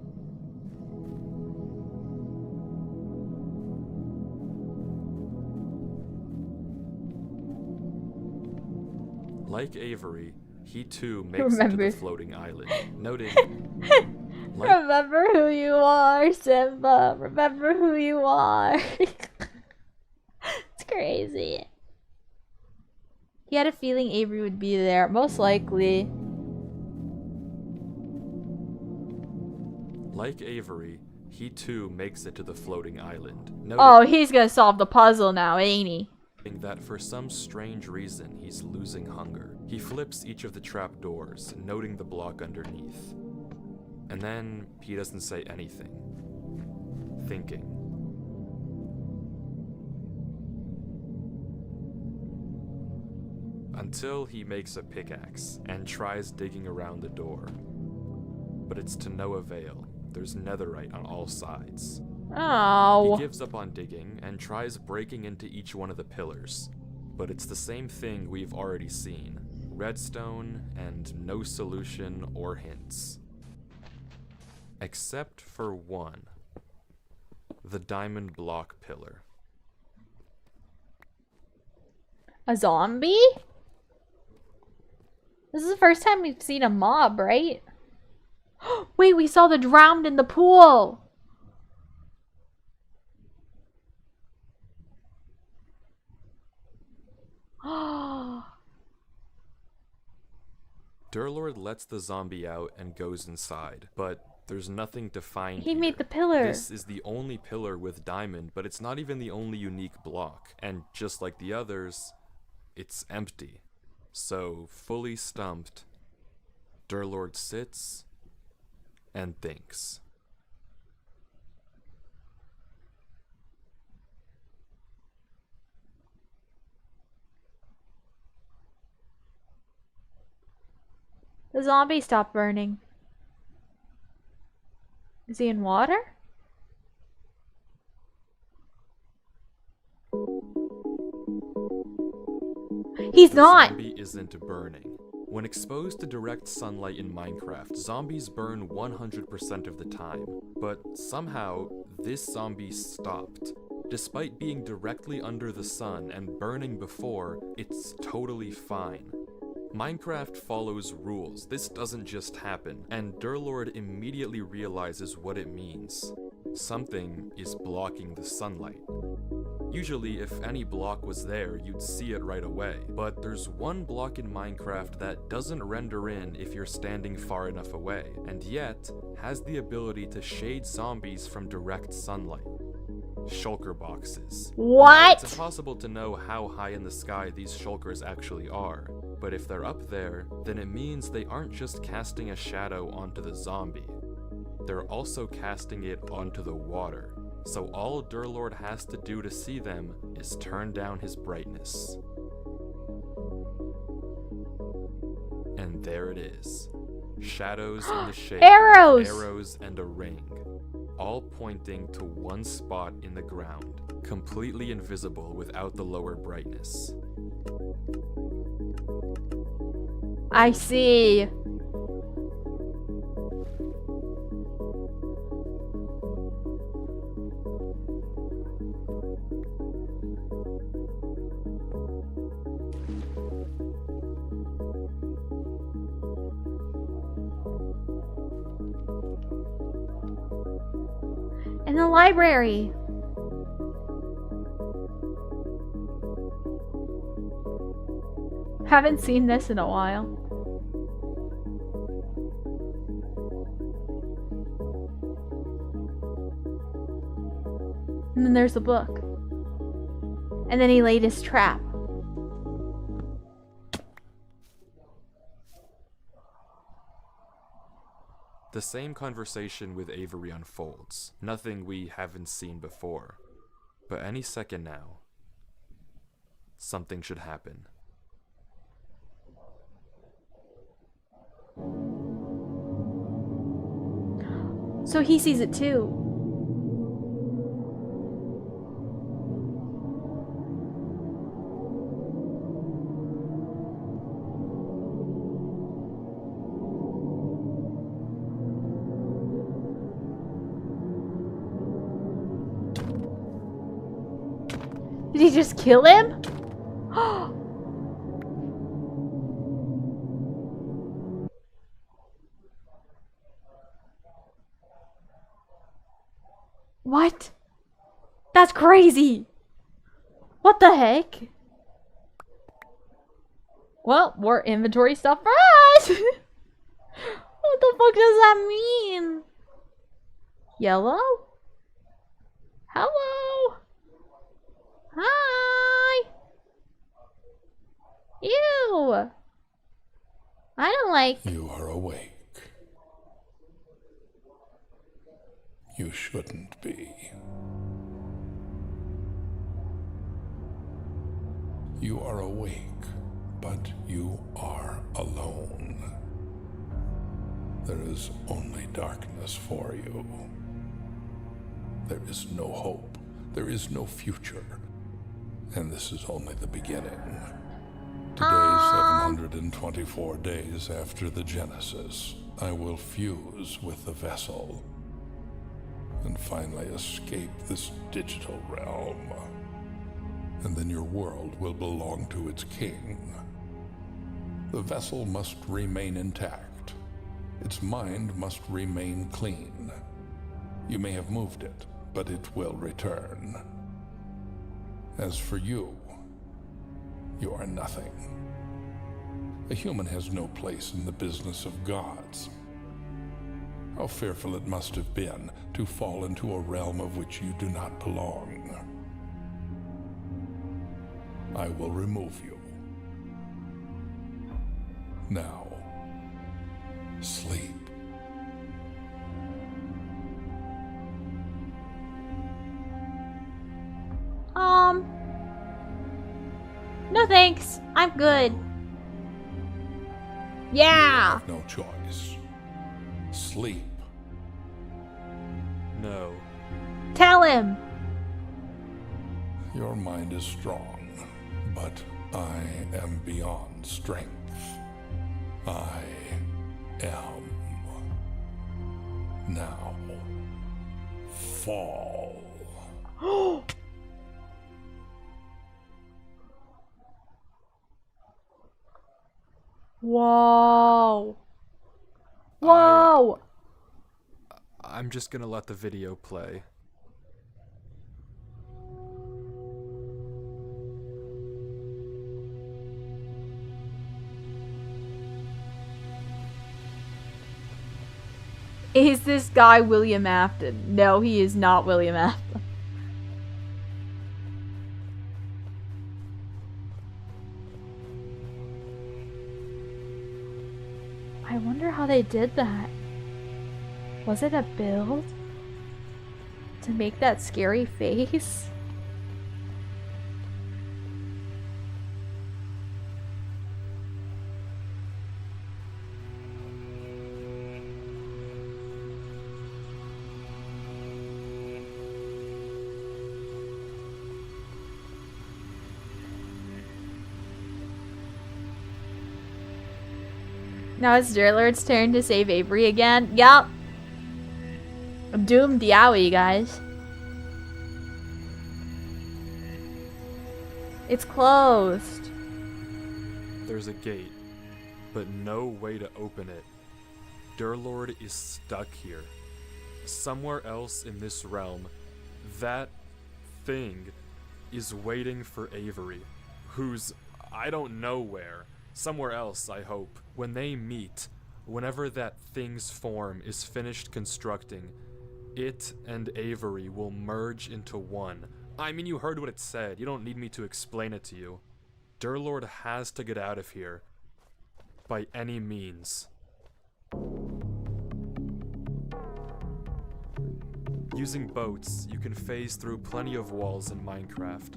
Like Avery, he too makes it to the floating island, noting, like, Remember who you are, Simba. Remember who you are. It's crazy. He had a feeling Avery would be there, most likely. like Avery, he too makes it to the floating island, noting Oh, he's gonna solve the puzzle now, ain't he? that for some strange reason he's losing hunger. He flips each of the trap doors, noting the block underneath. And then he doesn't say anything. Thinking. Until he makes a pickaxe and tries digging around the door. But it's to no avail. There's netherite on all sides. Oh. He gives up on digging and tries breaking into each one of the pillars. But it's the same thing we've already seen. Redstone and no solution or hints. Except for one. The diamond block pillar. A zombie? This is the first time we've seen a mob, right? Wait, we saw the drowned in the pool. Derlord lets the zombie out and goes inside, but there's nothing to find He here. made the pillar. This is the only pillar with diamond, but it's not even the only unique block. And just like the others, it's empty. So, fully stumped, Derlord sits and thinks. The zombie stopped burning. Is he in water? He's not! The zombie isn't burning. When exposed to direct sunlight in Minecraft, zombies burn 100% of the time. But somehow, this zombie stopped. Despite being directly under the sun and burning before, it's totally fine. Minecraft follows rules. This doesn't just happen, and Derlord immediately realizes what it means. Something is blocking the sunlight. Usually, if any block was there, you'd see it right away. But there's one block in Minecraft that doesn't render in if you're standing far enough away, and yet has the ability to shade zombies from direct sunlight. Shulker boxes. What? It's impossible to know how high in the sky these shulkers actually are, but if they're up there, then it means they aren't just casting a shadow onto the zombie. They're also casting it onto the water. So all Derlord has to do to see them is turn down his brightness. And there it is. Shadows in the shape Arrows! of arrows and a ring. All pointing to one spot in the ground, completely invisible without the lower brightness. I see. In the library. Haven't seen this in a while. And then there's a book. And then he laid his trap. The same conversation with Avery unfolds, nothing we haven't seen before. But any second now, something should happen. So he sees it too. Did he just kill him? What? That's crazy. What the heck? Well, more inventory stuff for us. What the fuck does that mean? Yellow? Hello? Hi! Ew! I don't like... You are awake. You shouldn't be. You are awake, but you are alone. There is only darkness for you. There is no hope. There is no future. And this is only the beginning. Today, 724 days after the Genesis, I will fuse with the vessel and finally escape this digital realm. And then your world will belong to its king. The vessel must remain intact. Its mind must remain clean. You may have moved it, but it will return. As for you, you are nothing. A human has no place in the business of gods. How fearful it must have been to fall into a realm of which you do not belong. I will remove you. Now, sleep. No thanks. I'm good. You Yeah! have no choice. Sleep. No. Tell him! Your mind is strong, but I am beyond strength. I am. Now, fall. Whoa! Whoa! I'm just gonna let the video play. Is this guy William Afton? No, he is not William Afton. I wonder how they did that. Was it a build? To make that scary face? Now it's Derlord's turn to save Avery again. Yup. Doomed Yowie, guys. It's closed. There's a gate, but no way to open it. Derlord is stuck here. Somewhere else in this realm, that thing is waiting for Avery, who's I don't know where. Somewhere else, I hope. When they meet, whenever that thing's form is finished constructing, it and Avery will merge into one. I mean, you heard what it said. You don't need me to explain it to you. Derlord has to get out of here. By any means. Using boats, you can phase through plenty of walls in Minecraft.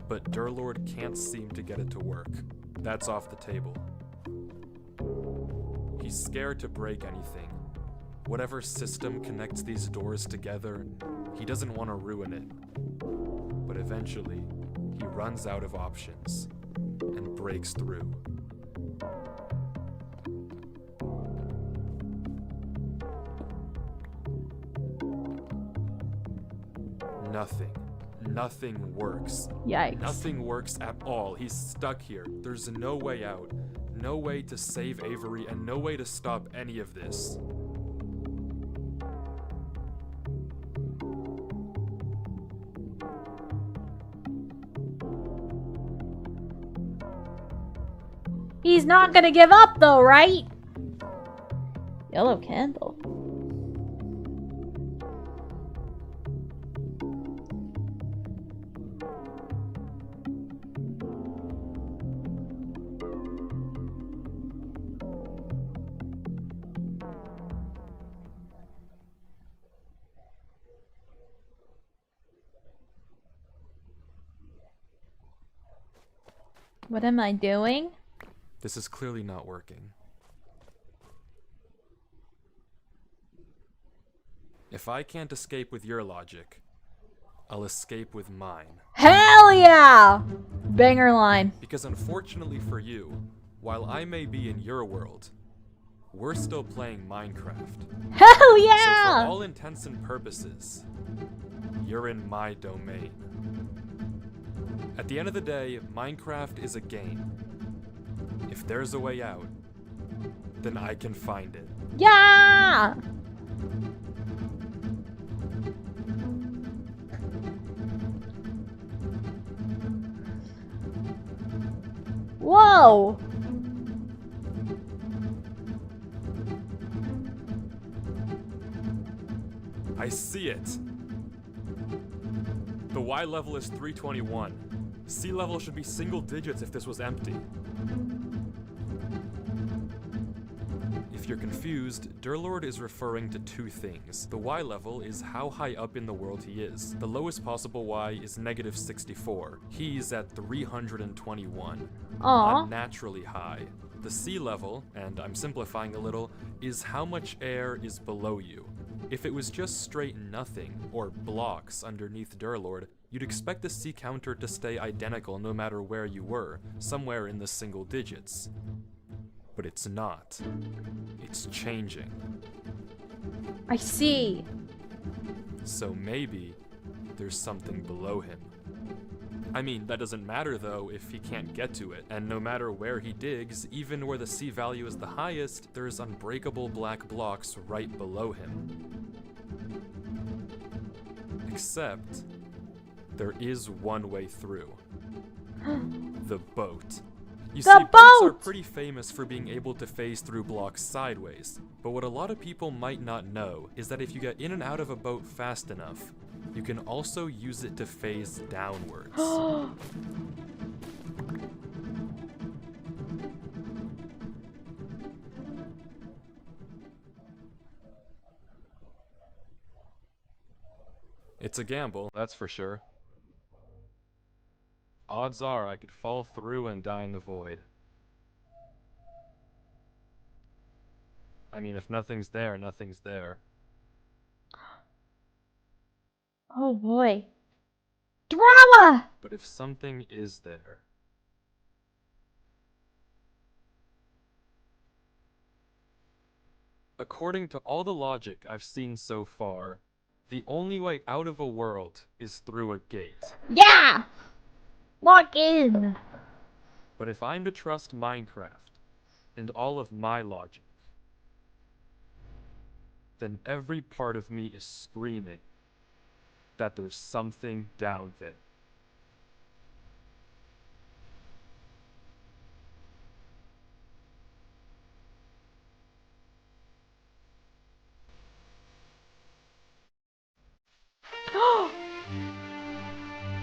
But Derlord can't seem to get it to work. That's off the table. He's scared to break anything. Whatever system connects these doors together, he doesn't want to ruin it. But eventually, he runs out of options and breaks through. Nothing works. Yikes. Nothing works at all. He's stuck here. There's no way out. No way to save Avery and no way to stop any of this. He's not gonna give up though, right? Yellow candle. What am I doing? This is clearly not working. If I can't escape with your logic, I'll escape with mine. Hell yeah! Banger line. Because unfortunately for you, while I may be in your world, we're still playing Minecraft. Hell So yeah! for all intents and purposes, you're in my domain. At the end of the day, Minecraft is a game. If there's a way out, then I can find it. Yeah! Whoa! I see it. The Y level is 321. Sea level should be single digits if this was empty. If you're confused, Derlord is referring to two things. The Y level is how high up in the world he is. The lowest possible Y is negative 64. He's at 321. Aw. Unnaturally high. The sea level, and I'm simplifying a little, is how much air is below you. If it was just straight nothing, or blocks underneath Derlord, you'd expect the sea counter to stay identical no matter where you were, somewhere in the single digits. But it's not. It's changing. I see. So maybe there's something below him. I mean, that doesn't matter though if he can't get to it, and no matter where he digs, even where the sea value is the highest, there's unbreakable black blocks right below him. Except, there is one way through. The boat. You see, boats are pretty famous for being able to phase through blocks sideways, but what a lot of people might not know is that if you get in and out of a boat fast enough, you can also use it to phase downwards. It's a gamble, that's for sure. Odds are I could fall through and die in the void. I mean, if nothing's there, nothing's there. Oh boy. Drama! But if something is there... According to all the logic I've seen so far, the only way out of a world is through a gate. Yeah! Lock in! But if I'm to trust Minecraft, and all of my logic, then every part of me is screaming that there's something down there.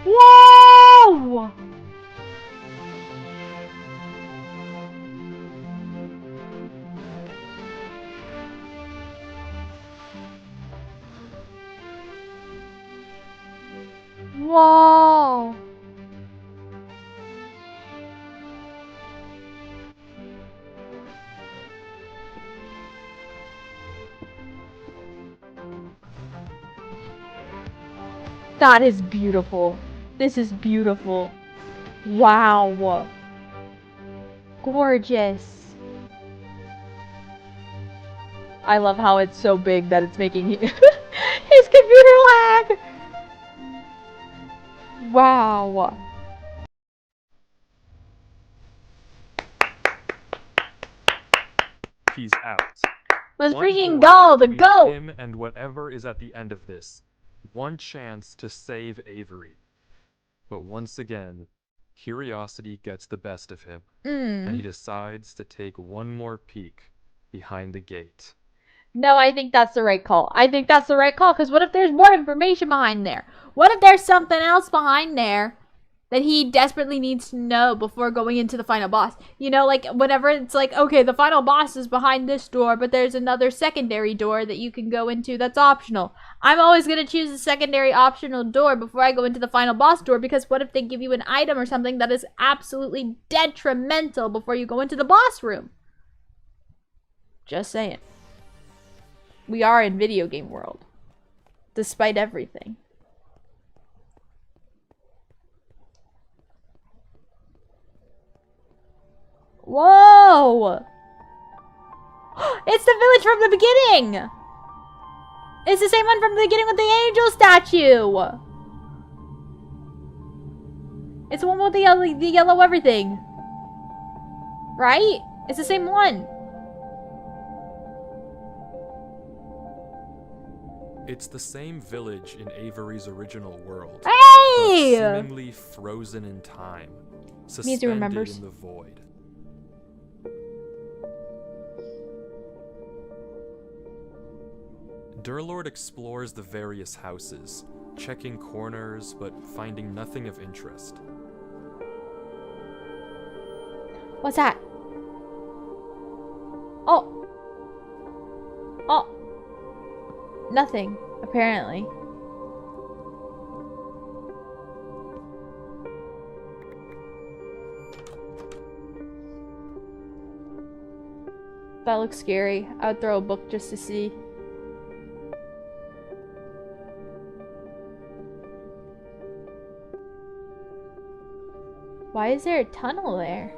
Whoa! Whoa! That is beautiful. This is beautiful. Wow. Gorgeous. I love how it's so big that it's making his computer lag. Wow. He's out. Let's One freaking door go, the between goat. him and whatever is at the end of this. One chance to save Avery. But once again, curiosity gets the best of him, and he decides to take one more peek behind the gate. No, I think that's the right call. I think that's the right call, because what if there's more information behind there? What if there's something else behind there that he desperately needs to know before going into the final boss? You know, like, whenever it's like, okay, the final boss is behind this door, but there's another secondary door that you can go into that's optional. I'm always going to choose the secondary optional door before I go into the final boss door, because what if they give you an item or something that is absolutely detrimental before you go into the boss room? Just saying. We are in video game world. Despite everything. Whoa! It's the village from the beginning! It's the same one from the beginning with the angel statue! It's the one with the yellow everything. Right? It's the same one. It's the same village in Avery's original world. Hey! But seemingly frozen in time. Suspended remembers. in the void. Derlord explores the various houses, checking corners but finding nothing of interest. What's that? Oh. Oh. Nothing, apparently. That looks scary. I would throw a book just to see. Why is there a tunnel there?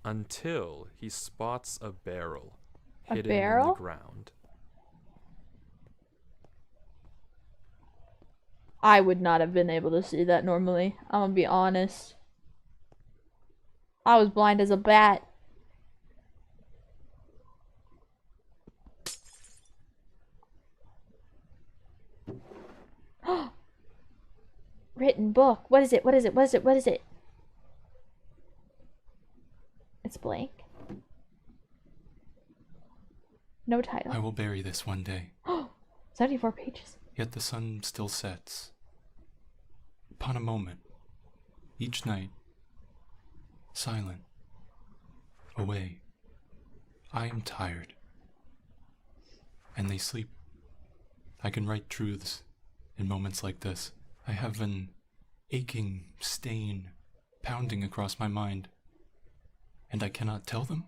Until he spots a barrel A hidden in barrel? the ground. I would not have been able to see that normally. I'm gonna be honest. I was blind as a bat. Written book. What is it? What is it? What is it? What is it? It's blank. No title. I will bury this one day. 74 pages. Yet the sun still sets. Upon a moment, each night, silent, away. I am tired, and they sleep. I can write truths in moments like this. I have an aching stain pounding across my mind, and I cannot tell them,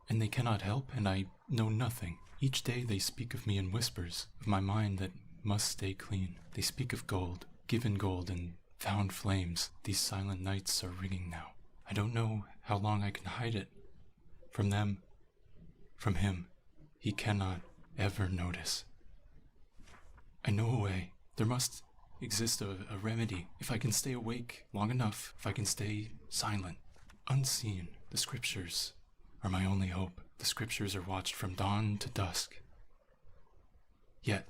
and they cannot help, and I know nothing. Each day they speak of me in whispers, of my mind that must stay clean. They speak of gold, given gold, and found flames. These silent nights are ringing now. I don't know how long I can hide it. From them, from him. He cannot ever notice. I know a way. There must exist a remedy. If I can stay awake long enough, if I can stay silent, unseen. The scriptures are my only hope. The scriptures are watched from dawn to dusk. Yet,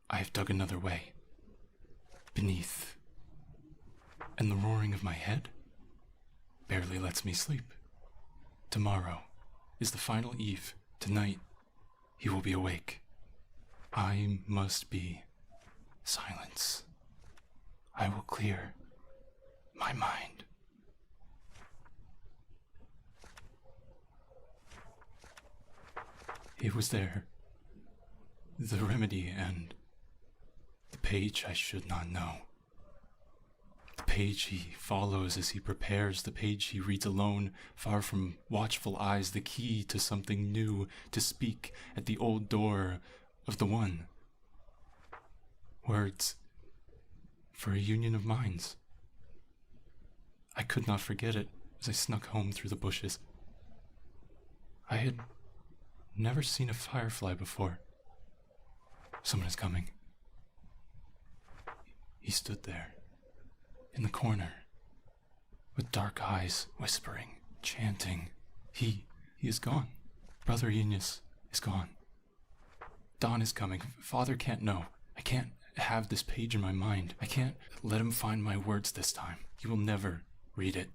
I have dug another way. Beneath. And the roaring of my head barely lets me sleep. Tomorrow is the final eve. Tonight, he will be awake. I must be silence. I will clear my mind. It was there. The remedy and the page I should not know. The page he follows as he prepares, the page he reads alone, far from watchful eyes, the key to something new, to speak at the old door of the one. Words for a union of minds. I could not forget it as I snuck home through the bushes. I had never seen a firefly before. Someone is coming. He stood there, in the corner, with dark eyes, whispering, chanting. He is gone. Brother Eunice is gone. Dawn is coming. Father can't know. I can't have this page in my mind. I can't let him find my words this time. He will never read it.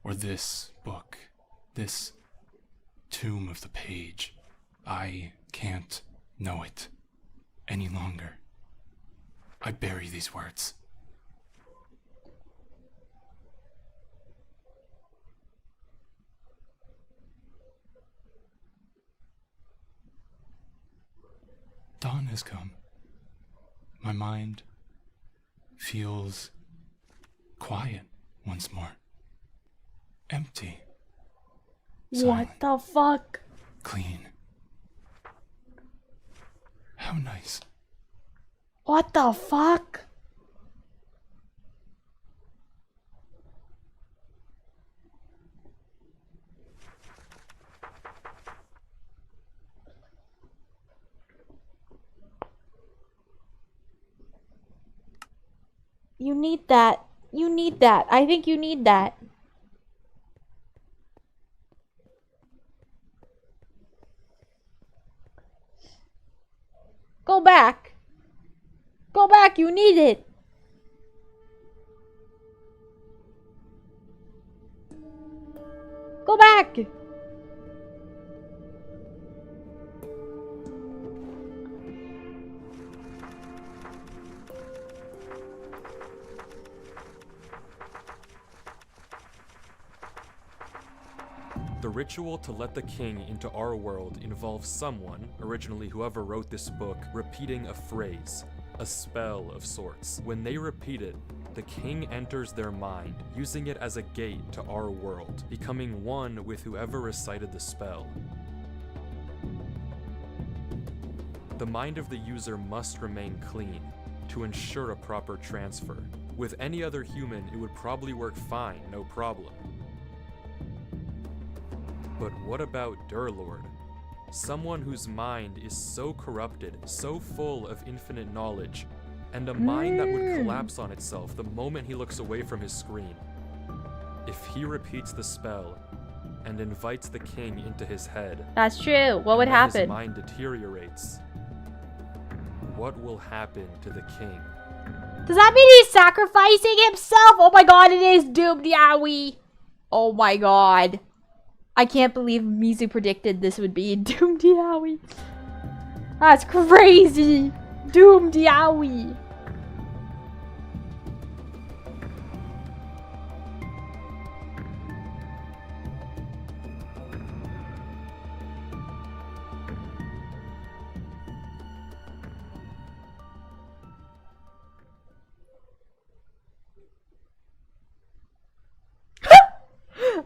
Or this book. This tomb of the page. I can't know it any longer. I bury these words. Dawn has come. My mind feels quiet once more. Empty. What the fuck? Clean. How nice. What the fuck? You need that. You need that. I think you need that. Go back. Go back. You need it. Go back. The ritual to let the king into our world involves someone, originally whoever wrote this book, repeating a phrase, a spell of sorts. When they repeat it, the king enters their mind, using it as a gate to our world, becoming one with whoever recited the spell. The mind of the user must remain clean to ensure a proper transfer. With any other human, it would probably work fine, no problem. But what about Derlord? Someone whose mind is so corrupted, so full of infinite knowledge, and a mind that would collapse on itself the moment he looks away from his screen. If he repeats the spell and invites the king into his head, That's true. What would and then happen? his mind deteriorates, what will happen to the king? Does that mean he's sacrificing himself? Oh my god, it is doomed Yowie. Oh my god. I can't believe Mizu predicted this would be doomed Yowie. That's crazy. Doomed Yowie.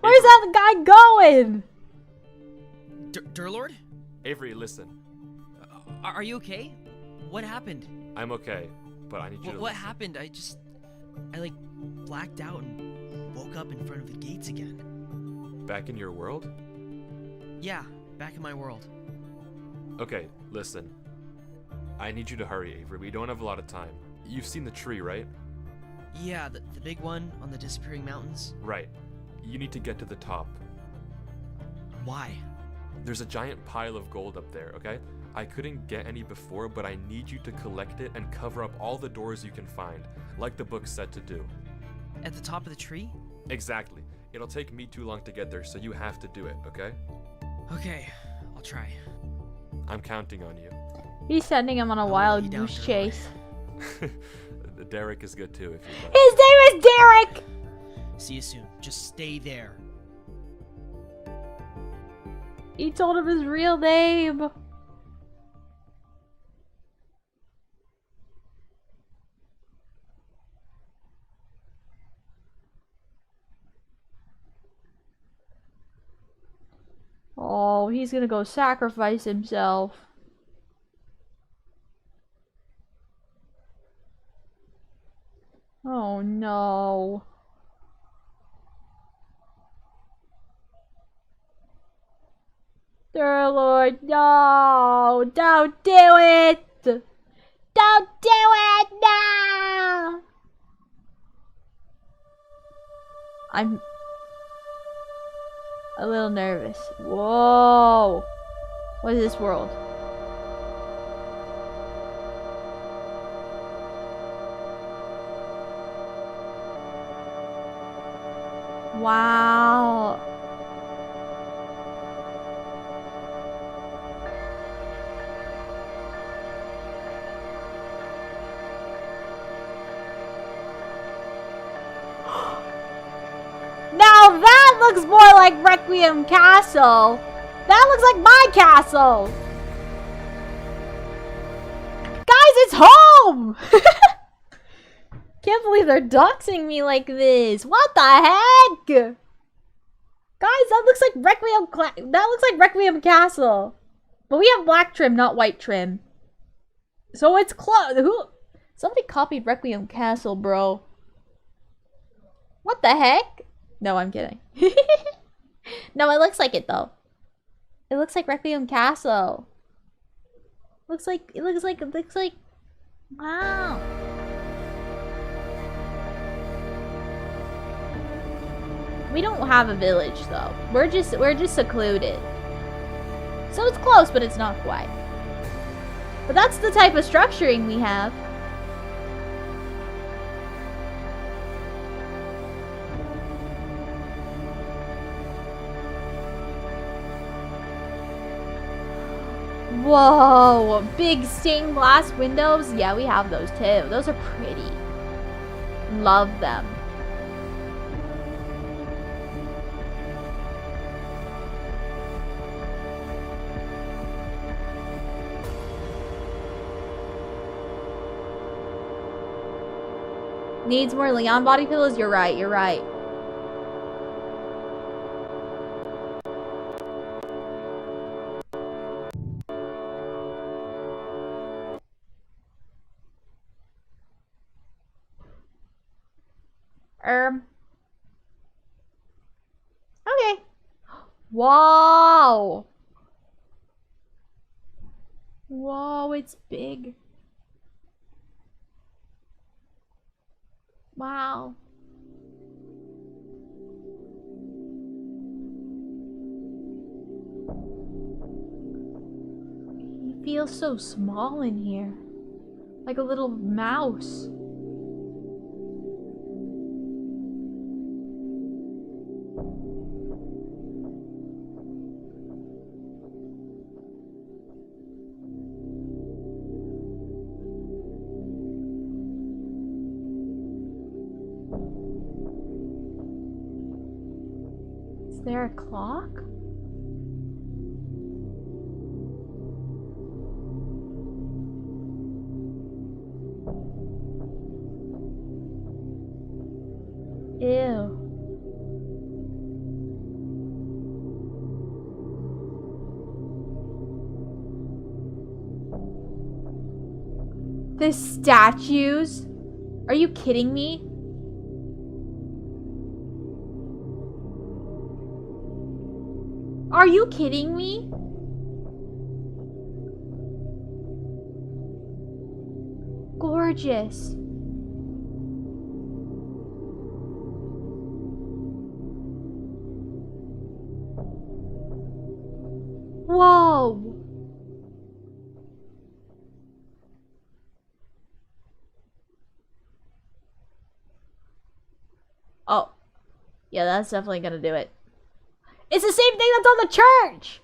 Where's that guy going? Derlord? Avery, listen. Are you okay? What happened? I'm okay, but I need you to What listen. happened? I like blacked out and woke up in front of the gates again. Back in your world? Yeah, back in my world. Okay, listen. I need you to hurry, Avery. We don't have a lot of time. You've seen the tree, right? Yeah, the big one on the disappearing mountains. Right. You need to get to the top. Why? There's a giant pile of gold up there, okay? I couldn't get any before, but I need you to collect it and cover up all the doors you can find, like the book said to do. At the top of the tree? Exactly. It'll take me too long to get there, so you have to do it, okay? Okay, I'll try. I'm counting on you. He's sending him on a I'll wild lay down goose Derlord. chase. Derek is good too, if you'd like. His name is Derek! See you soon. Just stay there. He told him his real name. he's gonna go sacrifice himself. Oh no. Derlord, no! Don't do it! Don't do it! No! I'm a little nervous. Whoa! What is this world? Wow. Now that looks more like Requiem Castle. That looks like my castle. Guys, it's home! Can't believe they're doxing me like this. What the heck? Guys, that looks like Requiem Castle. But we have black trim, not white trim. So it's close. Somebody copied Requiem Castle, bro. What the heck? No, I'm kidding. No, it looks like it though. It looks like Requiem Castle. It looks like wow. We don't have a village though. We're just secluded. So it's close, but it's not quite. But that's the type of structuring we have. Whoa, big stained glass windows. Yeah, we have those too. Those are pretty. Love them. Needs more Leon body pillows? You're right, you're right. Okay. Wow. Whoa, it's big. Wow. He feels so small in here. Like a little mouse. Is there a clock? Ew. The statues? Are you kidding me? Are you kidding me? Gorgeous. Whoa. Oh. Yeah, that's definitely gonna do it. It's the same thing that's on the church!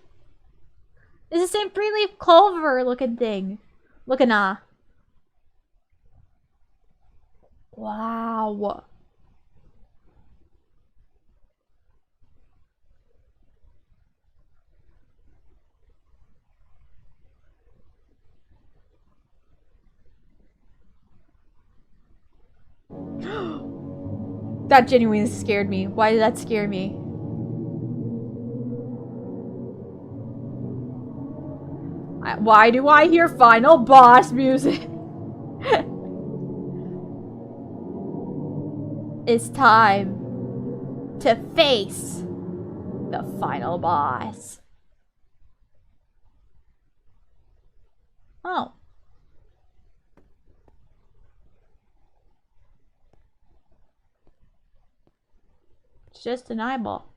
It's the same three-leaf clover looking thing. Looking Wow. That genuinely scared me. Why did that scare me? Why do I hear final boss music? It's time to face the final boss. Oh. It's just an eyeball.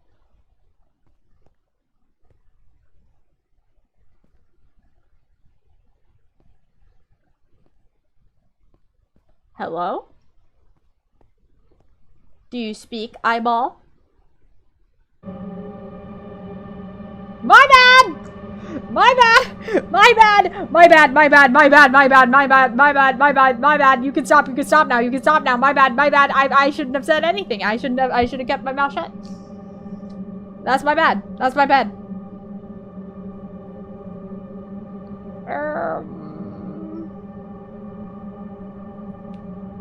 Hello? Do you speak, eyeball? My bad! My bad! My bad! My bad! My bad! My bad! My bad! My bad! My bad! My bad! My bad! You can stop! You can stop now! You can stop now! My bad! My bad! I shouldn't have said anything. I should have kept my mouth shut. That's my bad. That's my bad.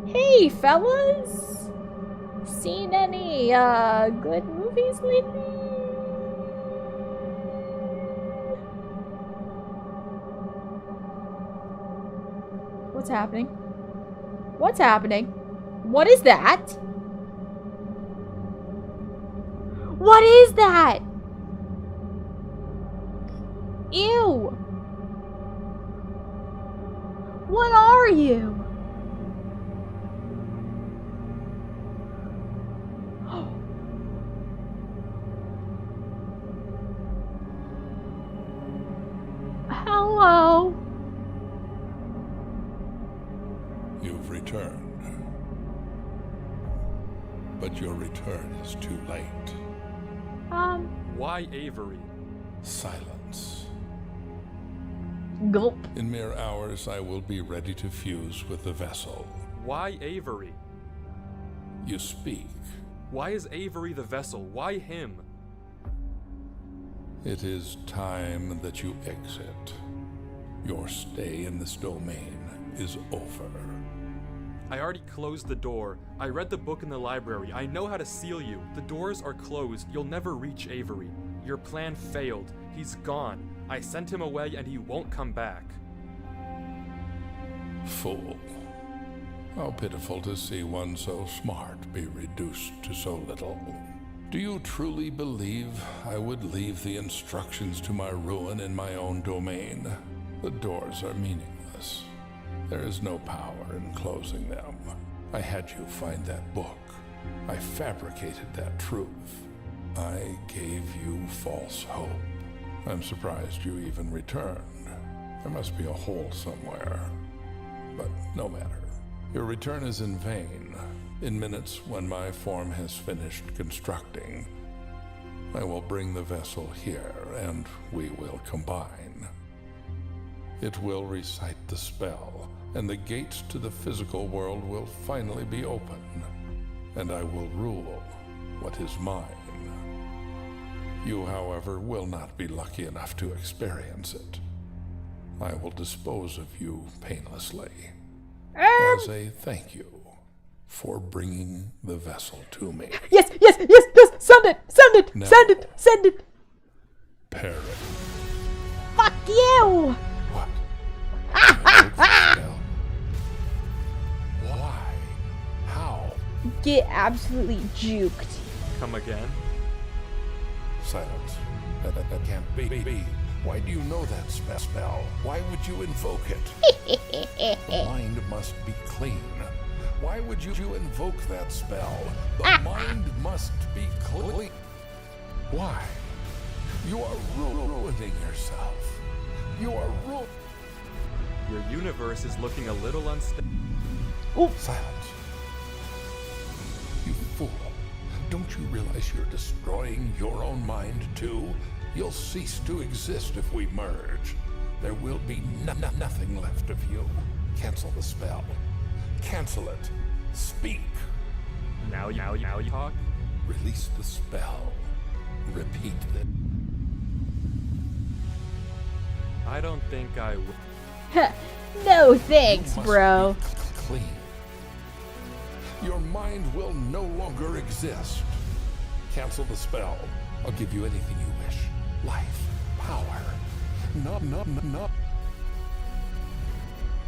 Hey, fellas! Seen any good movies lately? What's happening? What's happening? What is that? What is that? Ew! What are you? Hello? You've returned. But your return is too late. Why Avery? Silence. Gulp. In mere hours, I will be ready to fuse with the vessel. Why Avery? You speak. Why is Avery the vessel? Why him? It is time that you exit. Your stay in this domain is over. I already closed the door. I read the book in the library. I know how to seal you. The doors are closed. You'll never reach Avery. Your plan failed. He's gone. I sent him away and he won't come back. Fool. How pitiful to see one so smart be reduced to so little. Do you truly believe I would leave the instructions to my ruin in my own domain? The doors are meaningless. There is no power in closing them. I had you find that book. I fabricated that truth. I gave you false hope. I'm surprised you even returned. There must be a hole somewhere. But no matter. Your return is in vain. In minutes, when my form has finished constructing, I will bring the vessel here, and we will combine. It will recite the spell, and the gates to the physical world will finally be open, and I will rule what is mine. You, however, will not be lucky enough to experience it. I will dispose of you painlessly, as a thank you for bringing the vessel to me. Yes, yes, yes, yes! Send it! Send it! No. Send it! Send it! Parrot. Fuck you! What? Spell? Why? How? Get absolutely juked. Come again? Silence. That can't be. Why do you know that spell? Why would you invoke it? The mind must be clean. Why would you invoke that spell? The mind must be clean. Why? You are ruining yourself. You are Your universe is looking a little unstable. Silence. You fool. Don't you realize you're destroying your own mind, too? You'll cease to exist if we merge. There will be nothing left of you. Cancel the spell. Cancel it. Speak. Now you talk? Release the spell. Repeat it. I don't think I will. No thanks, You must bro. be clean. Your mind will no longer exist. Cancel the spell. I'll give you anything you wish. Life, power. No.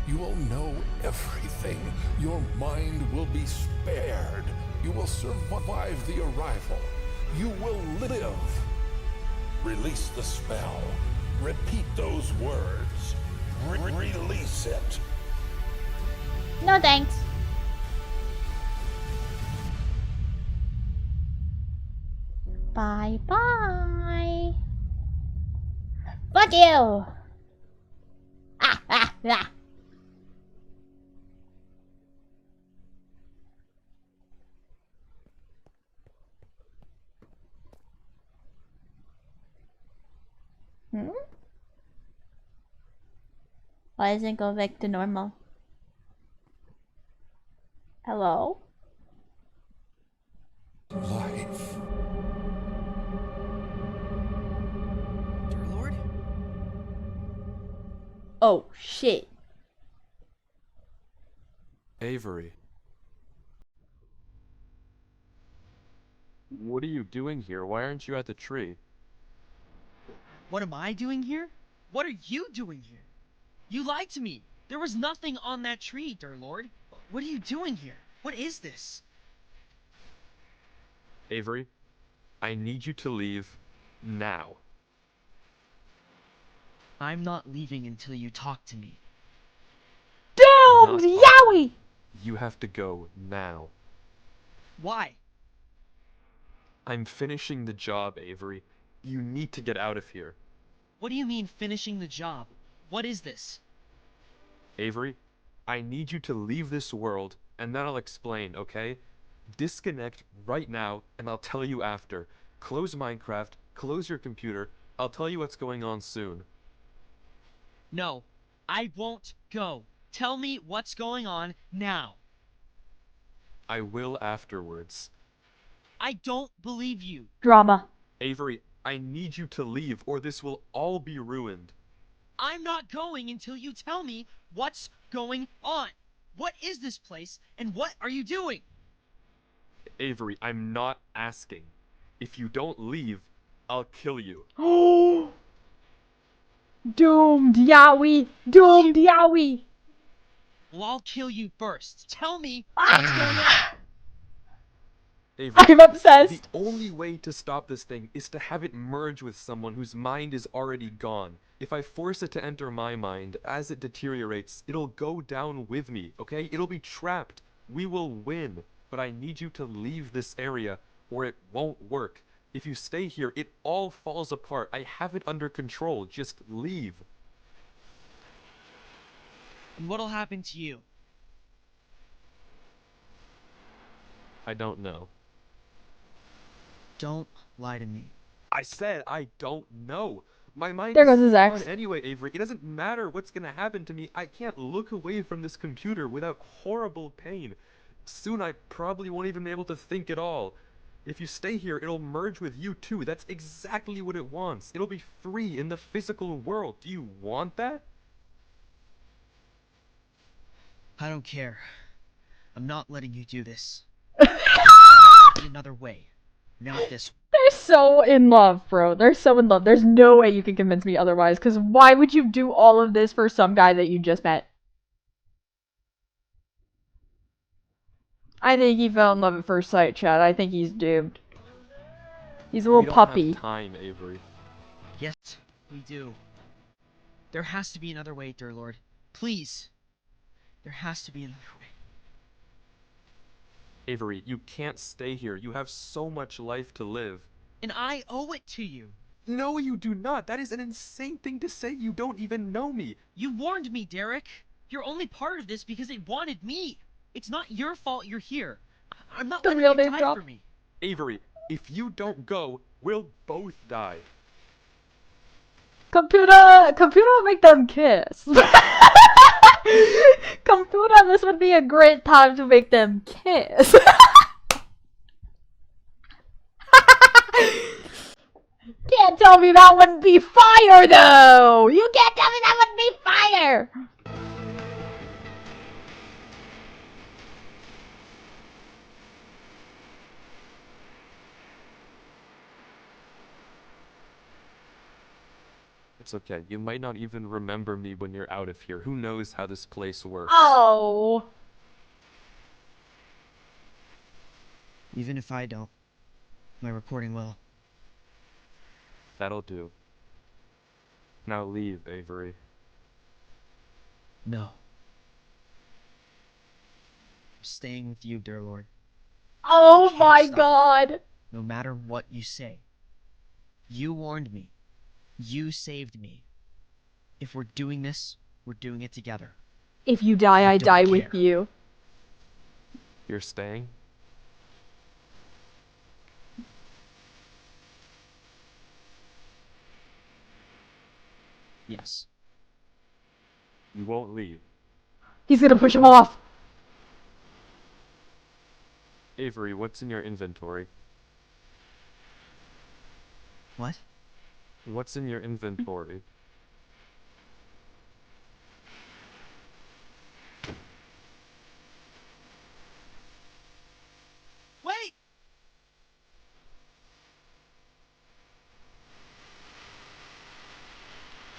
You will know everything. Your mind will be spared. You will survive the arrival. You will live. Release the spell. Repeat those words. Release it. No thanks. Bye bye. Fuck you. Ah ah ah. Hmm? Why doesn't it go back to normal? Hello? Life. Derlord? Oh shit. Avery. What are you doing here? Why aren't you at the tree? What am I doing here? What are you doing here? You lied to me. There was nothing on that tree, Derlord. What are you doing here? What is this? Avery, I need you to leave now. I'm not leaving until you talk to me. Doomed! Not talking. Yowie! You have to go now. Why? I'm finishing the job, Avery. You need to get out of here. What do you mean finishing the job? What is this? Avery, I need you to leave this world, and then I'll explain, okay? Disconnect right now, and I'll tell you after. Close Minecraft, close your computer. I'll tell you what's going on soon. No, I won't go. Tell me what's going on now. I will afterwards. I don't believe you. Drama. Avery, I need you to leave, or this will all be ruined. I'm not going until you tell me what's going on. What is this place, and what are you doing? Avery, I'm not asking. If you don't leave, I'll kill you. Doomed Yowie! Doomed Yowie! Well, I'll kill you first. Tell me what's going on. Avery, I'm obsessed. the only way to stop this thing is to have it merge with someone whose mind is already gone. If I force it to enter my mind, as it deteriorates, it'll go down with me, okay? It'll be trapped. We will win. But I need you to leave this area, or it won't work. If you stay here, it all falls apart. I have it under control. Just leave. And what'll happen to you? I don't know. Don't lie to me. I said I don't know. My mind There is goes his gone ex. anyway, Avery. It doesn't matter what's gonna happen to me. I can't look away from this computer without horrible pain. Soon I probably won't even be able to think at all. If you stay here, it'll merge with you too. That's exactly what it wants. It'll be free in the physical world. Do you want that? I don't care. I'm not letting you do this. Be another way. Not this one. They're so in love, bro. They're so in love. There's no way you can convince me otherwise, because why would you do all of this for some guy that you just met? I think he fell in love at first sight, Chad. I think he's doomed. He's a We little don't puppy. have time, Avery. Yes, we do. There has to be another way, Derlord. Please. There has to be another way. Avery, you can't stay here. You have so much life to live. And I owe it to you. No, you do not. That is an insane thing to say. You don't even know me. You warned me, Derek. You're only part of this because it wanted me. It's not your fault you're here. I'm not The letting real you name die drop. for me. Avery, if you don't go, we'll both die. Computer make them kiss. Computer, this would be a great time to make them kiss. Can't tell me that wouldn't be fire, though! You can't tell me that wouldn't be fire! It's okay. You might not even remember me when you're out of here. Who knows how this place works? Oh. Even if I don't, my recording will. That'll do. Now leave, Avery. No. I'm staying with you, Derlord. Oh Can't my stop. god. No matter what you say. You warned me. You saved me. If we're doing this, we're doing it together. If you die, I don't die care. with you. You're staying? Yes. You won't leave. He's gonna push him off. Avery, what's in your inventory? What? What's in your inventory? Wait!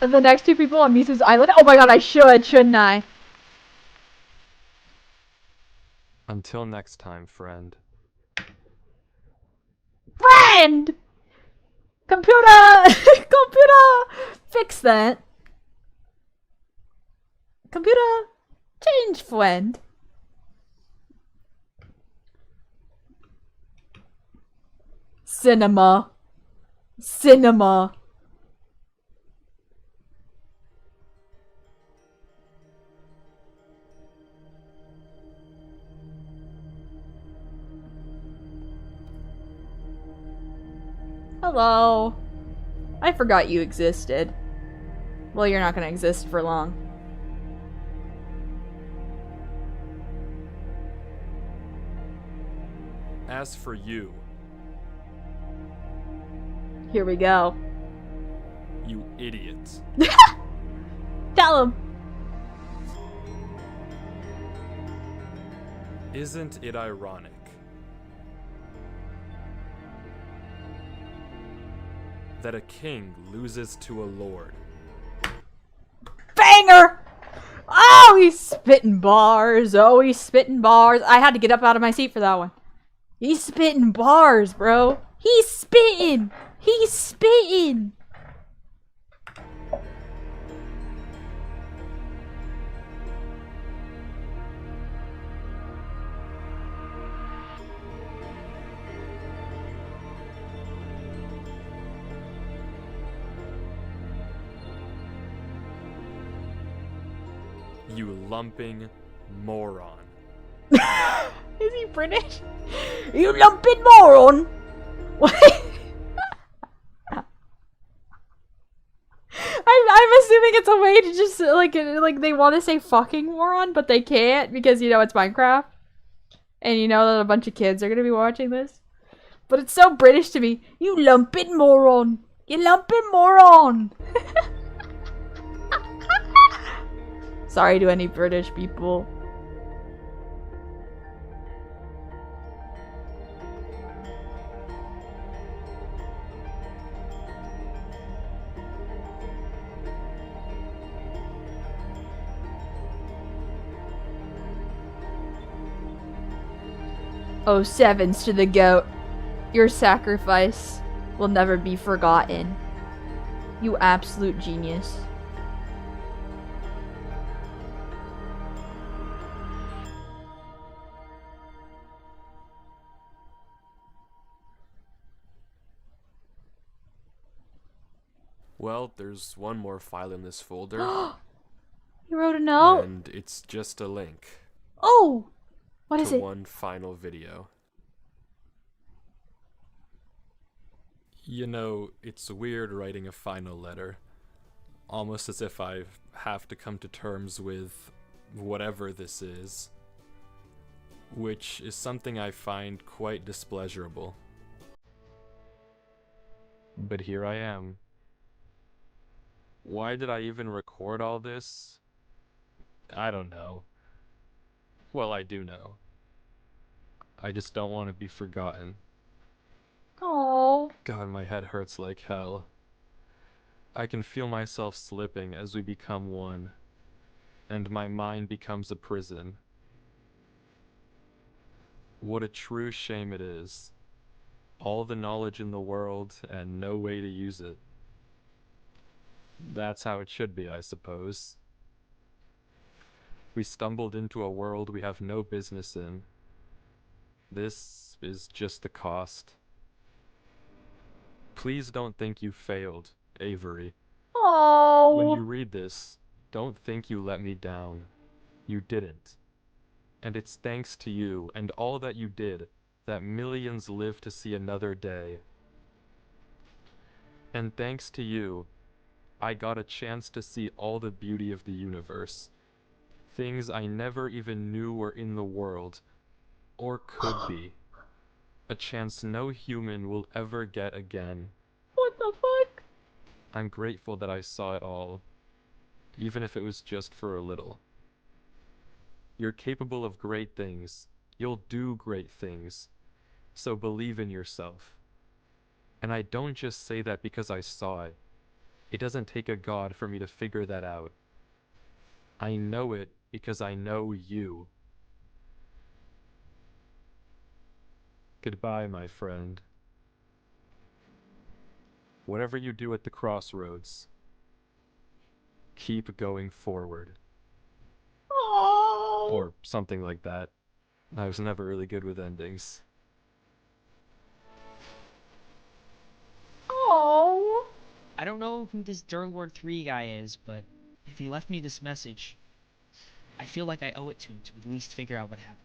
And the next two people on Mizu's island. Oh my god, I should, shouldn't I? Until next time, friend. Friend! Computer! Computer! Fix that. Computer, change friend. Cinema. Cinema. Hello. I forgot you existed. Well, you're not gonna exist for long. As for you, Here we go. you idiot. Tell him. Isn't it ironic? That a king loses to a lord. Banger! Oh, he's spitting bars. Oh, he's spitting bars. I had to get up out of my seat for that one. He's spitting bars, bro. He's spitting. He's spitting. You lumping moron. Is he British? You lumping moron. What? I'm assuming it's a way to just like they want to say fucking moron, but they can't because you know it's Minecraft, and you know that a bunch of kids are gonna be watching this. But it's so British to me. You lumping moron. You lumping moron. Sorry to any British people. Oh, sevens to the goat. Your sacrifice will never be forgotten. You absolute genius. Well, there's one more file in this folder. You wrote a note? And it's just a link Oh! What is to it? one final video. You know, it's weird writing a final letter. Almost as if I have to come to terms with whatever this is. Which is something I find quite displeasurable. But here I am. Why did I even record all this? I don't know. Well, I do know. I just don't want to be forgotten. Oh. God, my head hurts like hell. I can feel myself slipping as we become one, and my mind becomes a prison. What a true shame it is. All the knowledge in the world and no way to use it. That's how it should be, I suppose. We stumbled into a world we have no business in. This is just the cost. Please don't think you failed, Avery. Oh. When you read this, don't think you let me down. You didn't. And it's thanks to you and all that you did that millions live to see another day. And thanks to you, I got a chance to see all the beauty of the universe. Things I never even knew were in the world, or could be. A chance no human will ever get again. What the fuck? I'm grateful that I saw it all, even if it was just for a little. You're capable of great things. You'll do great things. So believe in yourself. And I don't just say that because I saw it. It doesn't take a god for me to figure that out. I know it because I know you. Goodbye, my friend. Whatever you do at the crossroads, keep going forward. Oh. Or something like that. I was never really good with endings. Oh. I don't know who this Derlord 3 guy is, but if he left me this message, I feel like I owe it to him to at least figure out what happened.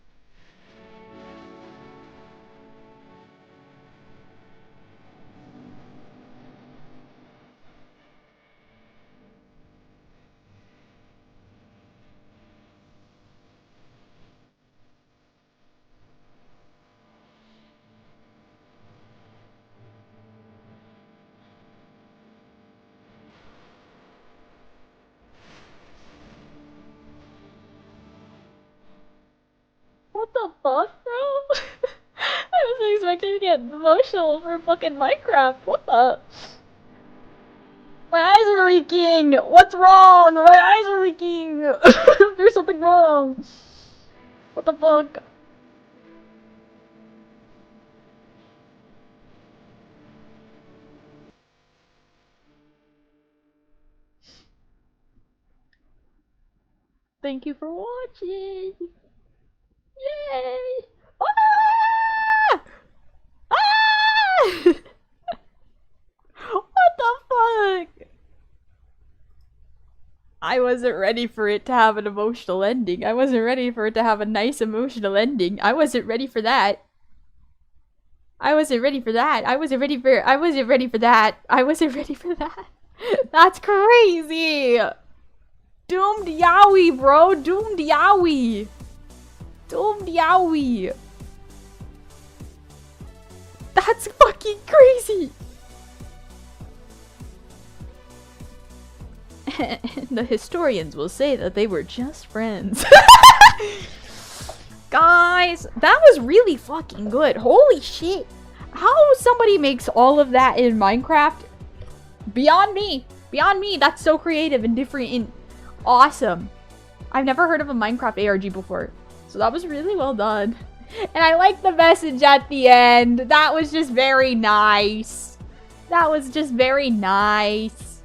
What the fuck, bro? I wasn't expecting to get emotional for fucking Minecraft. What the? My eyes are leaking! What's wrong? My eyes are leaking! There's something wrong! What the fuck? Thank you for watching! Yay! Ah! Ah! What the fuck? I wasn't ready for it to have an emotional ending. I wasn't ready for it to have a nice emotional ending. I wasn't ready for that. I wasn't ready for that. I wasn't ready for that. I wasn't ready for that. That's crazy. Doomed Yowie, bro. Doomed Yowie. Doomed Yowie. That's fucking crazy. The historians will say that they were just friends. Guys, that was really fucking good. Holy shit. How somebody makes all of that in Minecraft? Beyond me. Beyond me. That's so creative and different and awesome. I've never heard of a Minecraft ARG before. So that was really well done. And I like the message at the end. That was just very nice. That was just very nice.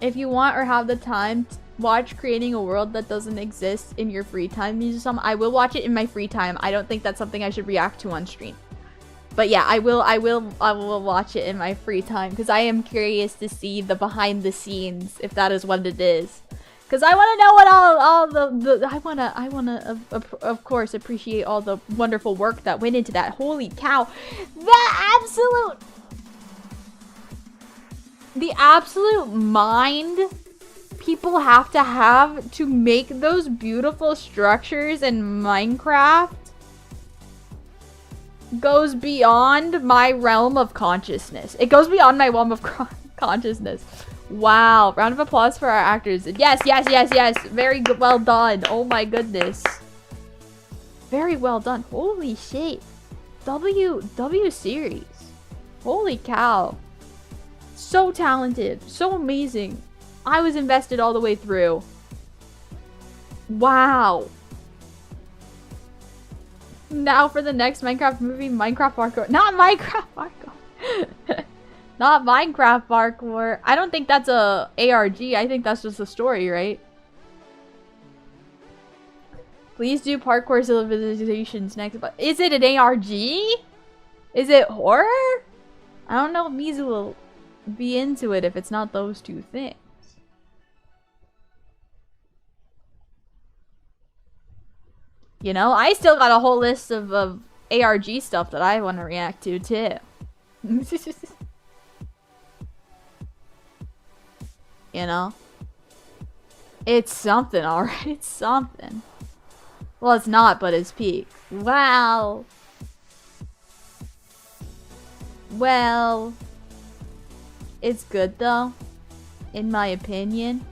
If you want or have the time, watch Creating a World That Doesn't Exist in your free time, Mizu-sama. I will watch it in my free time. I don't think that's something I should react to on stream. But yeah, I will watch it in my free time because I am curious to see the behind the scenes, if that is what it is. Because I want to know what I want to of course appreciate all the wonderful work that went into that. Holy cow. The absolute mind people have to make those beautiful structures in Minecraft goes beyond my realm of consciousness. It goes beyond my realm of consciousness. Wow. Round of applause for our actors. Yes, yes, yes, yes. Very good. Well done. Oh my goodness. Very well done. Holy shit. W series. Holy cow. So talented. So amazing. I was invested all the way through. Wow. Now for the next Minecraft movie, Minecraft parkour. Not Minecraft parkour. Not Minecraft parkour. I don't think that's a ARG. I think that's just a story, right? Please do parkour civilizations next. But is it an ARG? Is it horror? I don't know if Mizu will be into it if it's not those two things. You know, I still got a whole list of ARG stuff that I want to react to, too. You know? It's something, alright? It's something. Well, it's not, but it's peak. Wow. Well, it's good, though. In my opinion.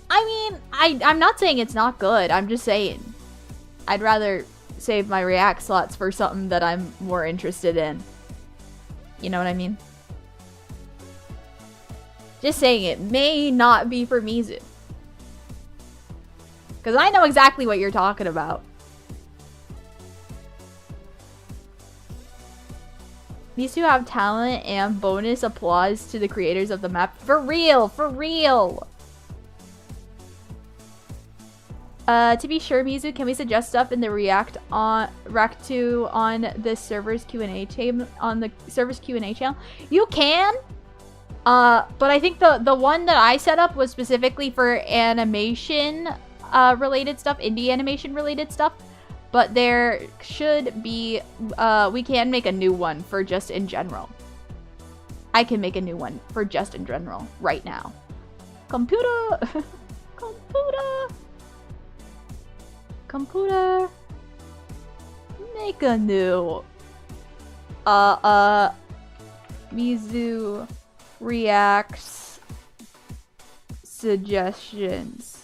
I mean, I'm not saying it's not good. I'm just saying I'd rather save my react slots for something that I'm more interested in. You know what I mean? Just saying it may not be for Mizu. Because I know exactly what you're talking about. These two have talent and bonus applause to the creators of the map. For real! For real! To be sure, Mizu, can we suggest stuff in the react to on the server's Q&A channel? You can. But I think the one that I set up was specifically for animation related stuff, indie animation related stuff. But there should be we can make a new one for just in general. I can make a new one for just in general right now. Computer. Computer, make a new, Mizu reacts suggestions.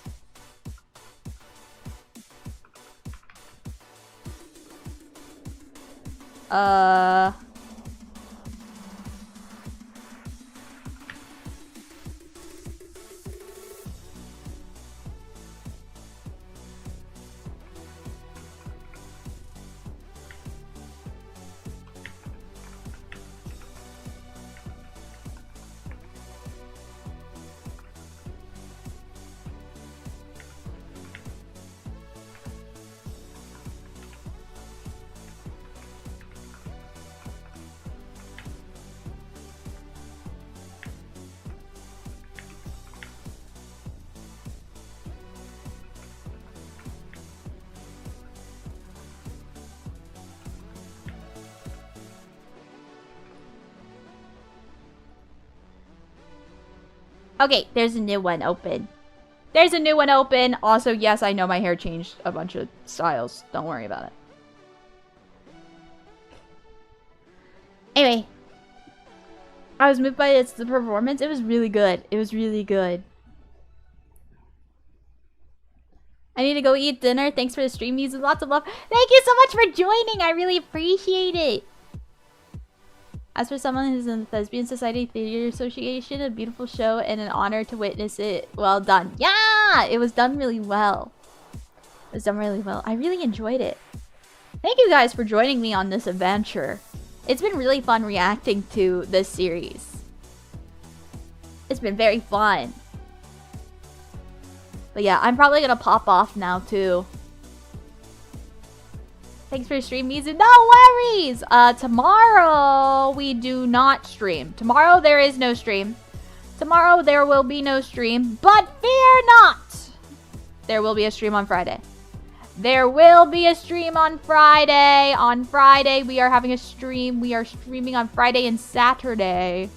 Okay, there's a new one open. There's a new one open. Also, yes, I know my hair changed a bunch of styles. Don't worry about it. Anyway. I was moved by the performance. It was really good. It was really good. I need to go eat dinner. Thanks for the stream, Mizu. Lots of love. Thank you so much for joining. I really appreciate it. As for someone who's in the Thespian Society Theater Association, a beautiful show and an honor to witness it. Well done. Yeah! It was done really well. It was done really well. I really enjoyed it. Thank you guys for joining me on this adventure. It's been really fun reacting to this series. It's been very fun. But yeah, I'm probably gonna pop off now too. Thanks for stream, Mizu. No worries! Tomorrow we do not stream. Tomorrow there is no stream. Tomorrow there will be no stream, but fear not! There will be a stream on Friday. There will be a stream on Friday. On Friday we are having a stream. We are streaming on Friday and Saturday.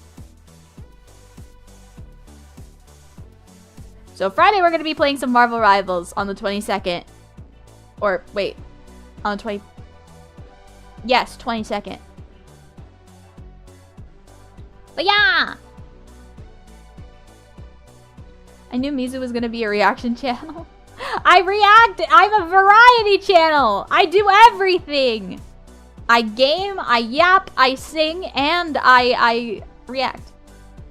So Friday we're going to be playing some Marvel Rivals on the 22nd. Or, wait. On the 20... Yes, 22nd. But yeah! I knew Mizu was gonna be a reaction channel. I react! I'm a variety channel! I do everything! I game, I yap, I sing, and I react.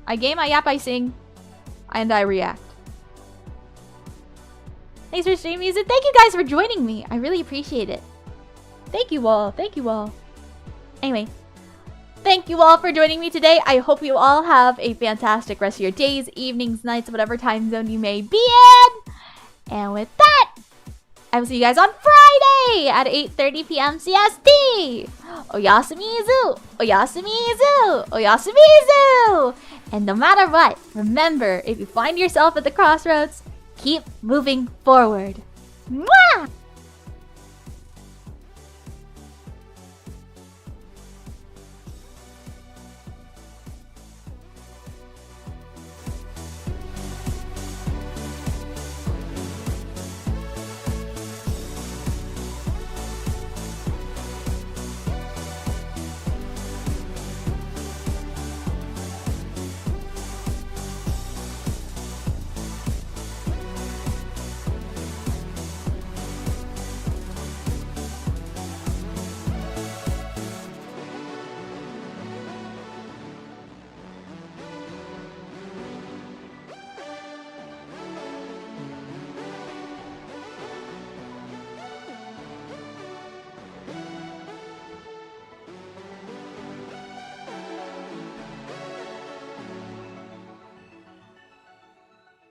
I game, I yap, I sing, and I react. Thanks for streaming music. Thank you guys for joining me. I really appreciate it. Thank you all. Thank you all. Anyway, thank you all for joining me today. I hope you all have a fantastic rest of your days, evenings, nights, whatever time zone you may be in. And with that, I will see you guys on Friday at 8:30 p.m. CST. Oyasamizu! Oyasamizu! Oyasamizu! And no matter what, remember, if you find yourself at the crossroads, keep moving forward. Mwah!